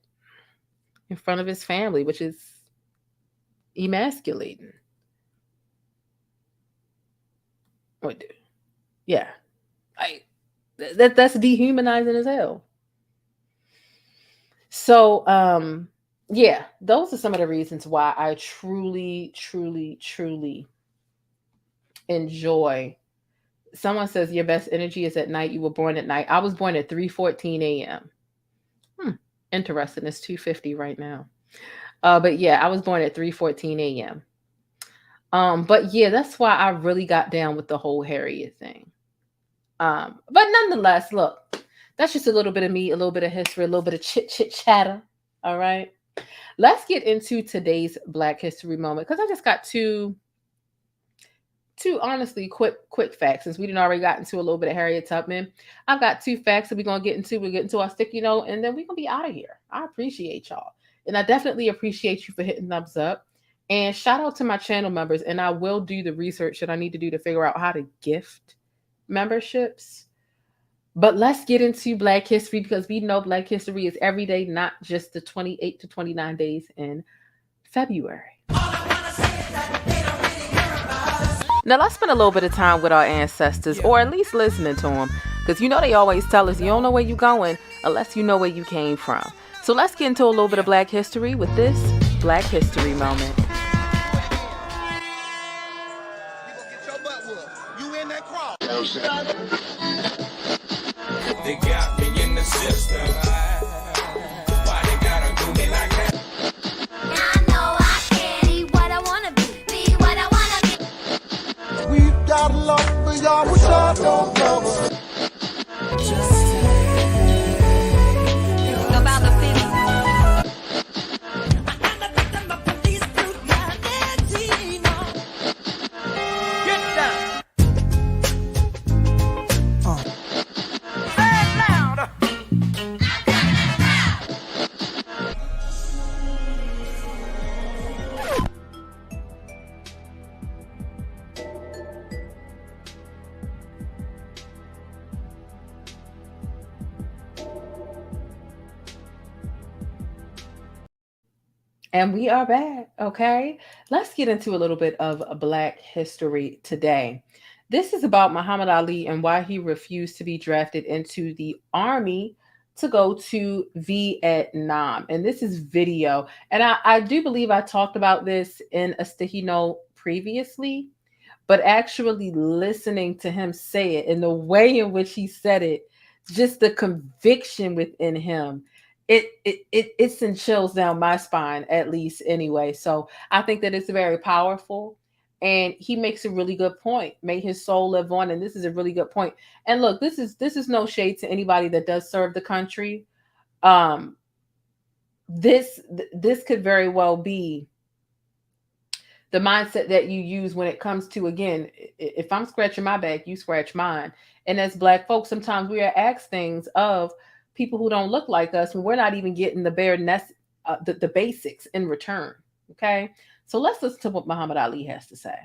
in front of his family, which is emasculating. What? Yeah, that's dehumanizing as hell. So, yeah, those are some of the reasons why I truly, truly, truly enjoy. Someone says your best energy is at night. You were born at night. I was born at 3:14 a.m. Interesting. It's 2:50 right now. But yeah, I was born at 3:14 a.m. But yeah, that's why I really got down with the whole Harriet thing. But nonetheless, look, that's just a little bit of me, a little bit of history, a little bit of chit chatter. All right. Let's get into today's Black History moment, because I just got two honestly quick facts. Since we didn't already got into a little bit of Harriet Tubman, I've got two facts that we're gonna get into. We'll get into our sticky note, and then we're gonna be out of here. I appreciate y'all, and I definitely appreciate you for hitting thumbs up. And shout out to my channel members. And I will do the research that I need to do to figure out how to gift memberships. But let's get into Black History, because we know Black History is every day, not just the 28 to 29 days in February. Now let's spend a little bit of time with our ancestors, or at least listening to them, because you know they always tell us you don't know where you're going unless you know where you came from. So let's get into a little bit of Black History with this Black History moment. They got me in the system. Why they gotta do me like that? I know I can be what I wanna be what I wanna be. We've got love for y'all, which I don't know. Just about the feeling. Get down. And we are back. Okay. Let's get into a little bit of Black history today. This is about Muhammad Ali and why he refused to be drafted into the army to go to Vietnam. And this is video. And I do believe I talked about this in a sticky note previously, but actually listening to him say it and the way in which he said it, just the conviction within him, it sends chills down my spine, at least anyway. So I think that it's very powerful, and he makes a really good point. May his soul live on, and this is a really good point. And look, this is no shade to anybody that does serve the country. This could very well be the mindset that you use when it comes to, again, if I'm scratching my back, you scratch mine. And as Black folks, sometimes we are asked things of people who don't look like us when we're not even getting the bare the basics in return. Okay, so let's listen to what Muhammad Ali has to say.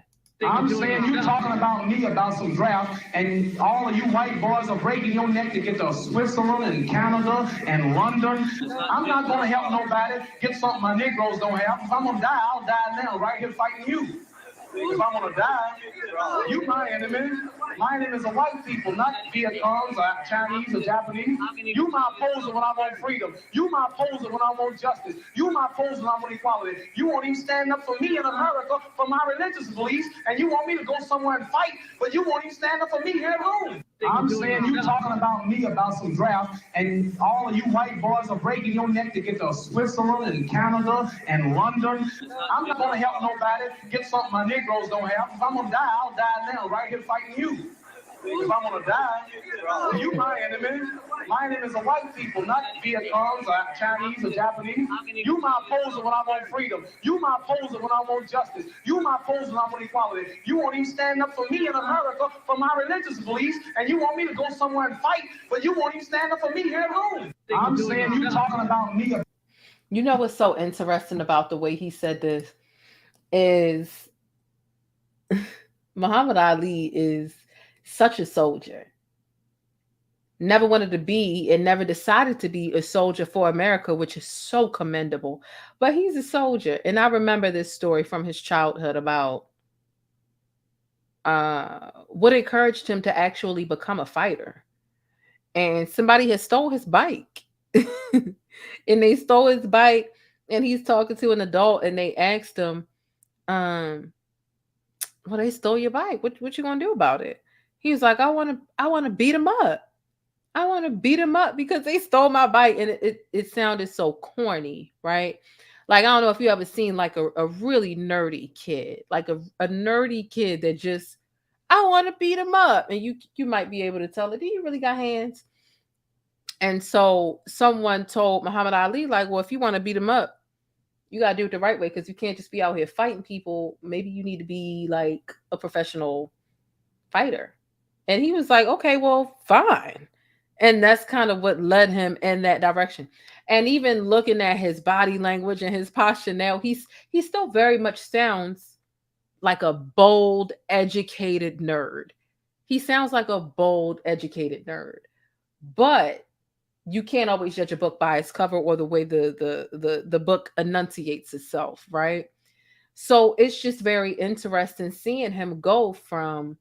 I'm saying you talking about me about some draft, and all of you white boys are breaking your neck to get to Switzerland and Canada and London. I'm not gonna help nobody get something my Negroes don't have. If I'm gonna die, I'll die now, right here fighting you. If I'm gonna die, you my enemy. My enemies are white people, not Vietnams or Chinese or Japanese. You my opposer when I want freedom. You my opposer when I want justice. You my opposer when I want equality. You won't even stand up for me in America for my religious beliefs, and you want me to go somewhere and fight, but you won't even stand up for me here at home. I'm saying you talking about me about some draft, and all of you white boys are breaking your neck to get to Switzerland and Canada and London. I'm not gonna help nobody get something my Negroes don't have. If I'm gonna die, I'll die now, right here fighting you. If I'm gonna die, you my enemy. My enemies are white people, not Vietnams or Chinese or Japanese. You my opposer when I want freedom. You my opposer when I want justice. You my opposer when I want equality. You won't even stand up for me in America for my religious beliefs, and you want me to go somewhere and fight, but you won't even stand up for me here at home. I'm saying you talking about me. You know what's so interesting about the way he said this is Muhammad Ali is such a soldier. Never wanted to be and never decided to be a soldier for America, which is so commendable. But he's a soldier. And I remember this story from his childhood about what encouraged him to actually become a fighter. And somebody had stole his bike. And they stole his bike, and he's talking to an adult, and they asked him, well, they stole your bike. What you gonna do about it? He was like, I want to beat him up. I want to beat him up because they stole my bike. And it sounded so corny, right? Like, I don't know if you ever seen like a really nerdy kid, like a nerdy kid that just, I want to beat him up. And you might be able to tell it, do you really got hands? And so someone told Muhammad Ali, like, well, if you want to beat him up, you got to do it the right way, because you can't just be out here fighting people. Maybe you need to be like a professional fighter. And he was like, okay, well, fine. And that's kind of what led him in that direction. And even looking at his body language and his posture now, he still very much sounds like a bold, educated nerd. He sounds like a bold, educated nerd. But you can't always judge a book by its cover or the way the book enunciates itself, right? So it's just very interesting seeing him go from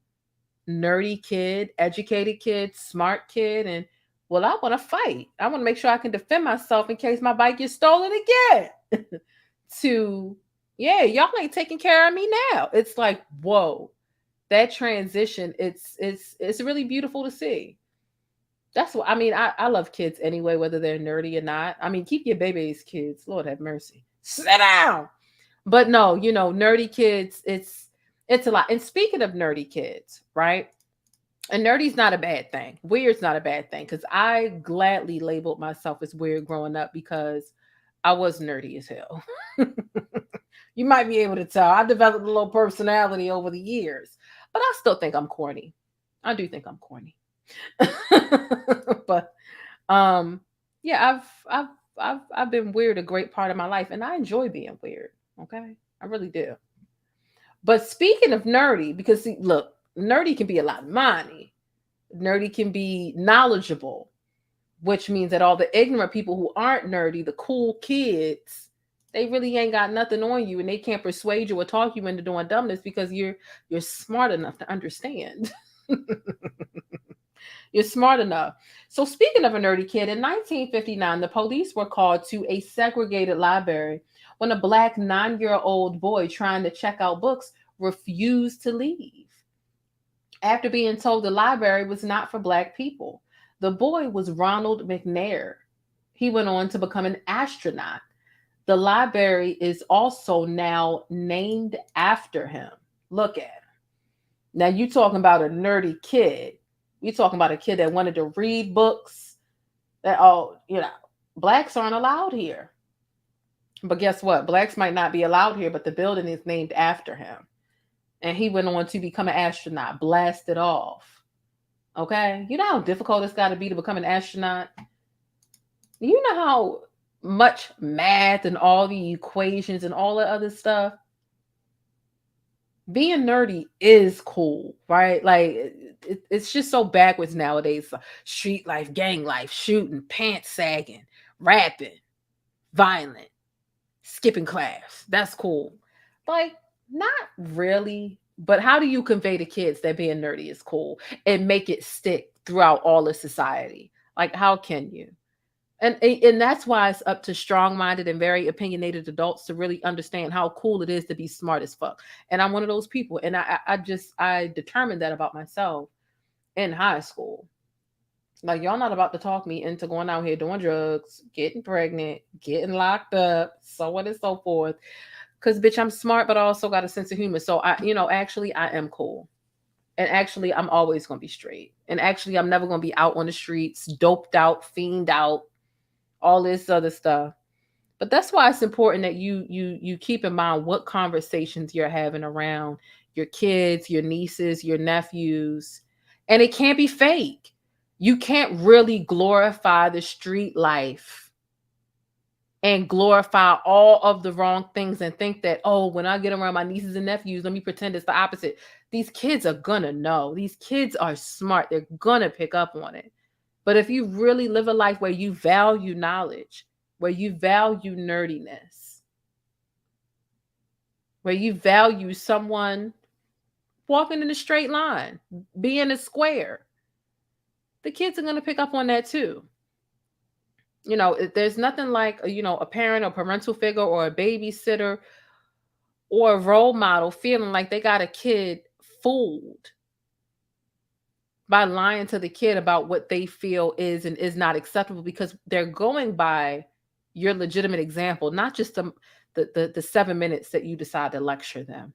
nerdy kid, educated kid, smart kid, and, well, I want to fight. I want to make sure I can defend myself in case my bike gets stolen again. To, yeah, y'all ain't taking care of me now. It's like, whoa, that transition, it's really beautiful to see. That's what I mean. I love kids anyway, whether they're nerdy or not. I mean, keep your babies kids. Lord have mercy. Sit down. But no, nerdy kids, it's a lot. And speaking of nerdy kids, right? And nerdy's not a bad thing. Weird's not a bad thing, because I gladly labeled myself as weird growing up because I was nerdy as hell. You might be able to tell. I developed a little personality over the years, but I still think I'm corny. I do think I'm corny. But yeah, I've been weird a great part of my life, and I enjoy being weird. Okay, I really do. But speaking of nerdy, because see, look, nerdy can be a lot of money. Nerdy can be knowledgeable, which means that all the ignorant people who aren't nerdy, the cool kids, they really ain't got nothing on you, and they can't persuade you or talk you into doing dumbness because you're smart enough to understand. You're smart enough. So speaking of a nerdy kid, in 1959, the police were called to a segregated library when a Black 9-year-old boy trying to check out books refused to leave. After being told the library was not for Black people, the boy was Ronald McNair. He went on to become an astronaut. The library is also now named after him. Look at him. Now you talking about a nerdy kid. You're talking about a kid that wanted to read books. That, Blacks aren't allowed here. But guess what? Blacks might not be allowed here, but the building is named after him. And he went on to become an astronaut, blasted off. Okay? You know how difficult it's got to be to become an astronaut? You know how much math and all the equations and all the other stuff, being nerdy is cool, right? Like it's just so backwards nowadays. Street life, gang life, shooting, pants sagging, rapping, violent, skipping class. That's cool. Like, not really. But how do you convey to kids that being nerdy is cool and make it stick throughout all of society? Like, how can you? And that's why it's up to strong-minded and very opinionated adults to really understand how cool it is to be smart as fuck. And I'm one of those people. And I determined that about myself in high school. Like, y'all not about to talk me into going out here doing drugs, getting pregnant, getting locked up, so on and so forth. Because, bitch, I'm smart, but I also got a sense of humor. So, actually, I am cool. And actually, I'm always going to be straight. And actually, I'm never going to be out on the streets, doped out, fiend out, all this other stuff. But that's why it's important that you keep in mind what conversations you're having around your kids, your nieces, your nephews. And it can't be fake. You can't really glorify the street life and glorify all of the wrong things and think that, oh, when I get around my nieces and nephews, let me pretend it's the opposite. These kids are gonna know. These kids are smart. They're gonna pick up on it. But if you really live a life where you value knowledge, where you value nerdiness, where you value someone walking in a straight line, being a square, the kids are going to pick up on that too. There's nothing like, a parent or parental figure or a babysitter or a role model feeling like they got a kid fooled by lying to the kid about what they feel is and is not acceptable, because they're going by your legitimate example, not just the 7 minutes that you decide to lecture them.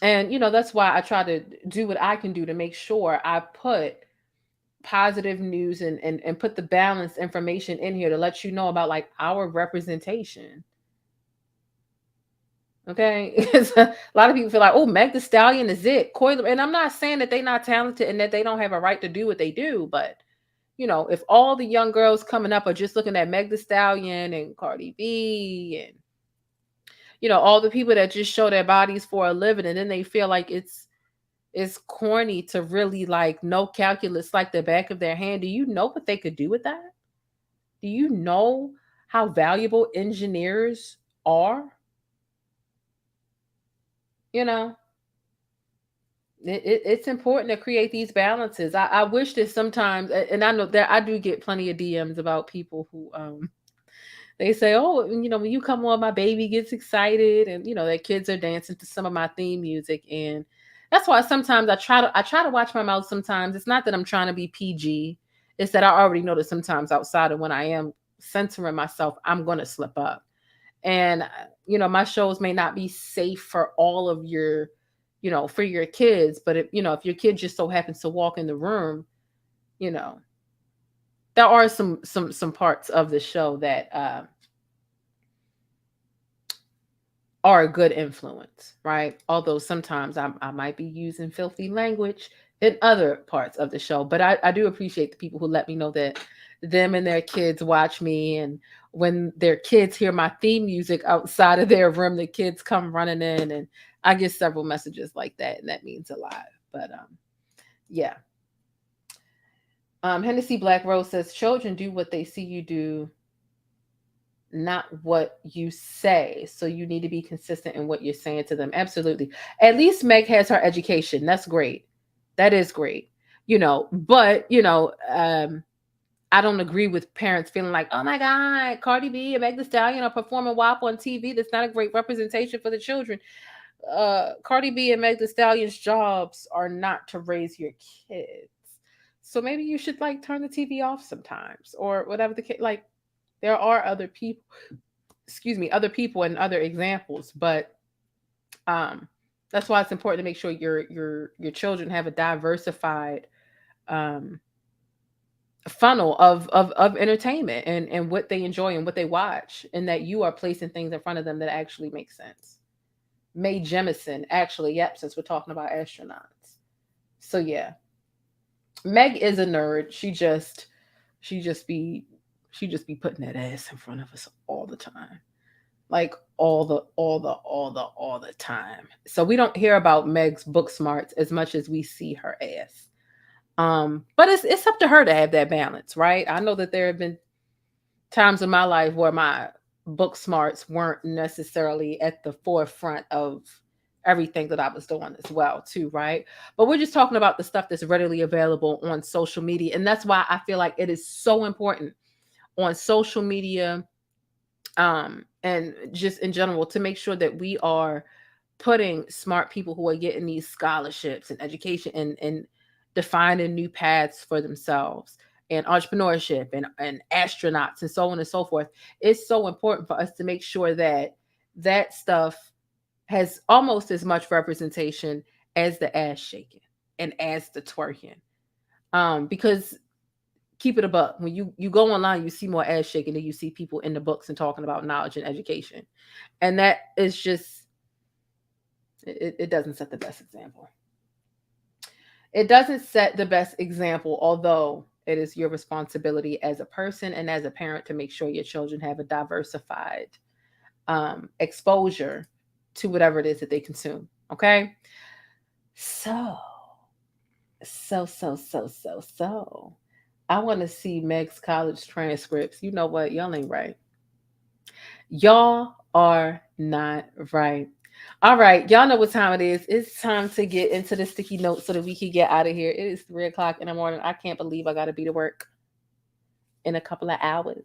And, that's why I try to do what I can do to make sure I put positive news and put the balanced information in here to let you know about, like, our representation. Okay. A lot of people feel like, oh, Meg Thee Stallion is it. And I'm not saying that they're not talented and that they don't have a right to do what they do. But, if all the young girls coming up are just looking at Meg Thee Stallion and Cardi B and, all the people that just show their bodies for a living, and then they feel like it's corny to really, like, know calculus like the back of their hand. Do you know what they could do with that? Do you know how valuable engineers are? It's important to create these balances. I wish that sometimes, and I know that I do get plenty of DMs about people who they say, oh, when you come on, my baby gets excited, and their kids are dancing to some of my theme music. And that's why sometimes I try to watch my mouth. Sometimes it's not that I'm trying to be PG, it's that I already know that sometimes outside of when I am censoring myself, I'm going to slip up. And, my shows may not be safe for all of your, for your kids. But if your kid just so happens to walk in the room, there are some parts of the show that are a good influence, right? Although sometimes I might be using filthy language in other parts of the show. But I do appreciate the people who let me know that them and their kids watch me, and when their kids hear my theme music outside of their room, the kids come running in, and I get several messages like that, and that means a lot. But yeah. Hennessy Black Rose says, children do what they see you do, not what you say. So you need to be consistent in what you're saying to them. Absolutely. At least Meg has her education. That's great. That is great. But I don't agree with parents feeling like, oh my God, Cardi B and Meg Thee Stallion are performing WAP on TV. That's not a great representation for the children. Cardi B and Meg Thee Stallion's jobs are not to raise your kids. So maybe you should, like, turn the TV off sometimes, or whatever the case. Like, there are other people and other examples, but that's why it's important to make sure your children have a diversified funnel of entertainment and what they enjoy and what they watch, and that you are placing things in front of them that actually make sense. Mae Jemison, actually, yep, since we're talking about astronauts. So yeah, Meg is a nerd. She just She just be putting that ass in front of us all the time. Like all the time. So we don't hear about Meg's book smarts as much as we see her ass. But it's up to her to have that balance, right? I know that there have been times in my life where my book smarts weren't necessarily at the forefront of everything that I was doing as well, too, right? But we're just talking about the stuff that's readily available on social media. And that's why I feel like it is so important on social media, and just in general, to make sure that we are putting smart people who are getting these scholarships and education and defining new paths for themselves and entrepreneurship and astronauts and so on and so forth. It's so important for us to make sure that that stuff has almost as much representation as the ass shaking and as the twerking. Because keep it a buck. When you go online, you see more ass shaking than you see people in the books and talking about knowledge and education. And that is just, it doesn't set the best example. It doesn't set the best example, although it is your responsibility as a person and as a parent to make sure your children have a diversified exposure to whatever it is that they consume. Okay. So I want to see Meg's college transcripts. You know what? Y'all ain't right. Y'all are not right. All right. Y'all know what time it is. It's time to get into the sticky notes so that we can get out of here. It is 3:00 in the morning. I can't believe I got to be to work in a couple of hours.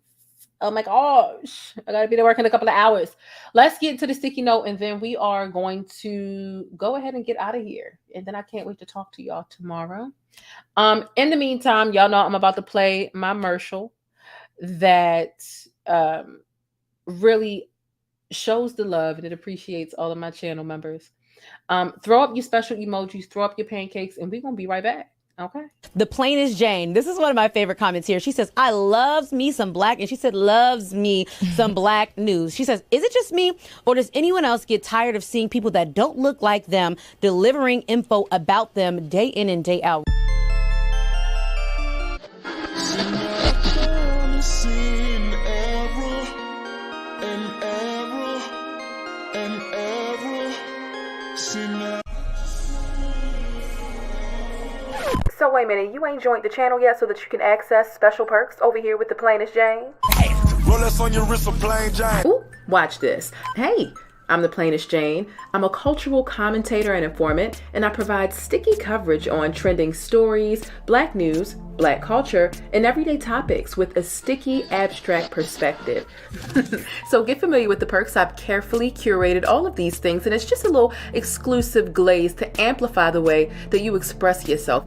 Oh my gosh. I got to be to work in a couple of hours. Let's get into the sticky note, and then we are going to go ahead and get out of here. And then I can't wait to talk to y'all tomorrow. In the meantime, y'all know I'm about to play my commercial that really shows the love and it appreciates all of my channel members. Throw up your special emojis, throw up your pancakes, and we're going to be right back. Okay. The plainest Jane. This is one of my favorite comments here. She says, I loves me some black, and she said, loves me some black news. She says, is it just me, or does anyone else get tired of seeing people that don't look like them delivering info about them day in and day out? So wait a minute, you ain't joined the channel yet so that you can access special perks over here with the plainest Jane? Roll us on your wrist of plain Jane. Ooh, watch this. Hey, I'm the plainest Jane. I'm a cultural commentator and informant, and I provide sticky coverage on trending stories, black news, black culture, and everyday topics with a sticky, abstract perspective. So get familiar with the perks. I've carefully curated all of these things, and it's just a little exclusive glaze to amplify the way that you express yourself.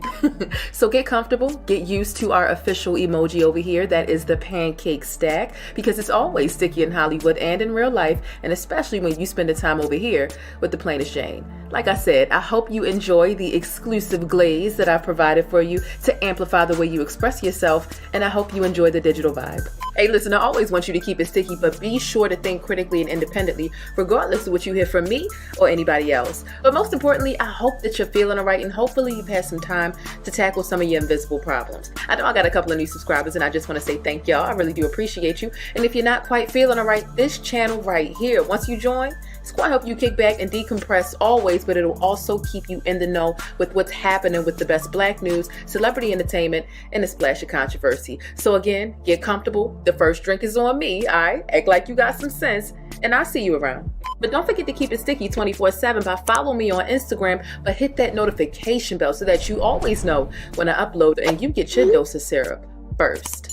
So get comfortable, get used to our official emoji over here. That is the pancake stack, because it's always sticky in Hollywood and in real life, and especially when you spend the time over here with the plainest Jane. Like I said, I hope you enjoy the exclusive glaze that I've provided for you to amplify the way you express yourself, and I hope you enjoy the digital vibe. Hey, listen, I always want you to keep it sticky, but be sure to think critically and independently, regardless of what you hear from me or anybody else. But most importantly, I hope that you're feeling all right, and hopefully you've had some time to tackle some of your invisible problems. I know I got a couple of new subscribers, and I just want to say thank y'all. I really do appreciate you. And if you're not quite feeling all right, this channel right here, once you join, it's going to help you kick back and decompress always, but it'll also keep you in the know with what's happening with the best black news, celebrity entertainment, and a splash of controversy. So again, get comfortable. The first drink is on me, all right? Act like you got some sense, and I'll see you around. But don't forget to keep it sticky 24/7 by following me on Instagram, but hit that notification bell so that you always know when I upload and you get your dose of syrup first.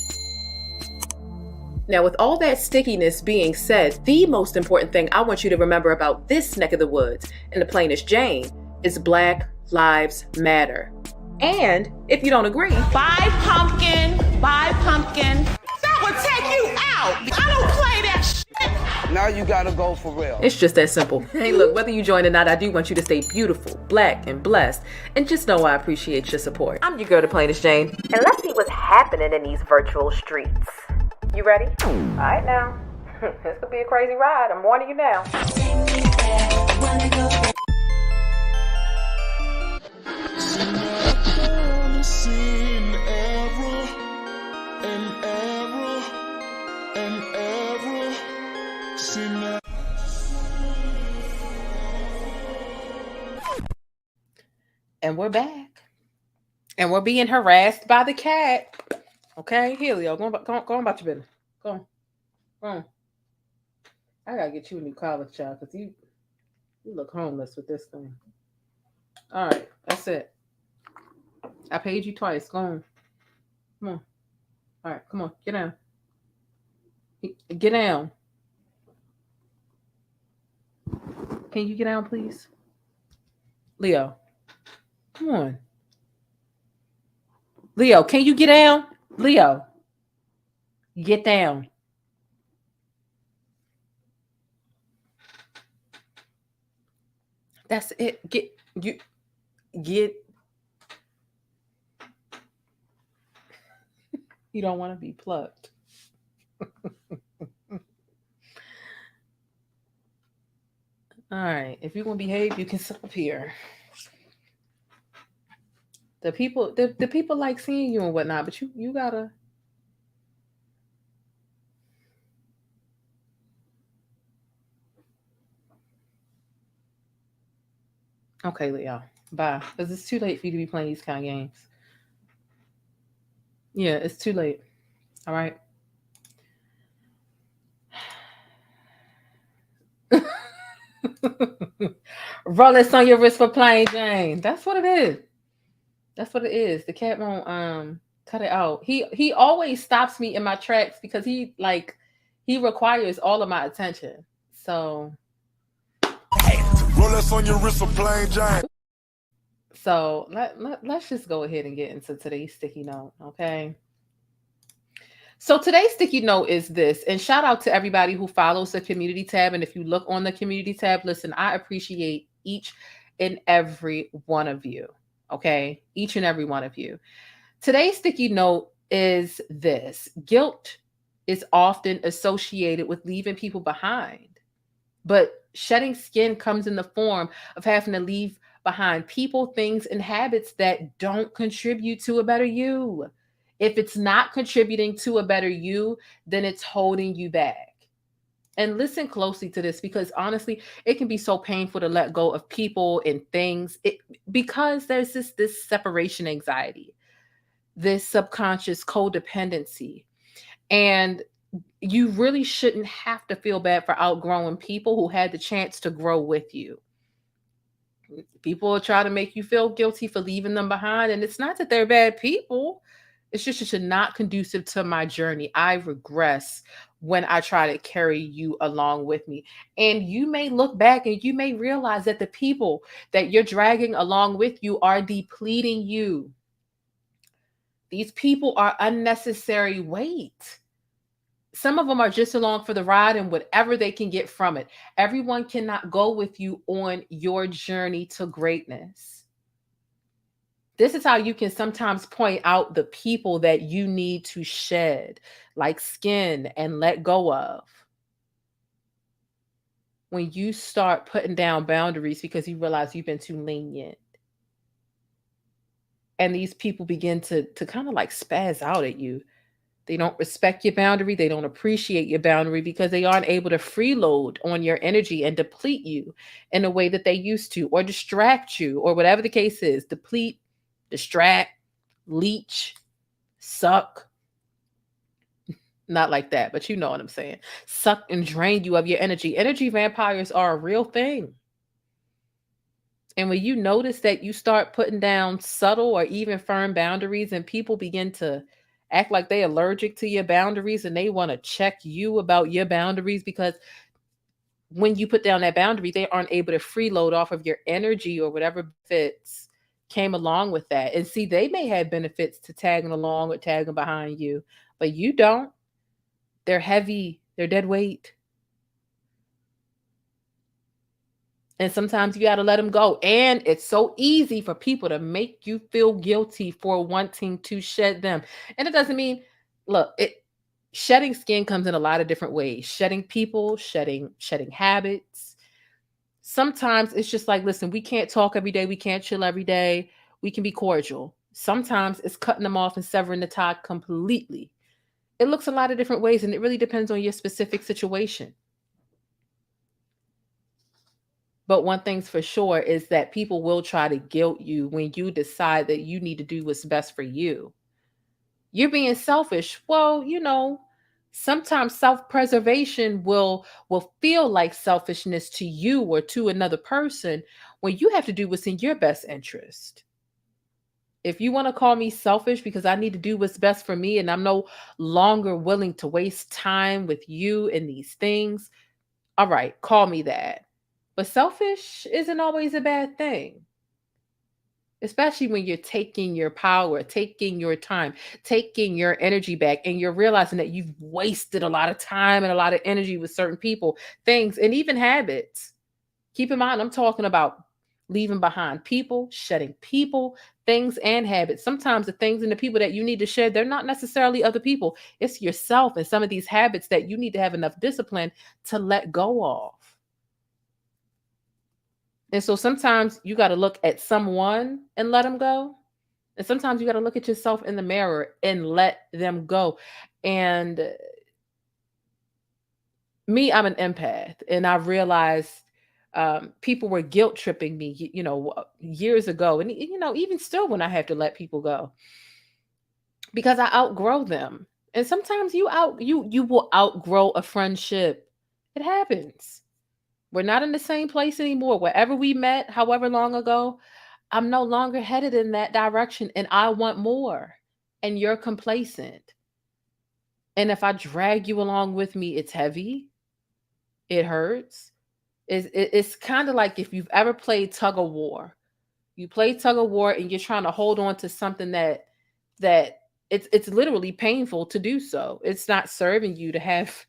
Now, with all that stickiness being said, the most important thing I want you to remember about this neck of the woods and the plainest Jane is Black Lives Matter. And if you don't agree, Buy pumpkin. That would take you out. I don't play that shit. Now you gotta go for real. it's just that simple. Hey, look, whether you join or not, I do want you to stay beautiful, black, and blessed. And just know I appreciate your support. I'm your girl, the plainest Jane. And let's see what's happening in these virtual streets. You ready? All right now. This could be a crazy ride. I'm warning you now. Seen error and And we're back. And we're being harassed by the cat. Okay, here, Leo. Go on about your business. Go on. Go on. I gotta get you a new collar, child, because you look homeless with this thing. All right, that's it. I paid you twice. Go on. Come on. All right, come on. Get down. Get down. Can you get down, please? Leo. Come on. Leo, can you get down? Leo. Get down. That's it. Get. You don't want to be plucked. All right. If you're gonna behave, you can sit up here. The people like seeing you and whatnot, but you gotta. Okay, Leo. Bye. Because it's too late for you to be playing these kind of games. Yeah, it's too late. All right. Rolex on your wrist for plain Jane. That's what it is. That's what it is. The cat won't cut it out. He always stops me in my tracks because he requires all of my attention. So Rolex on your wrist for plain Jane. So let's just go ahead and get into today's sticky note, okay? So today's sticky note is this, and shout out to everybody who follows the community tab. And if you look on the community tab, listen, I appreciate each and every one of you, okay? Each and every one of you. Today's sticky note is this: guilt is often associated with leaving people behind, but shedding skin comes in the form of having to leave behind people, things, and habits that don't contribute to a better you. If it's not contributing to a better you, then it's holding you back. And listen closely to this, because honestly, it can be so painful to let go of people and things because there's this separation anxiety, this subconscious codependency. And you really shouldn't have to feel bad for outgrowing people who had the chance to grow with you. People will try to make you feel guilty for leaving them behind. And it's not that they're bad people. It's just not conducive to my journey. I regress when I try to carry you along with me. And you may look back and you may realize that the people that you're dragging along with you are depleting you. These people are unnecessary weight. Some of them are just along for the ride and whatever they can get from it. Everyone cannot go with you on your journey to greatness. This is how you can sometimes point out the people that you need to shed, like skin, and let go of. When you start putting down boundaries because you realize you've been too lenient. And these people begin to kind of like spaz out at you. They don't respect your boundary. They don't appreciate your boundary because they aren't able to freeload on your energy and deplete you in a way that they used to, or distract you, or whatever the case is. Deplete, distract, leech, suck. Not like that, but you know what I'm saying. Suck and drain you of your energy. Energy vampires are a real thing. And when you notice that you start putting down subtle or even firm boundaries and people begin to act like they're allergic to your boundaries and they want to check you about your boundaries, because when you put down that boundary, they aren't able to freeload off of your energy or whatever benefits came along with that. And see, they may have benefits to tagging along or tagging behind you, but you don't. They're heavy. They're dead weight. And sometimes you got to let them go. And it's so easy for people to make you feel guilty for wanting to shed them. And it doesn't mean, look, shedding skin comes in a lot of different ways. Shedding people, shedding habits. Sometimes it's just like, listen, we can't talk every day. We can't chill every day. We can be cordial. Sometimes it's cutting them off and severing the tie completely. It looks a lot of different ways, and it really depends on your specific situation. But one thing's for sure is that people will try to guilt you when you decide that you need to do what's best for you. You're being selfish. Well, sometimes self-preservation will feel like selfishness to you or to another person when you have to do what's in your best interest. If you want to call me selfish because I need to do what's best for me and I'm no longer willing to waste time with you in these things, all right, call me that. But selfish isn't always a bad thing, especially when you're taking your power, taking your time, taking your energy back, and you're realizing that you've wasted a lot of time and a lot of energy with certain people, things, and even habits. Keep in mind, I'm talking about leaving behind people, shedding people, things, and habits. Sometimes the things and the people that you need to shed, they're not necessarily other people. It's yourself and some of these habits that you need to have enough discipline to let go of. And so sometimes you got to look at someone and let them go. And sometimes you got to look at yourself in the mirror and let them go. And me, I'm an empath. And I realized people were guilt tripping me, years ago. And, even still when I have to let people go because I outgrow them. And sometimes you will outgrow a friendship. It happens. We're not in the same place anymore. Wherever we met, however long ago, I'm no longer headed in that direction and I want more. And you're complacent. And if I drag you along with me, it's heavy. It hurts. It's kind of like if you've ever played tug of war. You play tug of war and you're trying to hold on to something that it's literally painful to do so. It's not serving you to have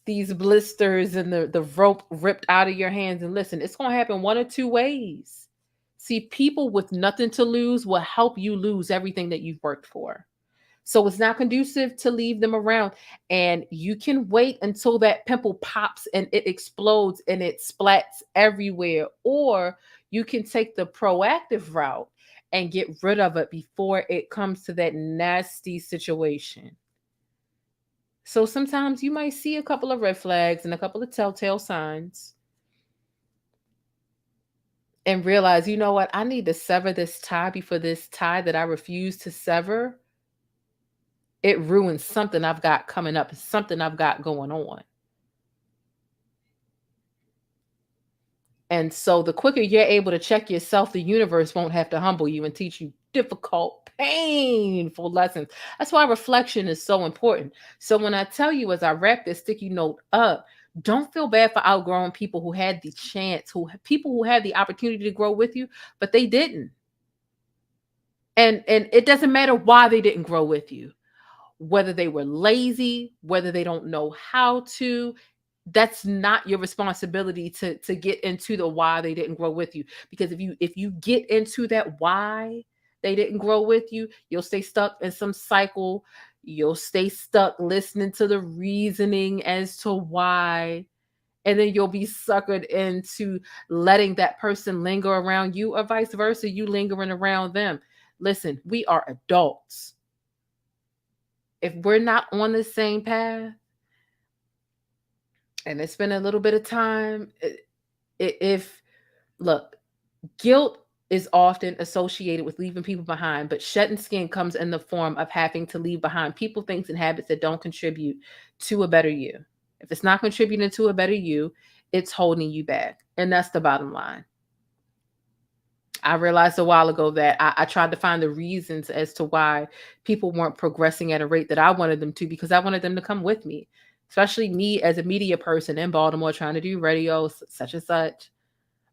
these blisters and the rope ripped out of your hands. And listen, it's going to happen one or two ways. See, people with nothing to lose will help you lose everything that you've worked for. So it's not conducive to leave them around. And you can wait until that pimple pops and it explodes and it splats everywhere. Or you can take the proactive route and get rid of it before it comes to that nasty situation. So sometimes you might see a couple of red flags and a couple of telltale signs and realize, you know what? I need to sever this tie before this tie that I refuse to sever. It ruins something I've got coming up, something I've got going on. And so the quicker you're able to check yourself, the universe won't have to humble you and teach you difficult, painful lessons. That's why reflection is so important. So when I tell you, as I wrap this sticky note up, don't feel bad for outgrowing people who had the chance, people who had the opportunity to grow with you, but they didn't. And it doesn't matter why they didn't grow with you, whether they were lazy, whether they don't know how to. That's not your responsibility to get into the why they didn't grow with you. Because if you get into that why they didn't grow with you, you'll stay stuck in some cycle. You'll stay stuck listening to the reasoning as to why. And then you'll be suckered into letting that person linger around you, or vice versa, you lingering around them. Listen, we are adults. If we're not on the same path, and it's been a little bit of time, look, guilt is often associated with leaving people behind, but shedding skin comes in the form of having to leave behind people, things, and habits that don't contribute to a better you. If it's not contributing to a better you, it's holding you back. And that's the bottom line. I realized a while ago that I tried to find the reasons as to why people weren't progressing at a rate that I wanted them to, because I wanted them to come with me. Especially me as a media person in Baltimore trying to do radio, such and such.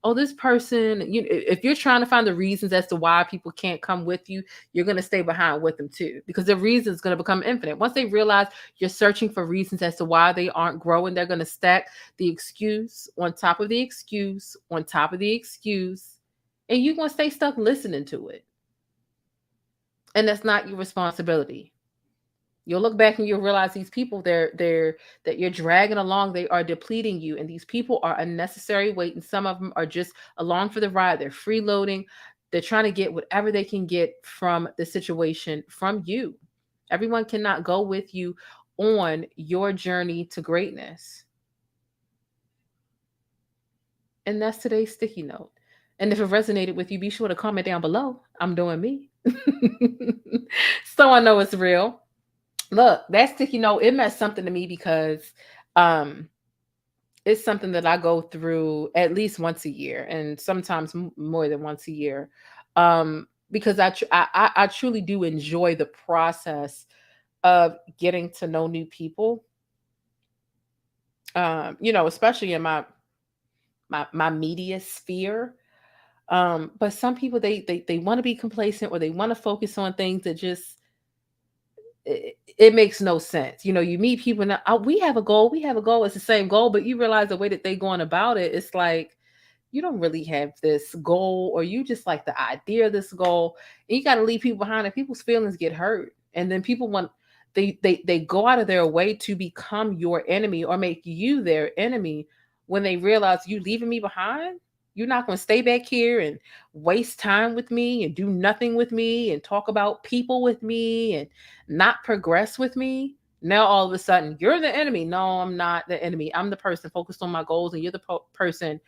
Oh, this person, if you're trying to find the reasons as to why people can't come with you, you're going to stay behind with them too, because the reason is going to become infinite. Once they realize you're searching for reasons as to why they aren't growing, they're going to stack the excuse on top of the excuse on top of the excuse, and you're going to stay stuck listening to it. And that's not your responsibility. You'll look back and you'll realize these people that you're dragging along, they are depleting you. And these people are unnecessary weight. And some of them are just along for the ride. They're freeloading. They're trying to get whatever they can get from the situation from you. Everyone cannot go with you on your journey to greatness. And that's today's sticky note. And if it resonated with you, be sure to comment down below. I'm doing me. So I know it's real. Look, that sticky note, it meant something to me because it's something that I go through at least once a year, and sometimes more than once a year, because I truly do enjoy the process of getting to know new people. Especially in my media sphere. But some people they want to be complacent, or they want to focus on things that just it makes no sense. You meet people now, oh, we have a goal, it's the same goal, but you realize the way that they going about it, it's like you don't really have this goal, or you just like the idea of this goal, and you got to leave people behind, and people's feelings get hurt, and then people want they go out of their way to become your enemy or make you their enemy when they realize you leaving me behind. You're not going to stay back here and waste time with me and do nothing with me and talk about people with me and not progress with me. Now, all of a sudden, you're the enemy. No, I'm not the enemy. I'm the person focused on my goals, and you're the person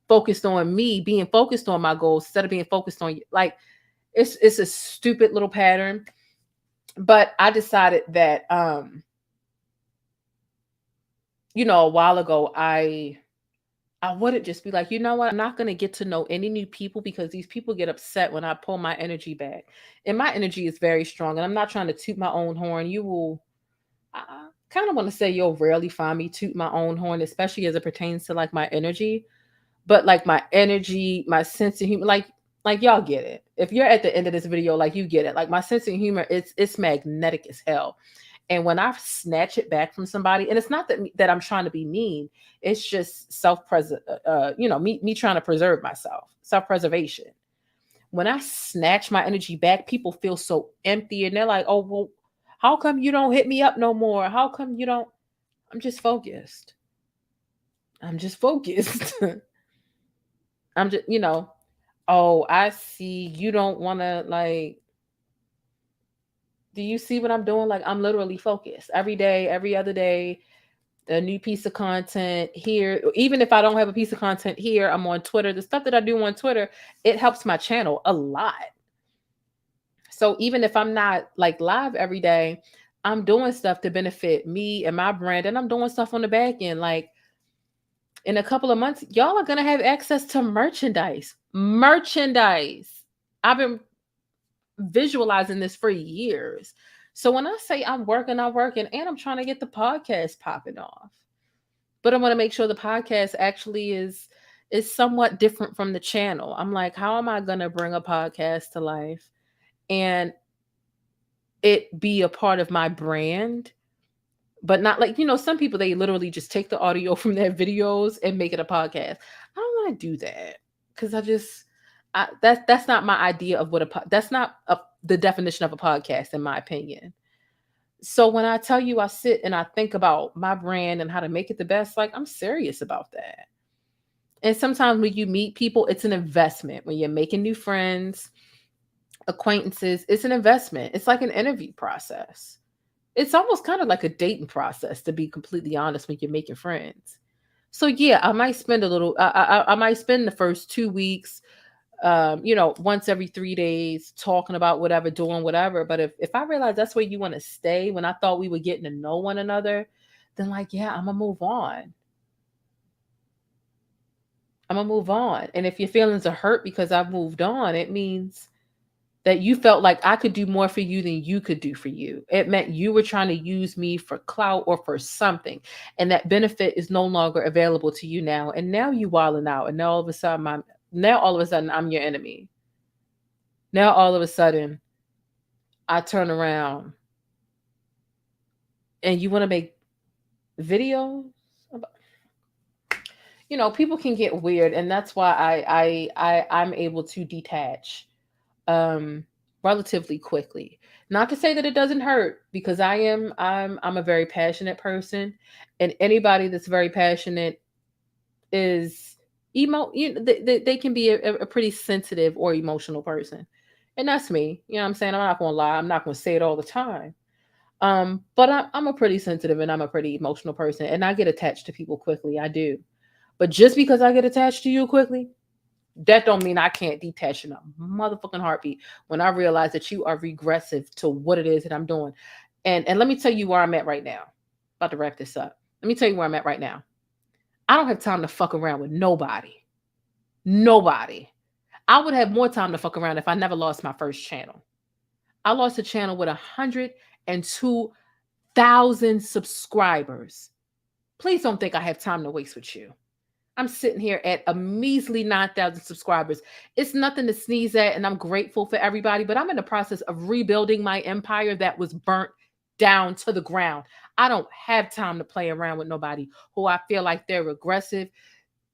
focused on me being focused on my goals instead of being focused on you. Like, it's a stupid little pattern. But I decided that, a while ago, I wouldn't just be like, you know what? I'm not going to get to know any new people, because these people get upset when I pull my energy back. And my energy is very strong. And I'm not trying to toot my own horn. I kind of want to say you'll rarely find me toot my own horn, especially as it pertains to like my energy. But like my energy, my sense of humor, like y'all get it. If you're at the end of this video, like you get it. Like my sense of humor, it's magnetic as hell. And when I snatch it back from somebody, and it's not that I'm trying to be mean, it's just me trying to preserve myself, self-preservation. When I snatch my energy back, people feel so empty, and they're like, oh, well, how come you don't hit me up no more? How come you don't? I'm just focused. I'm just, oh, I see you don't want to, like, do you see what I'm doing? Like, I'm literally focused every day, every other day, a new piece of content here. Even if I don't have a piece of content here, I'm on Twitter. The stuff that I do on Twitter, it helps my channel a lot. So even if I'm not like live every day, I'm doing stuff to benefit me and my brand. And I'm doing stuff on the back end. Like, in a couple of months, y'all are going to have access to merchandise. I've been visualizing this for years. So when I say I'm working, and I'm trying to get the podcast popping off. But I want to make sure the podcast actually is somewhat different from the channel. I'm like, how am I going to bring a podcast to life and it be a part of my brand? But not like, some people, they literally just take the audio from their videos and make it a podcast. I don't want to do that, because that's not my idea of what that's not the definition of a podcast, in my opinion. So when I tell you I sit and I think about my brand and how to make it the best, like, I'm serious about that. And sometimes when you meet people, it's an investment. When you're making new friends, acquaintances, it's an investment. It's like an interview process. It's almost kind of like a dating process, to be completely honest, when you're making friends. So yeah, I might spend I might spend the first 2 weeks, once every 3 days talking about whatever, doing whatever. But if I realize that's where you want to stay, when I thought we were getting to know one another, then like, yeah, I'm gonna move on. And if your feelings are hurt because I've moved on, it means that you felt like I could do more for you than you could do for you. It meant you were trying to use me for clout or for something. And that benefit is no longer available to you now. And now you wilding out. And now all of a sudden I'm your enemy. Now all of a sudden I turn around and you want to make videos about, people can get weird. And that's why I'm able to detach relatively quickly. Not to say that it doesn't hurt, because I'm a very passionate person, and anybody that's very passionate is they can be a pretty sensitive or emotional person. And that's me. You know what I'm saying? I'm not going to lie. I'm not going to say it all the time. But I'm a pretty sensitive and I'm a pretty emotional person, and I get attached to people quickly. I do. But just because I get attached to you quickly, that don't mean I can't detach in a motherfucking heartbeat when I realize that you are regressive to what it is that I'm doing. And let me tell you where I'm at right now. About to wrap this up. Let me tell you where I'm at right now. I don't have time to fuck around with nobody. Nobody. I would have more time to fuck around if I never lost my first channel. I lost a channel with 102,000 subscribers. Please don't think I have time to waste with you. I'm sitting here at a measly 9,000 subscribers. It's nothing to sneeze at, and I'm grateful for everybody, but I'm in the process of rebuilding my empire that was burnt down to the ground. I don't have time to play around with nobody who I feel like they're aggressive.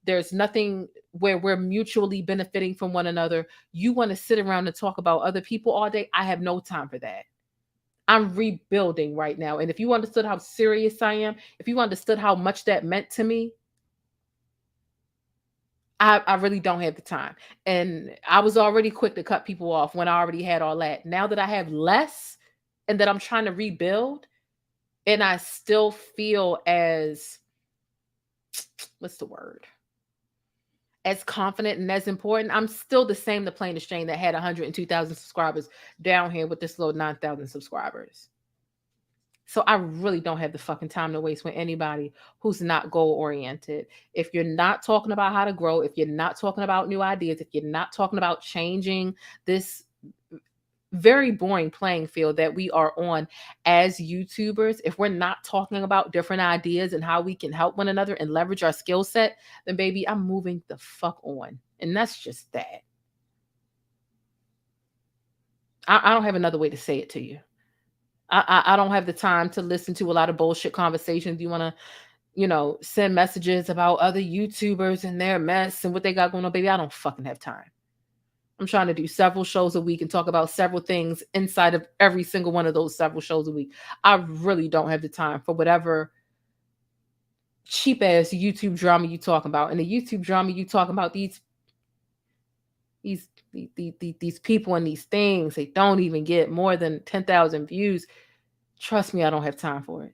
There's nothing where we're mutually benefiting from one another. You want to sit around and talk about other people all day? I have no time for that. I'm rebuilding right now. And if you understood how serious I am, if you understood how much that meant to me, I really don't have the time. And I was already quick to cut people off when I already had all that. Now that I have less and that I'm trying to rebuild, and I still feel as, what's the word? As confident and as important, I'm still the same the plain Jane that had 102,000 subscribers down here with this little 9,000 subscribers. So I really don't have the fucking time to waste with anybody who's not goal-oriented. If you're not talking about how to grow, if you're not talking about new ideas, if you're not talking about changing this very boring playing field that we are on as YouTubers, if we're not talking about different ideas and how we can help one another and leverage our skill set, then baby, I'm moving the fuck on. And that's just that. I don't have another way to say it to you. I don't have the time to listen to a lot of bullshit conversations. You want to, send messages about other YouTubers and their mess and what they got going on, baby. I don't fucking have time. I'm trying to do several shows a week and talk about several things inside of every single one of those several shows a week. I really don't have the time for whatever cheap ass YouTube drama you talking about. And the YouTube drama you talking about, these people and these things, they don't even get more than 10,000 views. Trust me, I don't have time for it.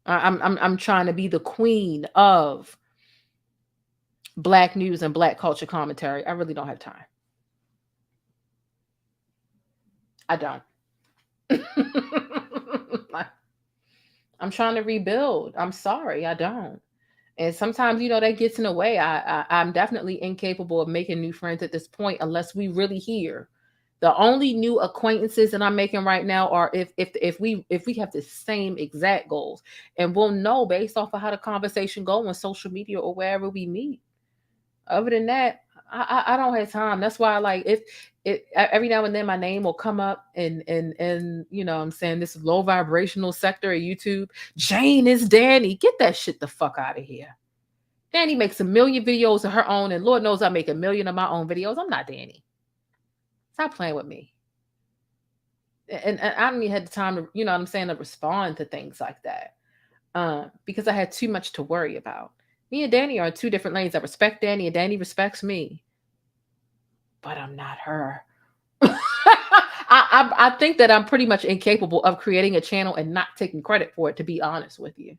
I'm trying to be the queen of Black news and Black culture commentary. I really don't have time. I don't. I'm trying to rebuild. I'm sorry, I don't. And sometimes, that gets in the way. I'm definitely incapable of making new friends at this point unless we really hear. The only new acquaintances that I'm making right now are if we have the same exact goals, and we'll know based off of how the conversation goes on social media or wherever we meet. Other than that, I don't have time. That's why, if every now and then my name will come up and I'm saying this low vibrational sector of YouTube. Jane is Danny. Get that shit the fuck out of here. Danny makes 1 million videos of her own, and Lord knows I make 1 million of my own videos. I'm not Danny. Stop playing with me. And I don't even have the time to, to respond to things like that. Because I had too much to worry about. Me and Danny are in two different lanes. I respect Danny and Danny respects me. But I'm not her. I think that I'm pretty much incapable of creating a channel and not taking credit for it, to be honest with you.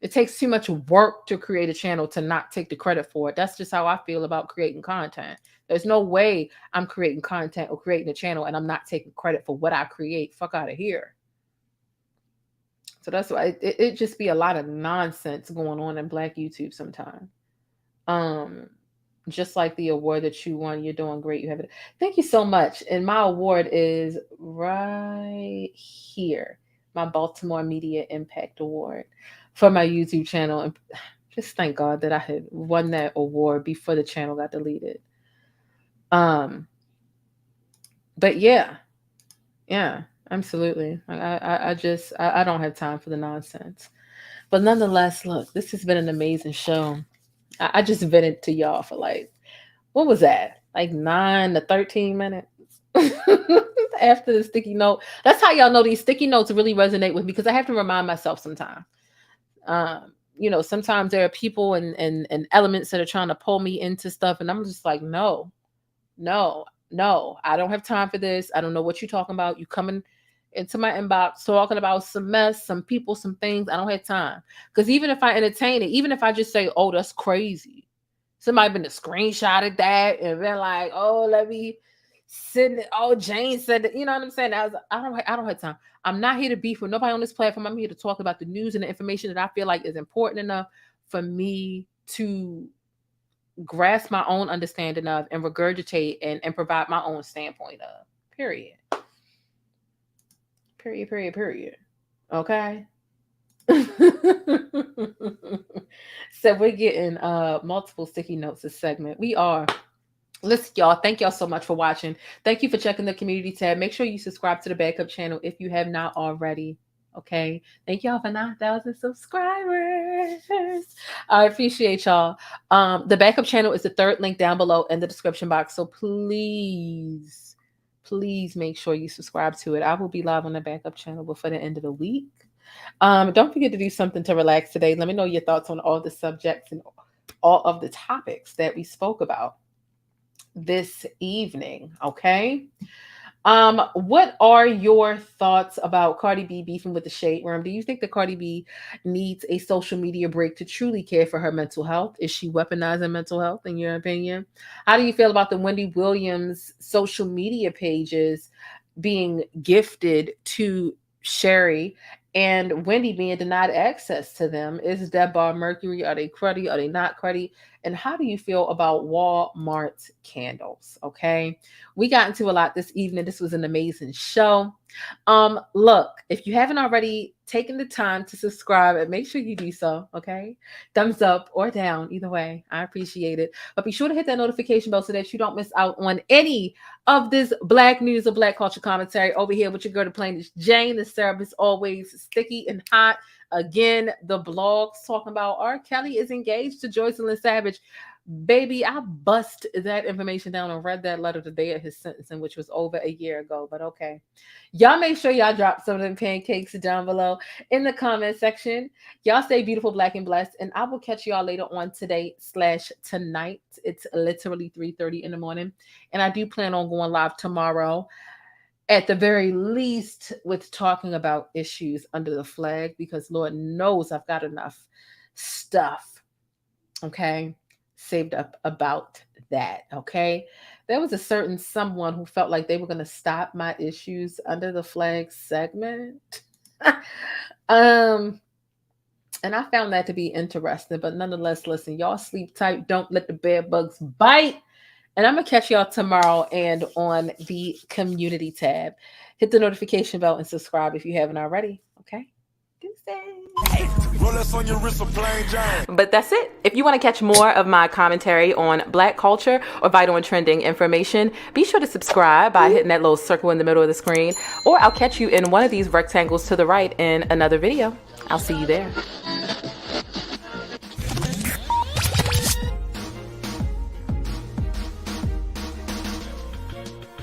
It takes too much work to create a channel to not take the credit for it. That's just how I feel about creating content. There's no way I'm creating content or creating a channel and I'm not taking credit for what I create. Fuck out of here. So that's why it just be a lot of nonsense going on in Black YouTube sometimes. Just like the award that you won, you're doing great. You have it. Thank you so much. And my award is right here. My Baltimore Media Impact Award for my YouTube channel. And just thank God that I had won that award before the channel got deleted. But yeah, absolutely. I don't have time for the nonsense. But nonetheless, look, this has been an amazing show. I just vented to y'all for what was that? 9 to 13 minutes after the sticky note. That's how y'all know these sticky notes really resonate with me, because I have to remind myself sometimes. Sometimes there are people and elements that are trying to pull me into stuff, and I'm just like, no, I don't have time for this. I don't know what you're talking about. You coming into my inbox talking about some mess, some people, some things. I don't have time. Because even if I entertain it, even if I just say, oh, that's crazy. Somebody been to screenshotted that and been like, oh, let me send it. Oh, Jane said that. You know what I'm saying? I don't have time. I'm not here to beef with nobody on this platform. I'm here to talk about the news and the information that I feel like is important enough for me to grasp my own understanding of and regurgitate and provide my own standpoint of. Period. Okay. So we're getting multiple sticky notes this segment. We are. Listen, y'all, thank y'all so much for watching. Thank you for checking the community tab. Make sure you subscribe to the backup channel if you have not already. Okay. Thank y'all for 9,000 subscribers. I appreciate y'all. The backup channel is the third link down below in the description box. So please make sure you subscribe to it. I will be live on the backup channel before the end of the week. Don't forget to do something to relax today. Let me know your thoughts on all the subjects and all of the topics that we spoke about this evening. Okay. What are your thoughts about Cardi B beefing with the Shade Room? Do you think that Cardi B needs a social media break to truly care for her mental health? Is she weaponizing mental health in your opinion? How do you feel about the Wendy Williams social media pages being gifted to Sherry and Wendy being denied access to them? Is that bar Mercury? Are they cruddy? Are they not cruddy? And how do you feel about WalMart's candles? Okay. We got into a lot this evening. This was an amazing show. Look, if you haven't already taken the time to subscribe, and make sure you do so. Okay. Thumbs up or down. Either way, I appreciate it. But be sure to hit that notification bell so that you don't miss out on any of this Black news or Black culture commentary over here with your girl, the plainest Jane. The syrup is always sticky and hot. Again, the blogs talking about R. Kelly is engaged to Joycelyn Savage. Baby, I bust that information down and read that letter the day of his sentencing, which was over a year ago. But okay. Y'all make sure y'all drop some of them pancakes down below in the comment section. Y'all stay beautiful, Black, and blessed. And I will catch y'all later on today/tonight. It's literally 3:30 in the morning. And I do plan on going live tomorrow, at the very least, with talking about issues under the flag, because Lord knows I've got enough stuff, okay, saved up about that, okay? There was a certain someone who felt like they were going to stop my issues under the flag segment. And I found that to be interesting, but nonetheless, listen, y'all sleep tight. Don't let the bed bugs bite. And I'm going to catch y'all tomorrow and on the community tab. Hit the notification bell and subscribe if you haven't already. Okay? But that's it. If you want to catch more of my commentary on Black culture or vital and trending information, be sure to subscribe by hitting that little circle in the middle of the screen, or I'll catch you in one of these rectangles to the right in another video. I'll see you there.